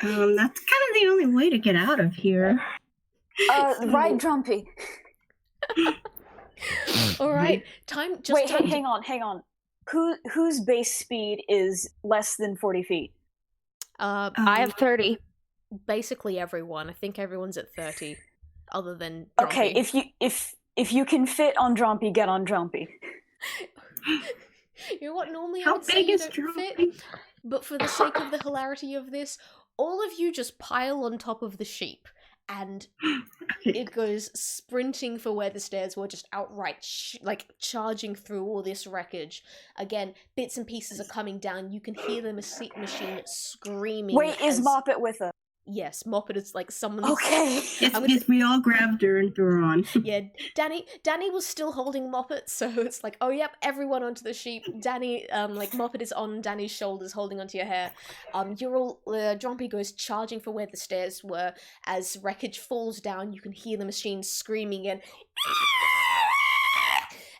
That's kind of the only way to get out of here. Ride Drumpy. Alright, Hang on. Whose base speed is less than 40 feet? I have 30. Basically everyone. I think everyone's at 30, other than Drumpy. Okay, if you can fit on Drumpy, get on Drumpy. You know what? Normally I How would say big you is don't Drumpy? fit, but for the sake of the hilarity of this, all of you just pile on top of the sheep, and it goes sprinting for where the stairs were, just outright charging through all this wreckage. Again, bits and pieces are coming down. You can hear the machine screaming. Wait, is Moppet with us? Yes, Moppet is like someone's... Okay. Yes, we all grabbed her and threw her on. Yeah, Danny was still holding Moppet, so it's like, oh yep, everyone onto the sheep. Danny, like Moppet is on Danny's shoulders, holding onto your hair. You're all, Drompy goes charging for where the stairs were. As wreckage falls down, you can hear the machine screaming and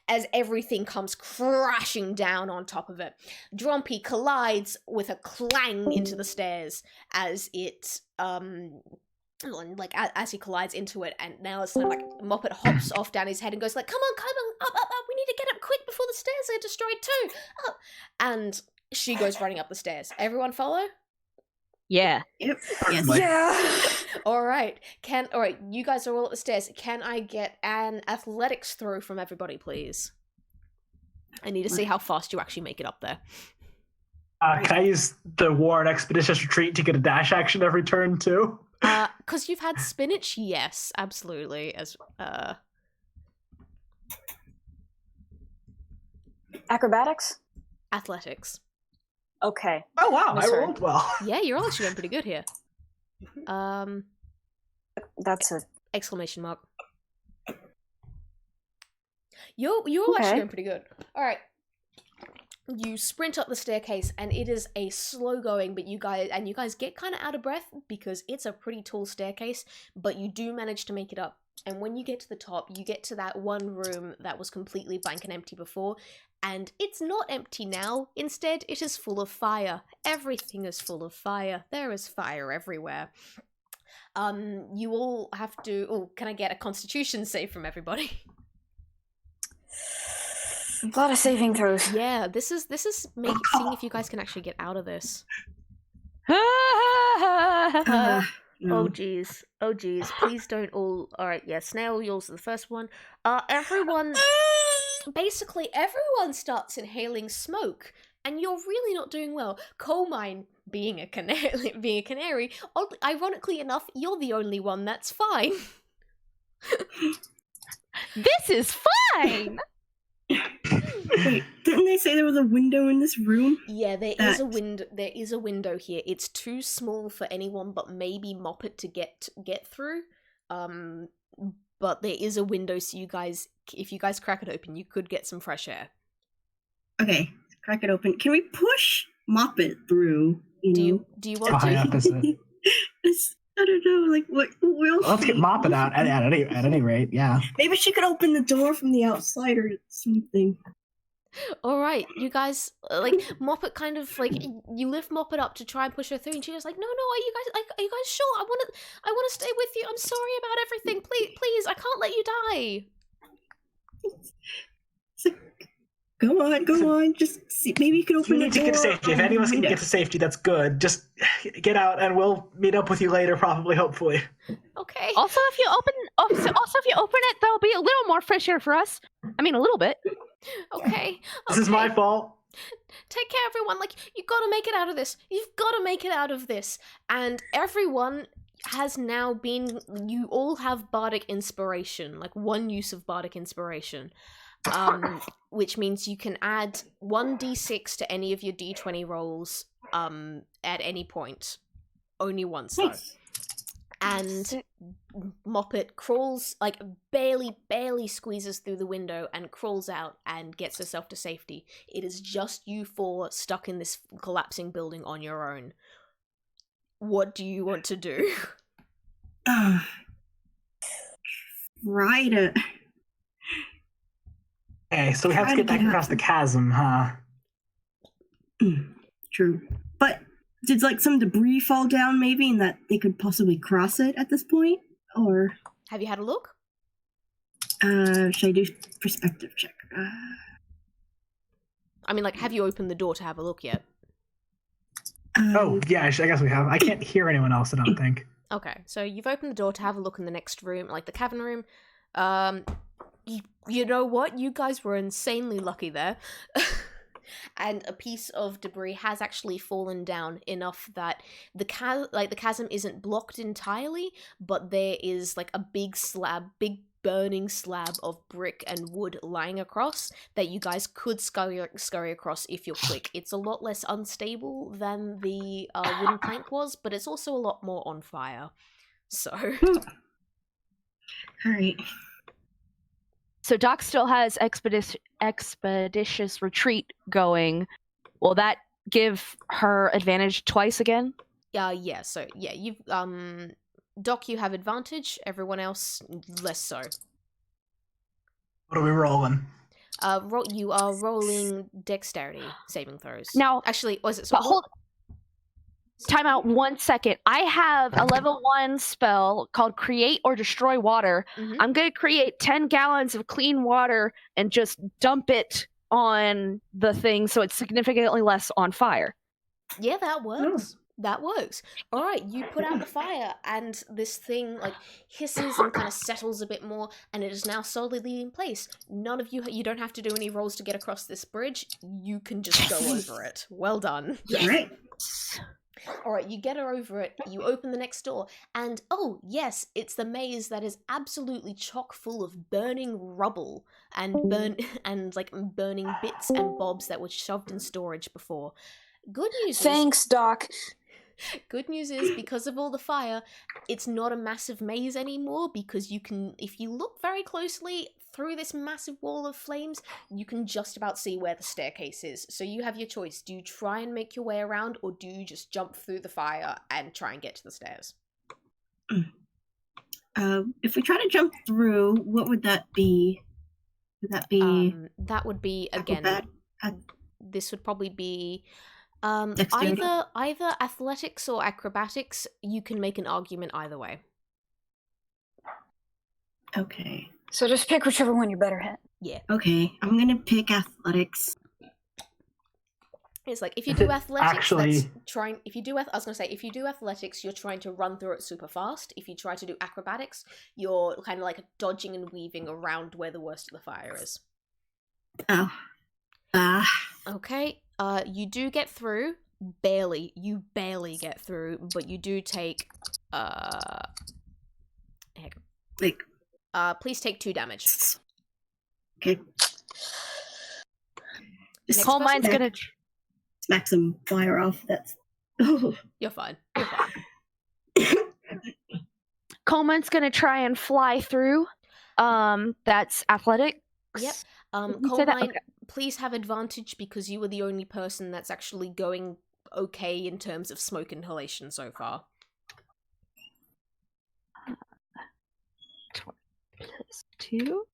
as everything comes crashing down on top of it. Drompy collides with a clang into the stairs as it, as he collides into it, and now it's like Moppet hops off Danny's head and goes like, come on, up, we need to get up quick before the stairs are destroyed too. Up. And she goes running up the stairs. Everyone follow? Yeah. Yep. Yes. Yeah. Alright, you guys are all up the stairs. Can I get an athletics throw from everybody, please? I need to see how fast you actually make it up there. Can I use the War and Expeditious Retreat to get a dash action every turn too? Because you've had spinach? Yes, absolutely. Acrobatics? Athletics. Okay. Oh wow, I Misheard. rolled well. Yeah, you're all actually doing pretty good here. That's a... Exclamation mark. You're all actually Okay. doing pretty good. Alright. You sprint up the staircase and it is a slow going, but you guys get kind of out of breath because it's a pretty tall staircase, but you do manage to make it up. And when you get to the top, you get to that one room that was completely blank and empty before, and it's not empty now. Instead, it is full of fire. Everything is full of fire. There is fire everywhere. You all have to... Oh, can I get a Constitution save from everybody? A lot of saving throws. Yeah, this is seeing if you guys can actually get out of this. No. Oh geez. Please don't all... Alright, yeah, Snail, yours is the first one. Basically, everyone starts inhaling smoke, and you're really not doing well. Coal Mine, being a canary, ironically enough, you're the only one that's fine. This is fine! Wait, didn't they say there was a window in this room? Yeah, there is a window here. It's too small for anyone but maybe Moppet to get through. But there is a window, so if you guys crack it open, you could get some fresh air. Okay, crack it open. Can we push Moppet through? Do you want How high to? up is it? I don't know, like what else? Let's get Moppet out at any rate, yeah. Maybe she could open the door from the outside or something. All right, you guys, Moppet kind of you lift Moppet up to try and push her through, and she goes like, "No, are you guys sure? I want to stay with you. I'm sorry about everything. Please, I can't let you die." It's like, go on. Just see, maybe you can open You the need to door. get to safety. If any of us can get to safety, that's good. Just get out, and we'll meet up with you later, probably, hopefully. Okay. Also, if you open it, there'll be a little more fresh air for us. I mean, a little bit. Okay. This is my fault. Take care, everyone. You've got to make it out of this. You've got to make it out of this. And everyone has now been... You all have bardic inspiration, one use of bardic inspiration. Which means you can add 1d6 to any of your d20 rolls at any point. Only once, though. Nice. And Moppet crawls, barely squeezes through the window and crawls out and gets herself to safety. It is just you four stuck in this collapsing building on your own. What do you want to do? Right. Okay, so we have to get back across the chasm, huh? True. But did some debris fall down maybe and that they could possibly cross it at this point? Or Have you had a look? should I do perspective check? Have you opened the door to have a look yet? Oh, yeah, I guess we have. I can't hear anyone else, I don't think. Okay, so you've opened the door to have a look in the next room, the cavern room. You know what? You guys were insanely lucky there. And a piece of debris has actually fallen down enough that the chasm isn't blocked entirely, but there is a big burning slab of brick and wood lying across that you guys could scurry across if you're quick. It's a lot less unstable than the wooden plank was, but it's also a lot more on fire. So... Alright. So Doc still has expeditious retreat going. Will that give her advantage twice again? Yeah, so, yeah, you've, Doc, you have advantage, everyone else, less so. What are we rolling? You are rolling dexterity saving throws. Now, actually, was it? But hold. Time out 1 second. I have a level 1 spell called Create or Destroy Water. Mhm. I'm going to create 10 gallons of clean water and just dump it on the thing so it's significantly less on fire. Yeah, that works. That works. All right, you put out the fire, and this thing like hisses and kind of settles a bit more, and it is now solidly in place. None of you don't have to do any rolls to get across this bridge. You can just go over it. Well done. Alright. All right, you get her over it. You open the next door, and oh yes, it's the maze that is absolutely chock full of burning rubble and burning bits and bobs that were shoved in storage before. Good news. Thanks, Doc. Good news is, because of all the fire, it's not a massive maze anymore, because you can, if you look very closely through this massive wall of flames, you can just about see where the staircase is. So you have your choice. Do you try and make your way around, or do you just jump through the fire and try and get to the stairs? If we try to jump through, what would that be? Would that be... that would be, again, this would probably be... either athletics or acrobatics. You can make an argument either way. Okay. So just pick whichever one you're better at. Yeah. Okay, I'm gonna pick athletics. It's like, if you do athletics, Actually- that's trying. If you do, I was gonna say, if you do athletics, you're trying to run through it super fast. If you try to do acrobatics, you're kind of like dodging and weaving around where the worst of the fire is. Oh. Okay. You do get through. Barely. You barely get through, but you do take. Please take 2 damage. Okay. Next Coal person? mine's gonna. Smack some fire off. That's... You're fine. You're fine. Coleman's gonna try and fly through. That's athletics. Yep. You said that? Colemine, Okay. please have advantage because you were the only person that's actually going okay in terms of smoke inhalation so far. 2.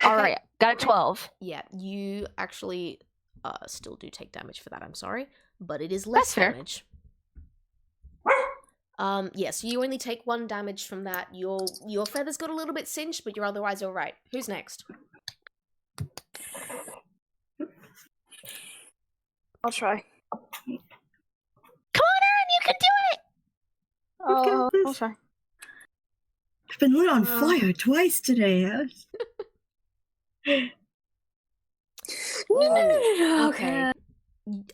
All right, got a 12. Yeah, you actually still do take damage for that, I'm sorry, but it is less That's fair. damage. Yeah, so you only take 1 damage from that. Your feathers got a little bit singed, but you're otherwise alright. Who's next? I'll try. Come on, Aaron, you can do it! got this. I'll try. I've been lit on fire twice today. Okay.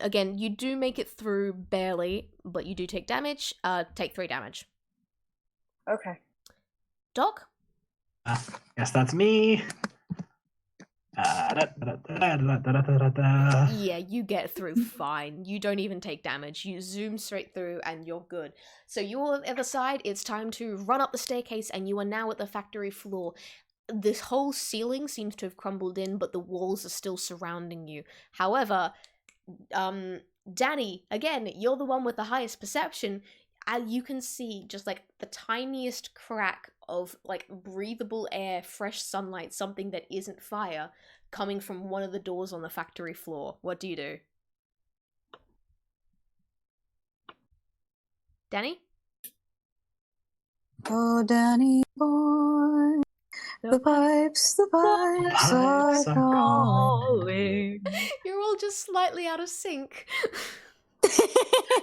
Again, you do make it through barely, but you do take damage. Take 3 damage. Okay. Doc? Yes, that's me. Yeah, you get through fine. You don't even take damage. You zoom straight through and you're good. So you're on the other side. It's time to run up the staircase and you are now at the factory floor. This whole ceiling seems to have crumbled in, but the walls are still surrounding you. However, Danny, again, you're the one with the highest perception. And you can see just like the tiniest crack of like breathable air, fresh sunlight, something that isn't fire, coming from one of the doors on the factory floor. What do you do? Danny? Oh, Danny boy, the pipes are calling. You're all just slightly out of sync.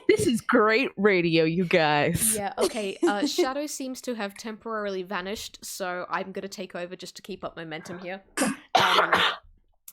This is great radio, you guys. Yeah, okay. Shadow seems to have temporarily vanished, so I'm gonna take over just to keep up momentum here.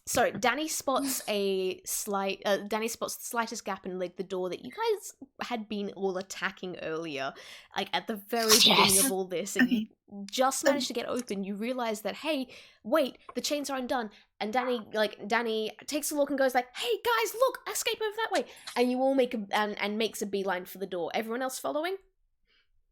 So Danny spots the slightest gap in like the door that you guys had been all attacking earlier, like at the very beginning of all this, and you just managed to get open. You realize that, hey, wait, the chains are undone, and Danny takes a look and goes like, hey guys, look, escape over that way, and you all and makes a beeline for the door. Everyone else following?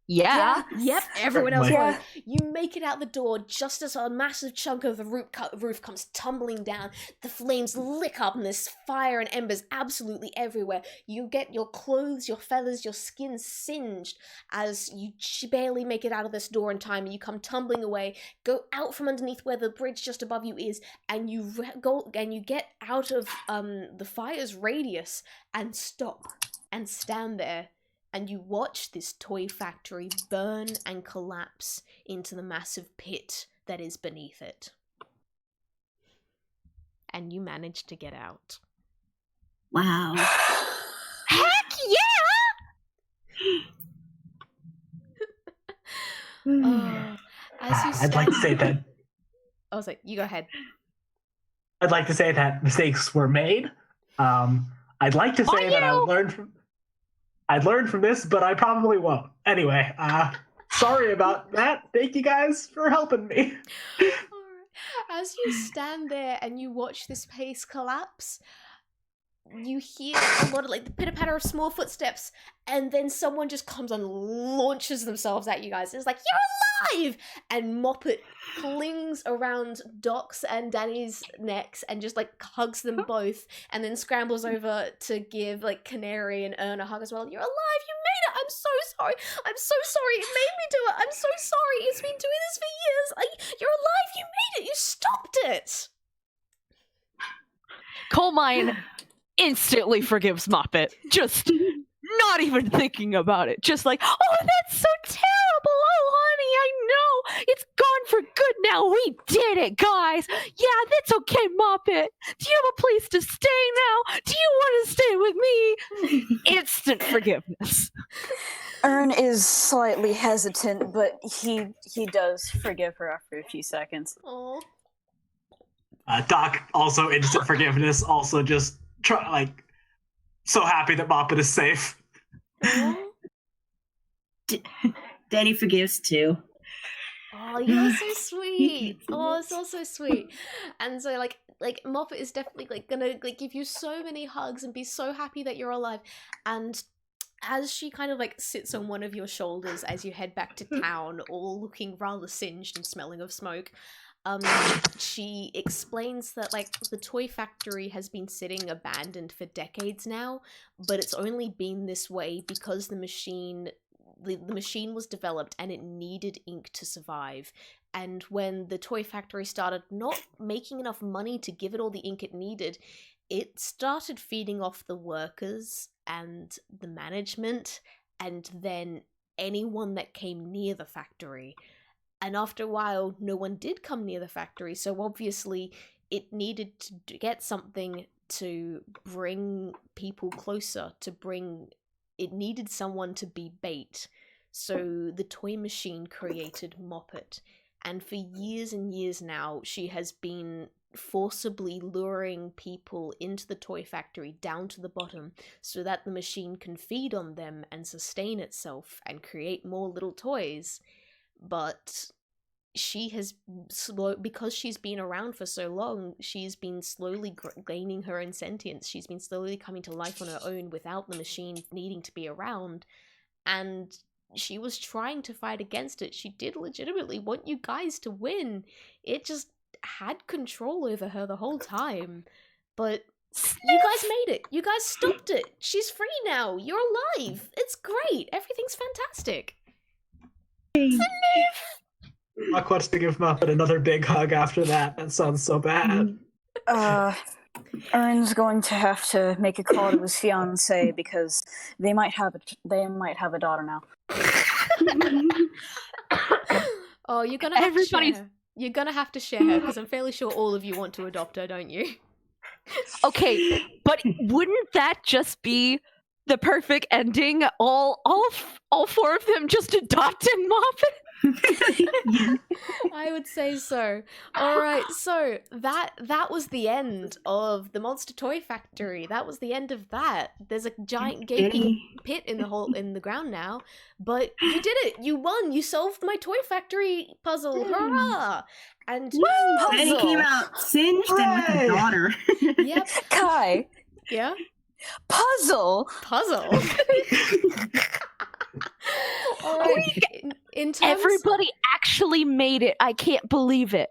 Yeah. Yep, everyone else Yeah. following. You make it out the door just as a massive chunk of the roof comes tumbling down. The flames lick up and there's fire and embers absolutely everywhere. You get your clothes, your feathers, your skin singed as you barely make it out of this door in time, and you come tumbling away, go out from underneath where the bridge just above you is, and you get out of the fire's radius and stop and stand there. And you watch this toy factory burn and collapse into the massive pit that is beneath it. And you manage to get out. Wow. Heck yeah! As you I'd like to say that. I was like, you go ahead. I'd like to say that mistakes were made. I'd like to say that I'd learned from this, but I probably won't. Anyway, sorry about that. Thank you guys for helping me. As you stand there and you watch this place collapse, you hear a lot of like the pitter-patter of small footsteps, and then someone just comes and launches themselves at you guys. It's like, you're alive! And Moppet clings around Doc's and Danny's necks and just like hugs them both, and then scrambles over to give like Canary and Ern a hug as well. You're alive! You made it! I'm so sorry! I'm so sorry! It made me do it! I'm so sorry! It's been doing this for years! You're alive! You made it! You stopped it! Coal Mine instantly forgives Moppet. Just not even thinking about it. Just like, oh, that's so terrible. Oh, honey, I know. It's gone for good now. We did it, guys. Yeah, that's okay, Moppet. Do you have a place to stay now? Do you want to stay with me? Instant forgiveness. Ern is slightly hesitant, but he does forgive her after a few seconds. Aww. Doc, also instant forgiveness, also just so happy that Moppet is safe. Danny forgives too. Oh, you're so sweet. Oh, it's all so sweet. And so like Moppet is definitely like gonna like give you so many hugs and be so happy that you're alive. And as she kind of like sits on one of your shoulders as you head back to town, all looking rather singed and smelling of smoke, she explains that like the toy factory has been sitting abandoned for decades now, but it's only been this way because the machine was developed and it needed ink to survive. And when the toy factory started not making enough money to give it all the ink it needed, it started feeding off the workers and the management and then anyone that came near the factory. And after a while, no one did come near the factory, so obviously it needed to get something to bring people closer, it needed someone to be bait. So the toy machine created Moppet. And for years and years now, she has been forcibly luring people into the toy factory down to the bottom so that the machine can feed on them and sustain itself and create more little toys. But she has because she's been around for so long, she's been slowly gaining her own sentience. She's been slowly coming to life on her own without the machine needing to be around. And she was trying to fight against it. She did legitimately want you guys to win. It just had control over her the whole time. But you guys made it. You guys stopped it. She's free now. You're alive. It's great. Everything's fantastic. Doc wants to give Muppet another big hug after that. That sounds so bad. Ern's going to have to make a call to his fiancée because they might have a daughter now. Oh, you're gonna have to share her. You're gonna have to share her because I'm fairly sure all of you want to adopt her, don't you? Okay, but wouldn't that just be the perfect ending? All four of them just adopting Moppet? Yeah. I would say so. All right, so that was the end of the Monster Toy Factory. That was the end of that. There's a giant gaping pit in the ground now, but you did it. You won. You solved my Toy Factory puzzle. Hurrah! And Benny came out singed and with a Hooray! daughter. yep, Kai, yeah, puzzle. puzzle. All right. In terms, Everybody actually made it. I can't believe it.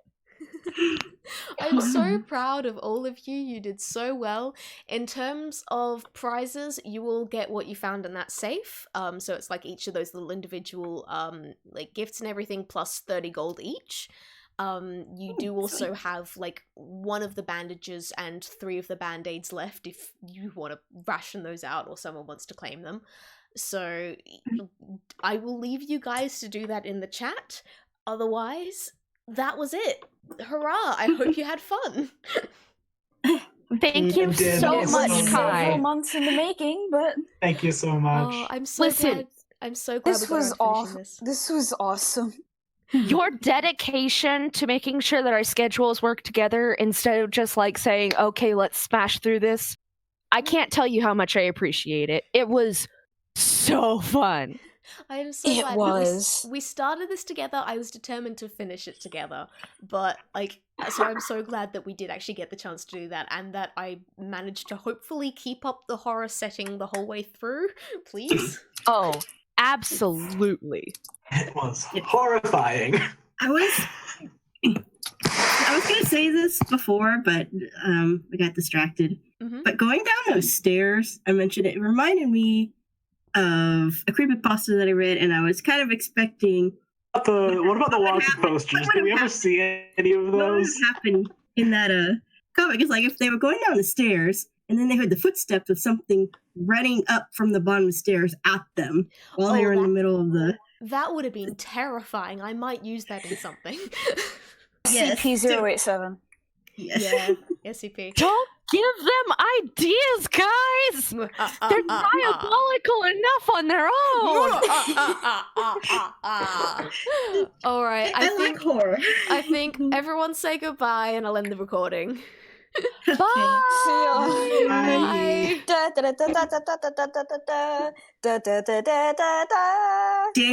I'm so proud of all of you. You did so well. In terms of prizes, you will get what you found in that safe. So it's like each of those little individual like gifts and everything plus 30 gold each. You do also have like one of the bandages and 3 of the band-aids left if you want to ration those out or someone wants to claim them. So I will leave you guys to do that in the chat. Otherwise, that was it. Hurrah! I hope you had fun. Thank you did. so It was much, so Several Kai. months in the making, but Thank you so much. Oh, I'm so Listen, glad. I'm so glad this we got was around to finishing awesome. this. This was awesome. Your dedication to making sure that our schedules work together instead of just like saying, okay, let's smash through this. I can't tell you how much I appreciate it. It was so fun. I am so It glad was. we started this together. I was determined to finish it together, but like, so I'm so glad that we did actually get the chance to do that, and that I managed to hopefully keep up the horror setting the whole way through. Please. Oh, absolutely. It was horrifying. I was gonna say this before, but I got distracted. Mhm. But going down those stairs, I mentioned it reminded me of a creepypasta that I read, and I was kind of expecting What about the wanted posters? Did we ever see any of what would those? have happened in that comic. It's like if they were going down the stairs and then they heard the footsteps of something running up from the bottom of the stairs at them while they Oh, were in the that- middle of the That would have been terrifying. I might use that in something. Yes. CP087. yes. Yeah, SCP. Don't give them ideas, guys! They're diabolical enough on their own! All right, I like horror. I think everyone say goodbye and I'll end the recording. Bye! Bye. Da da da da da da da da da da da da da da da da da.